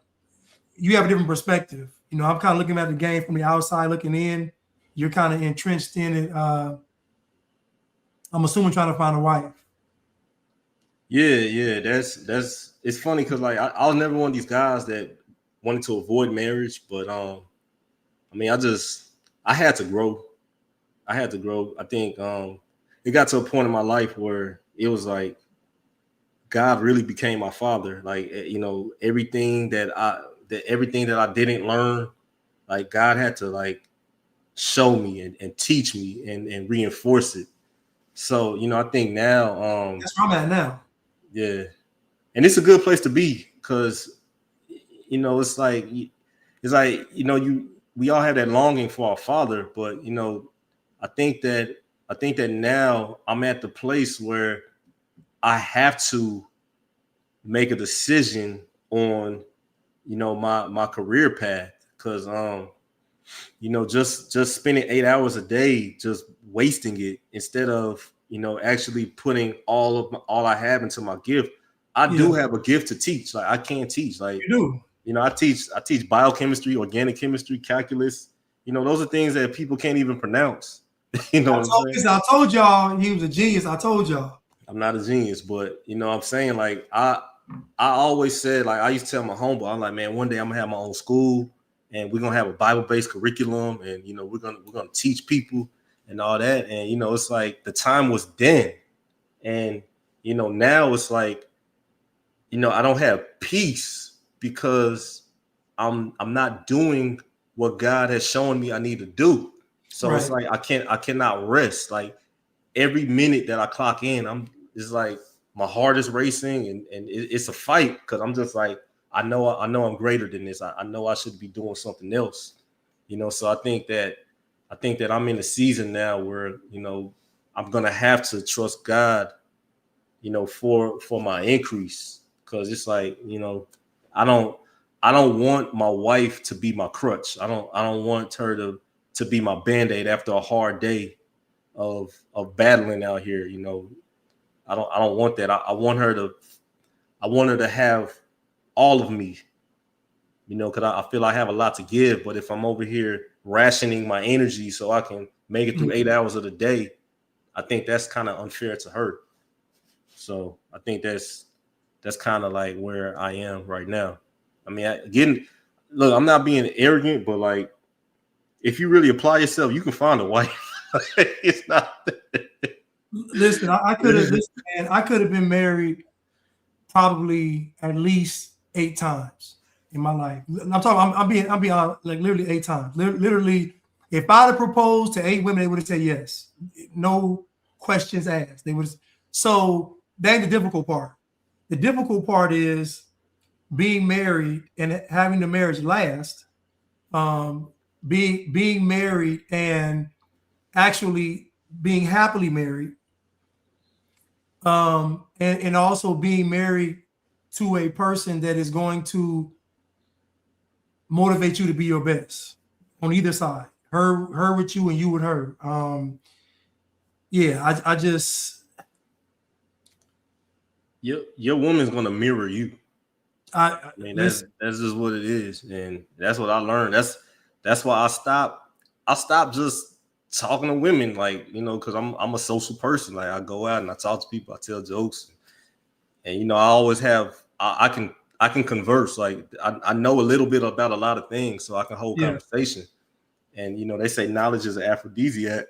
a different perspective. I'm kind of looking at the game from the outside looking in. You're kind of entrenched in it. I'm assuming trying to find a wife. Yeah. That's it's funny because like I was never one of these guys that wanted to avoid marriage, but I mean I had to grow. I think it got to a point in my life where it was like God really became my father. Like everything that I didn't learn, like God had to like show me and teach me and reinforce it. So I think now that's where I'm at now. Yeah, and it's a good place to be because it's like we all have that longing for our father, but I think that now I'm at the place where I have to make a decision on my career path because just spending 8 hours a day just wasting it instead of actually putting all I have into my gift. I do have a gift to teach. Like I can teach. Like you do. I teach biochemistry, organic chemistry, calculus. Those are things that people can't even pronounce. I told y'all he was a genius. I told y'all. I'm not a genius, but I'm saying like I always said, like I used to tell my homeboy, I'm like, man, one day I'm gonna have my own school and we're gonna have a Bible-based curriculum and we're gonna teach people and all that. And it's like the time was then. And now it's like, I don't have peace because I'm not doing what God has shown me I need to do. So it's Right. like I cannot rest. Like every minute that I clock in, it's like my heart is racing and it's a fight because I'm just like I know I'm greater than this. I know I should be doing something else. So I think that I'm in a season now where I'm gonna have to trust God, for my increase, because it's like I don't want my wife to be my crutch. I don't want her to be my band-aid after a hard day of battling out here. I don't want that. I want her to have all of me, because I feel I have a lot to give. But if I'm over here rationing my energy so I can make it through 8 hours of the day, I think that's kind of unfair to her. So I think that's kind of like where I am right now. I mean, look, I'm not being arrogant, but like, if you really apply yourself, you can find a wife. It's not. Listen, I could have man. I could have been married probably at least 8 times in my life. I'm talking. I'm being honest, like literally 8 times. Literally, if I'd have proposed to 8 women, they would have said yes, no questions asked. They would. So that's the difficult part. The difficult part is being married and having the marriage last. Being married and actually being happily married, and also being married to a person that is going to motivate you to be your best on either side, her with you and you with her. I just your woman's gonna mirror you. I I mean, listen. that's just what it is, and that's what I learned. That's why I stopped just talking to women, like, because I'm a social person. Like, I go out and I talk to people, I tell jokes, and I always have I can converse. Like, I know a little bit about a lot of things, so I can hold Yeah. conversation. And they say knowledge is an aphrodisiac.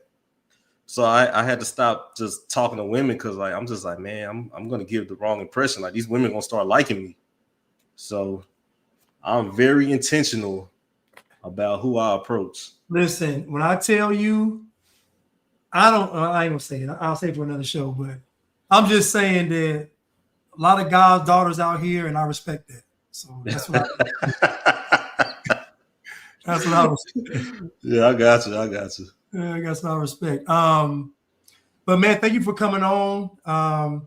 So I had to stop just talking to women because, like, I'm just like, man, I'm gonna give the wrong impression. Like, these women gonna start liking me. So I'm very intentional about who I approach. Listen, when I tell you, I ain't gonna say it. I'll say it for another show, but I'm just saying that a lot of guys' daughters out here, and I respect that. So that's what that's what I respect. Yeah, I got you. Yeah, I got some respect. But man, thank you for coming on. I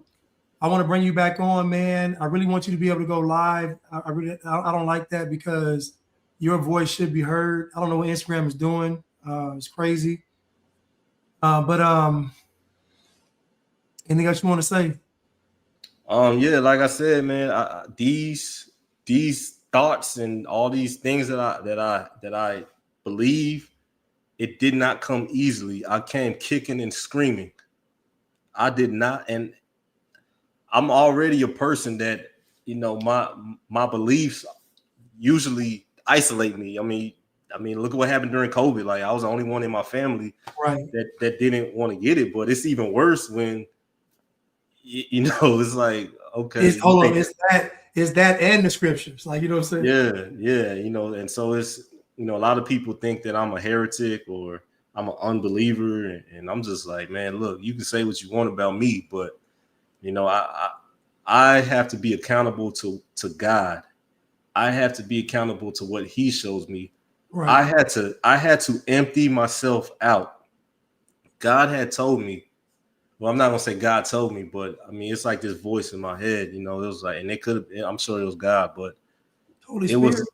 want to bring you back on, man. I really want you to be able to go live. I don't like that because your voice should be heard. I don't know what Instagram is doing. It's crazy. But anything else you want to say? Yeah, like I said, man, these thoughts and all these things that I believe, it did not come easily. I came kicking and screaming. I did not, and I'm already a person that my beliefs usually isolate me. I mean, look at what happened during COVID. Like, I was the only one in my family Right. that didn't want to get it. But it's even worse when it's like, okay, It's that and the scriptures. Like, you know what I'm saying? yeah, and so it's a lot of people think that I'm a heretic or I'm an unbeliever, and I'm just like, man, look, you can say what you want about me, but I have to be accountable to God. I have to be accountable to what He shows me. Right. I had to empty myself out. God had told me. Well, I'm not gonna say God told me, but I mean, it's like this voice in my head. It was like, and it could have. I'm sure it was God, but Holy it Spirit. was.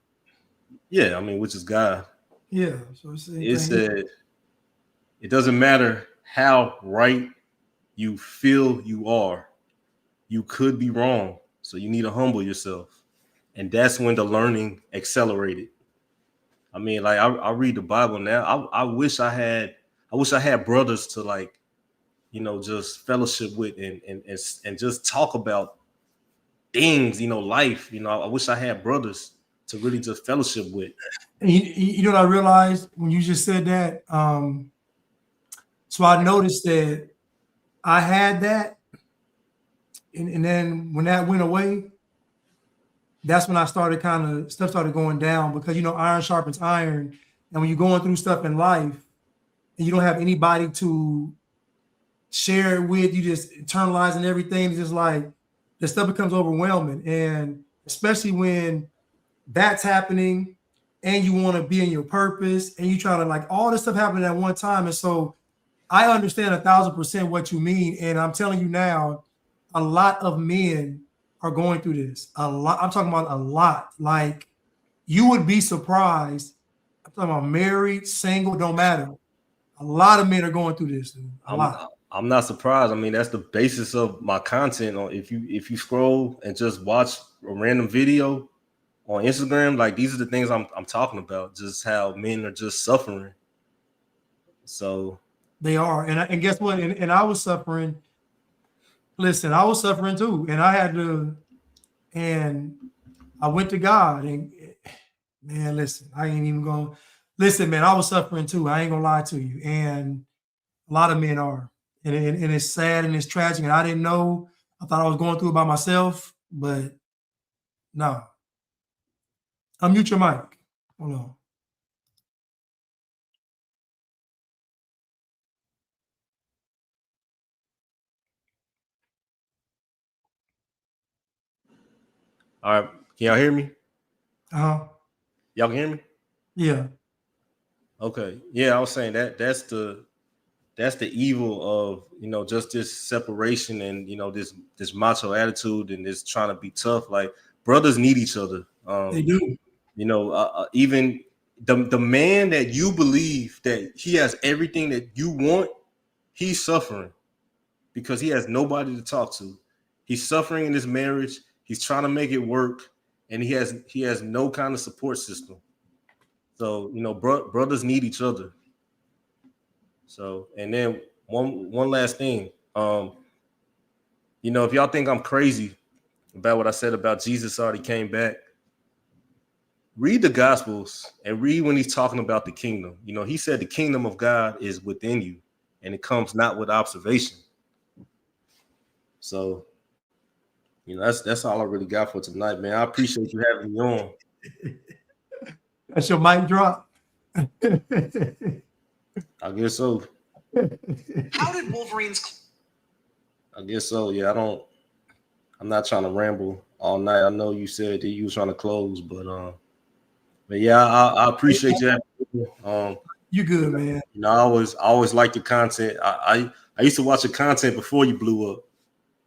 Yeah, I mean, which is God. Yeah. So It said, it doesn't matter how right you feel you are. You could be wrong, so you need to humble yourself. And that's when the learning accelerated. I mean, like, I read the Bible now. I wish I had brothers to, like, just fellowship with and just talk about things, life. I wish I had brothers to really just fellowship with. And you know what I realized when you just said that? So I noticed that I had that, and then when that went away, that's when I started stuff started going down, because iron sharpens iron, and when you're going through stuff in life and you don't have anybody to share it with, you just internalizing everything. It's just like the stuff becomes overwhelming, and especially when that's happening and you want to be in your purpose and you try to, like, all this stuff happening at one time. And so I understand 1,000% what you mean, and I'm telling you now, a lot of men are going through this. A lot. I'm talking about a lot. Like, you would be surprised. I'm talking about married, single, don't matter. A lot of men are going through this, dude. A lot. I'm not surprised. I mean, that's the basis of my content. On if you scroll and just watch a random video on Instagram, like, these are the things I'm talking about. Just how men are just suffering. So They are, and guess what? And I was suffering. Listen, I was suffering too, and I had to, and I went to God, and man, listen, I ain't even gonna listen, man. I was suffering too. I ain't gonna lie to you, and a lot of men are, and it's sad and it's tragic. And I didn't know. I thought I was going through it by myself, but no. Unmute your mic. Hold on. all right, can y'all hear me? Uh-huh. Y'all can hear me? Yeah. Okay. Yeah, I was saying that's the evil of just this separation and this macho attitude and this trying to be tough. Like, brothers need each other. They do. Even the man that you believe that he has everything that you want, he's suffering because he has nobody to talk to. He's suffering in his marriage. He's trying to make it work, and he has no kind of support system. So brothers need each other. So, and then one last thing, if y'all think I'm crazy about what I said about Jesus already came back, read the Gospels and read when he's talking about the kingdom. He said the kingdom of God is within you, and it comes not with observation. So, that's all I really got for tonight, man. I appreciate you having me on. That's your mic drop. I guess so. How did Wolverines? I guess so. Yeah, I'm not trying to ramble all night. I know you said that you was trying to close, but yeah, I appreciate you. You good, man. I always liked your content. I used to watch your content before you blew up.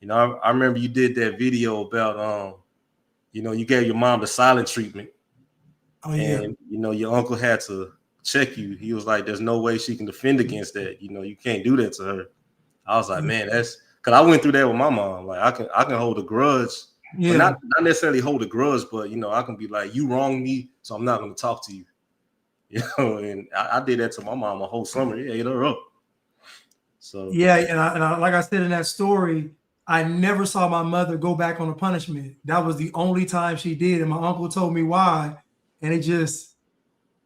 I remember you did that video about you gave your mom the silent treatment. Oh yeah. And your uncle had to check you. He was like, "There's no way she can defend against that. You can't do that to her." I was like, "Man, that's." Because I went through that with my mom. Like, I can hold a grudge. Yeah. Not necessarily hold a grudge, but I can be like, you wronged me, so I'm not going to talk to you. And I did that to my mom a whole summer. Yeah, ate her up. So yeah, and I like I said in that story, I never saw my mother go back on a punishment. That was the only time she did, and my uncle told me why, and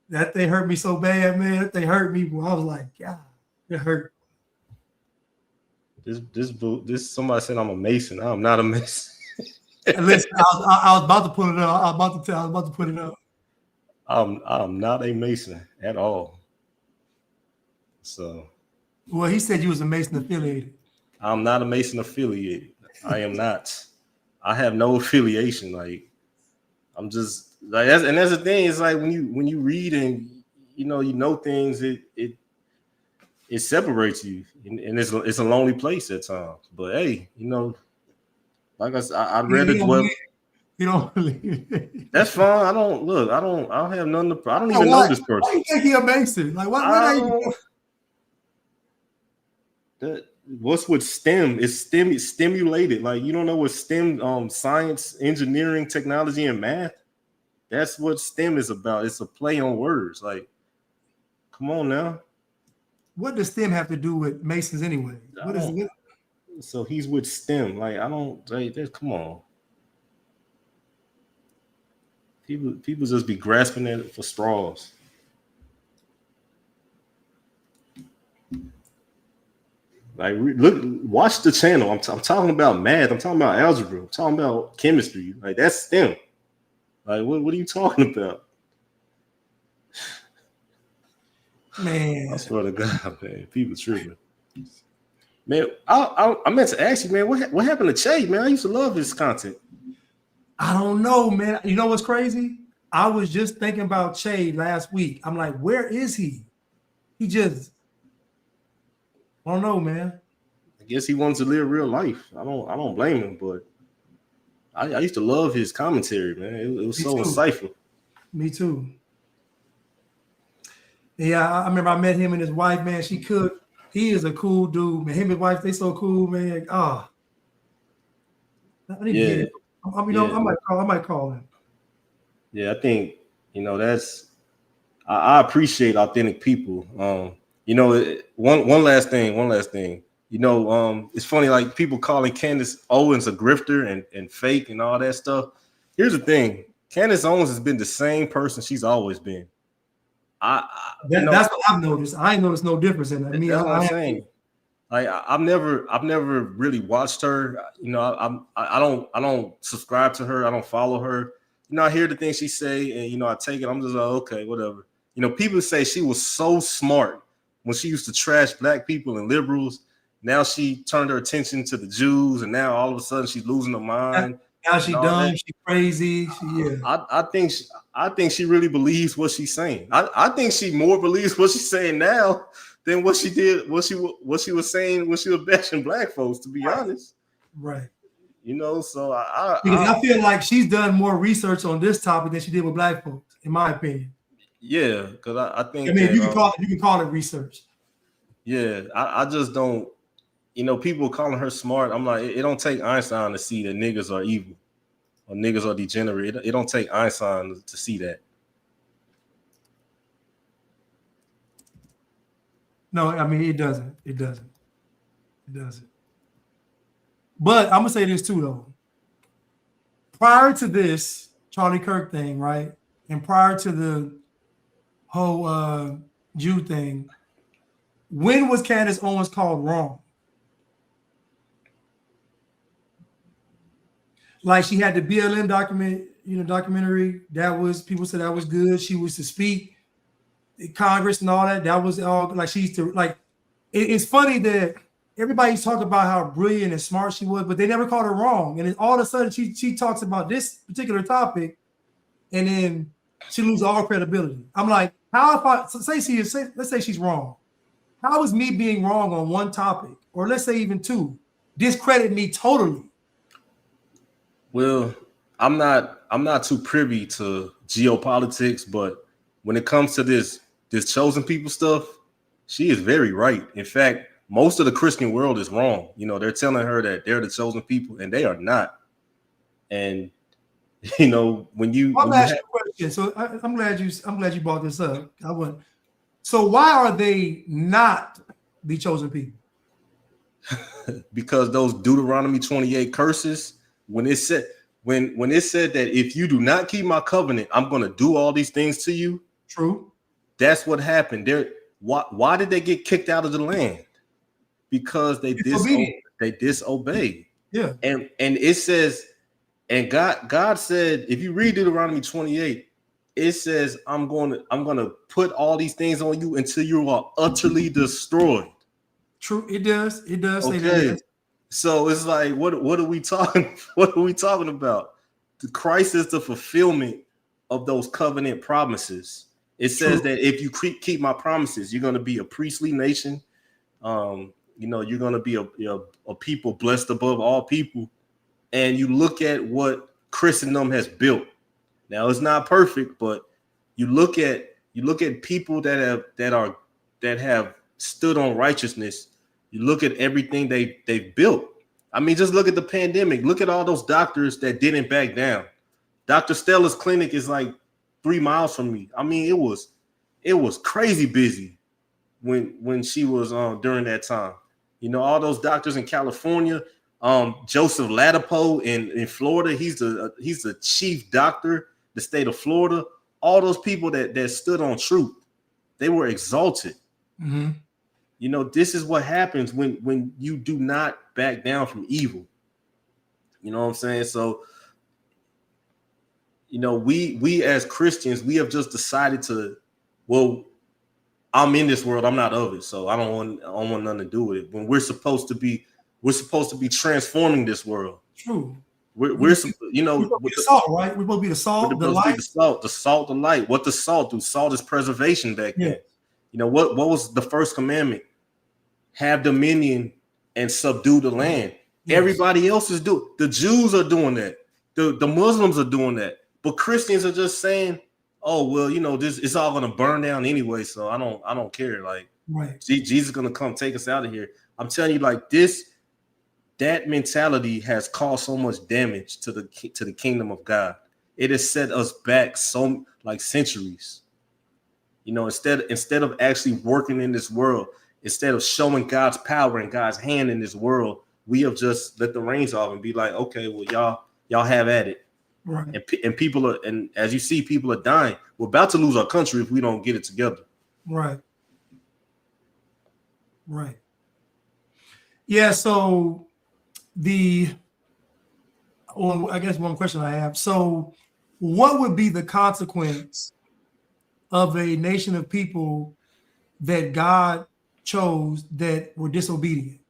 that thing hurt me so bad, man. That thing hurt me. Well, I was like, God, it hurt. This somebody said I'm a Mason. I'm not a Mason. Listen, I was about to put it up. I was about to put it up. I'm not a Mason at all. So, well, he said you was a Mason affiliated. I'm not a Mason affiliated. I am not. I have no affiliation. Like, I'm just like that's the thing. It's like when you read and you know things, it separates you, and it's a lonely place at times. But hey, like I said, I'd rather dwell. You don't believe. That's fine. I don't have nothing to. I don't even know this person. Why you think he a Mason? Like what? What's with STEM? It's stimulated. Like, you don't know what STEM, science, engineering, technology, and math. That's what STEM is about. It's a play on words. Like, come on now. What does STEM have to do with Masons anyway? What is it? So he's with STEM. Like, I don't. Come on. People just be grasping at it for straws. Like, watch the channel. I'm talking about math. I'm talking about algebra. I'm talking about chemistry. Like, that's STEM. Like, what are you talking about? Man, I swear to God, man, people tripping. Man, I meant to ask you, man, what happened to Che, man? I used to love his content. I don't know, man. You know what's crazy? I was just thinking about Che last week. I'm like, where is he? He just, I don't know, man. I guess he wanted to live real life. I don't blame him, but I used to love his commentary, man. It was so insightful. Me too. Yeah, I remember I met him and his wife, man. She cooked. He is a cool dude, man. Him and his wife, they so cool, man. I need to get him. I might call him. Yeah, I think that's. I appreciate authentic people. One last thing. It's funny, like people calling Candace Owens a grifter and fake and all that stuff. Here's the thing: Candace Owens has been the same person she's always been. That's what I've noticed. I ain't noticed no difference in that. That's what I'm saying. Like I've never really watched her. I don't subscribe to her. I don't follow her. I hear the things she say, and I take it. I'm just like, okay, whatever. People say she was so smart when she used to trash black people and liberals. Now she turned her attention to the Jews, and now all of a sudden she's losing her mind. Now she dumb, she crazy. I think she really believes what she's saying. I think she more believes what she's saying now than what she did, what she was saying when she was bashing black folks, to be honest. Right. So I feel like she's done more research on this topic than she did with black folks, in my opinion. Yeah, because I think you can call it research. Yeah, I just don't. People calling her smart. I'm like, it don't take Einstein to see that niggas are evil or niggas are degenerate. It don't take Einstein to see that. No, I mean it doesn't. It doesn't. But I'm gonna say this too, though. Prior to this Charlie Kirk thing, right, and prior to the whole Jew thing, when was Candace Owens called wrong? Like she had the BLM documentary. That was, people said that was good. She was to speak in Congress and all that. That was all like she used to like. It's funny that everybody's talking about how brilliant and smart she was, but they never called her wrong. And then all of a sudden she talks about this particular topic, and then she loses all credibility. I'm like, how if let's say she's wrong. How is me being wrong on one topic, or let's say even two, discredit me totally? Well, I'm not too privy to geopolitics, but when it comes to this chosen people stuff, she is very right. In fact, most of the Christian world is wrong. They're telling her that they're the chosen people, and they are not. And when you, I'm asking a question. So I'm glad you brought this up. So why are they not the chosen people? Because those Deuteronomy 28 curses, when it said that if you do not keep my covenant, I'm going to do all these things to you. True. That's what happened. Why did they get kicked out of the land? Because they disobeyed. Yeah. And it says, and God said, if you read Deuteronomy 28, it says, I'm gonna put all these things on you until you are utterly destroyed. True. It does. Okay. Say that. So it's like, what are we talking? What are we talking about? The Christ is the fulfillment of those covenant promises. It says that if you keep my promises, you're going to be a priestly nation. You're going to be a people blessed above all people. And you look at what Christendom has built. Now it's not perfect, but you look at people that have stood on righteousness. You look at everything they've built. I mean, just look at the pandemic. Look at all those doctors that didn't back down. Dr. Stella's clinic is like 3 miles from me. I mean, it was crazy busy when she was during that time. All those doctors in California. Joseph Ladapo in Florida. He's the chief doctor, the state of Florida. All those people that stood on truth, they were exalted. Mm-hmm. This is what happens when you do not back down from evil. You know what I'm saying? So, we as Christians, we have just decided to, well, I'm in this world, I'm not of it, so I don't want nothing to do with it. When we're supposed to be transforming this world. True. We're We're supposed to be the salt, right? We're supposed to be the salt, the light. The salt, the light. What does salt do? Salt is preservation back then. What was the first commandment? Have dominion and subdue the land. Yes. Everybody else is doing. The Jews are doing that. The Muslims are doing that. But Christians are just saying, "Oh well, this it's all gonna burn down anyway, so I don't care." Like, right? Jesus is gonna come take us out of here. I'm telling you, like that mentality has caused so much damage to the kingdom of God. It has set us back so like centuries. Instead of actually working in this world, instead of showing God's power and God's hand in this world, we have just let the reins off and be like, okay, well, y'all have at it. Right. And people are, and as you see, people are dying. We're about to lose our country if we don't get it together. Right. Right. Yeah. So I guess one question I have. So what would be the consequence of a nation of people that God chose that were disobedient?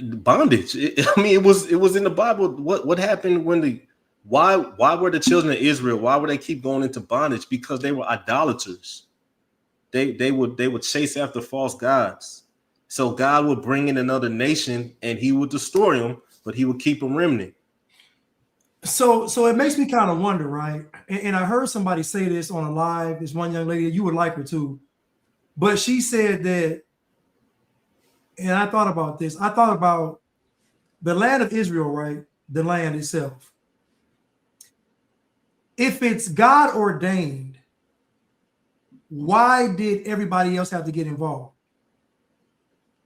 Bondage. It was in the Bible. What happened when why were the children of Israel? Why would they keep going into bondage? Because they were idolaters. They would chase after false gods. So God would bring in another nation and he would destroy them, but he would keep them remnant. So it makes me kind of wonder, right? And I heard somebody say this on a live. This one young lady, you would like her too, but she said that, and I thought about this. I thought about the land of Israel, right? The land itself. If it's God ordained, why did everybody else have to get involved?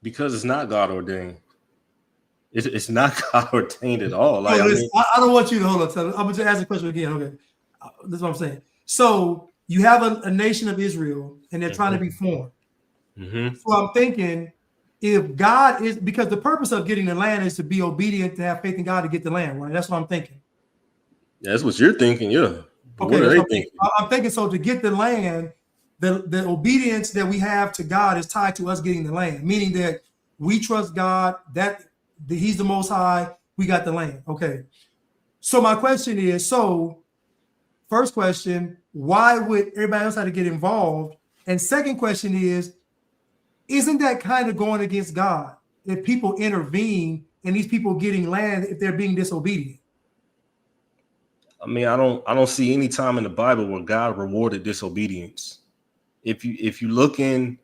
Because it's not God ordained. It's not God ordained at all. Like, I don't want you to hold on. I'm going to ask the question again. Okay, this is what I'm saying. So you have a nation of Israel, and they're trying to be formed. Mm-hmm. So I'm thinking, if God is, because the purpose of getting the land is to be obedient, to have faith in God to get the land, right? That's what I'm thinking. That's what you're thinking, yeah. But okay, what are they thinking? I'm thinking, so to get the land, the obedience that we have to God is tied to us getting the land, meaning that we trust God, that he's the most high, we got the land. Okay. So my question is, first question, why would everybody else have to get involved? And second question is, isn't that kind of going against God if people intervene and these people getting land if they're being disobedient? I mean, I don't see any time in the Bible where God rewarded disobedience. If you look in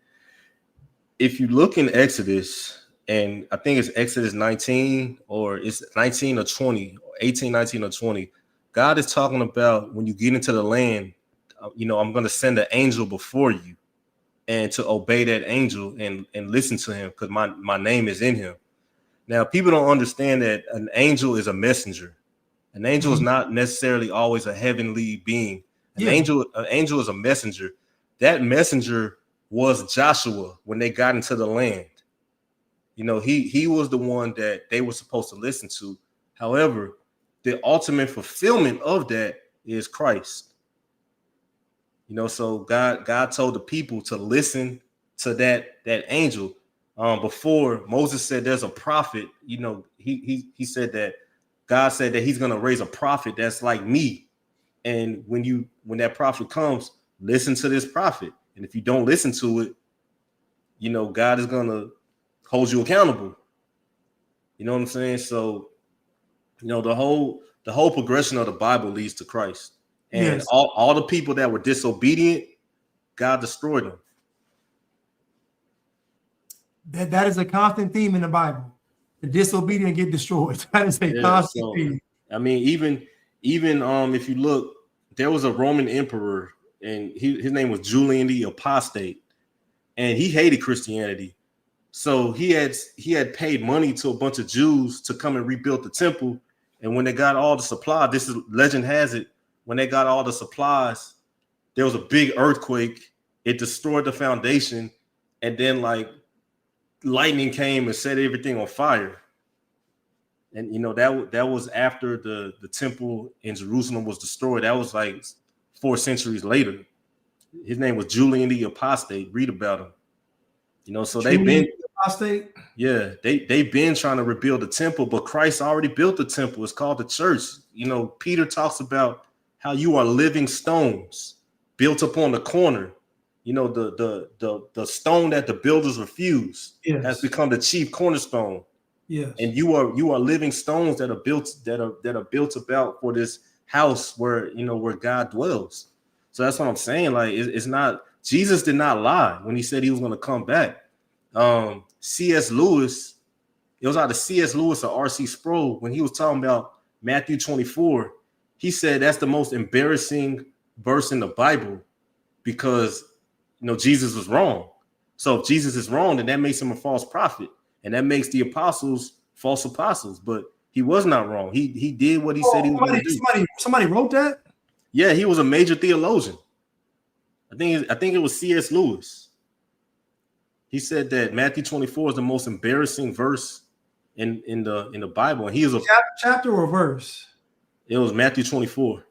Exodus, and I think it's Exodus 19 or it's 19 or 20, 18, 19 or 20, God is talking about when you get into the land, I'm going to send an angel before you, and to obey that angel and listen to him because my name is in him. Now, people don't understand that an angel is a messenger. An angel is not necessarily always a heavenly being. An angel is a messenger. That messenger was Joshua when they got into the land. He was the one that they were supposed to listen to. However, the ultimate fulfillment of that is Christ. So God told the people to listen to that angel. Before Moses said there's a prophet, he said that God said that he's going to raise a prophet that's like me. And when that prophet comes, listen to this prophet. And if you don't listen to it, God is going to hold you accountable. You know what I'm saying? So, the whole progression of the Bible leads to Christ. And all the people that were disobedient, God destroyed them. That is a constant theme in the Bible. The disobedient get destroyed. That is a constant theme. I mean, even if you look, there was a Roman emperor, and his name was Julian the Apostate, and he hated Christianity. So he had paid money to a bunch of Jews to come and rebuild the temple. And when they got all the supplies, legend has it, when they got all the supplies, there was a big earthquake. It destroyed the foundation, and then like lightning came and set everything on fire. And that was after the temple in Jerusalem was destroyed. That was like 4 centuries later. His name was Julian the Apostate. Read about him. So they've been apostate. Yeah, they've been trying to rebuild the temple, but Christ already built the temple. It's called the church. Peter talks about how you are living stones built upon the corner. The stone that the builders refused has become the chief cornerstone. Yes. And you are living stones that are built about for this house where God dwells. So that's what I'm saying. Like it's not, Jesus did not lie when he said he was going to come back. C.S. Lewis, it was either C.S. Lewis or R.C. Sproul, when he was talking about Matthew 24, he said that's the most embarrassing verse in the Bible because Jesus was wrong. So if Jesus is wrong, then that makes him a false prophet, and that makes the apostles false apostles. But he was not wrong. He did what he said he was going to do. Somebody wrote that? Yeah, he was a major theologian. I think it was C.S. Lewis. He said that Matthew 24 is the most embarrassing verse in the Bible. And he is a chapter or verse? It was Matthew 24.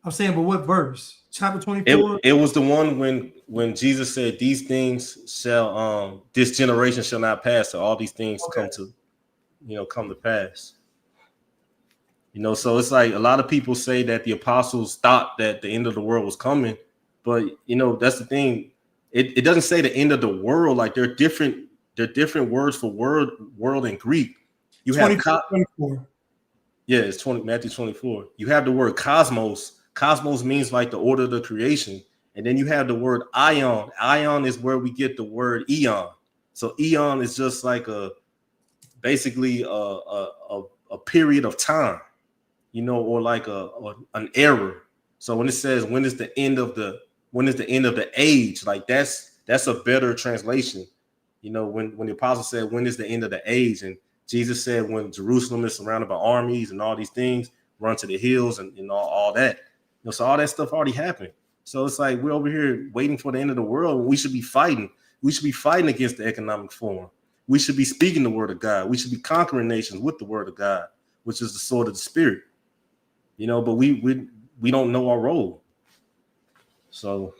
I'm saying, but what verse? Chapter 24? It was the one when Jesus said, "These things shall this generation shall not pass, so all these things come to pass." So it's like a lot of people say that the apostles thought that the end of the world was coming, but that's the thing. It doesn't say the end of the world. Like they're different words for world in Greek. You have 24. Yeah, it's Matthew 24. You have the word cosmos. Cosmos means like the order of the creation. And then you have the word ion. Ion is where we get the word eon. So eon is just like basically a period of time, or like an era. So when it says when is the end of the age, like that's a better translation. When the apostle said when is the end of the age, and Jesus said when Jerusalem is surrounded by armies and all these things, run to the hills and all that. So all that stuff already happened. So it's like we're over here waiting for the end of the world. We should be fighting. We should be fighting against the economic forum. We should be speaking the word of God. We should be conquering nations with the word of God, which is the sword of the spirit. But we don't know our role. So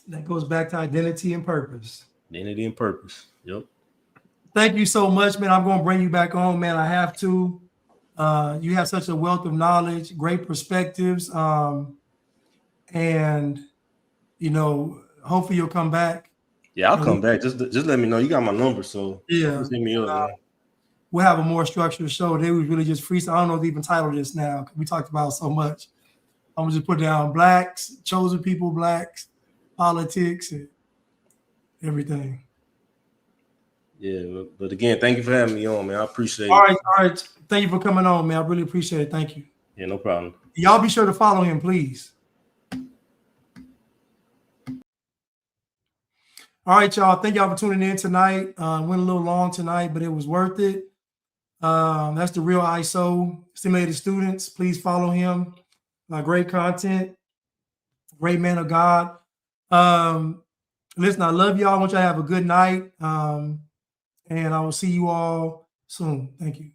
that goes back to identity and purpose. Identity and purpose. Yep. Thank you so much, man. I'm going to bring you back on, man. I have to. You have such a wealth of knowledge, great perspectives, and hopefully you'll come back. Yeah, I'll come back. Just let me know. You got my number, so just hit me up. We'll have a more structured show. Today was really just freestyle. I don't know if they even titled this now. We talked about so much. I'm gonna just put down blacks, chosen people, blacks, politics, and everything. Yeah, but again, thank you for having me on, man. I appreciate it. All right. Thank you for coming on, man. I really appreciate it. Thank you. Yeah, no problem. Y'all be sure to follow him, please. All right, y'all. Thank y'all for tuning in tonight. Went a little long tonight, but it was worth it. That's the real ISO, Stimulated Students. Please follow him. Great content. Great man of God. Listen, I love y'all. I want y'all to have a good night. And I will see you all soon. Thank you.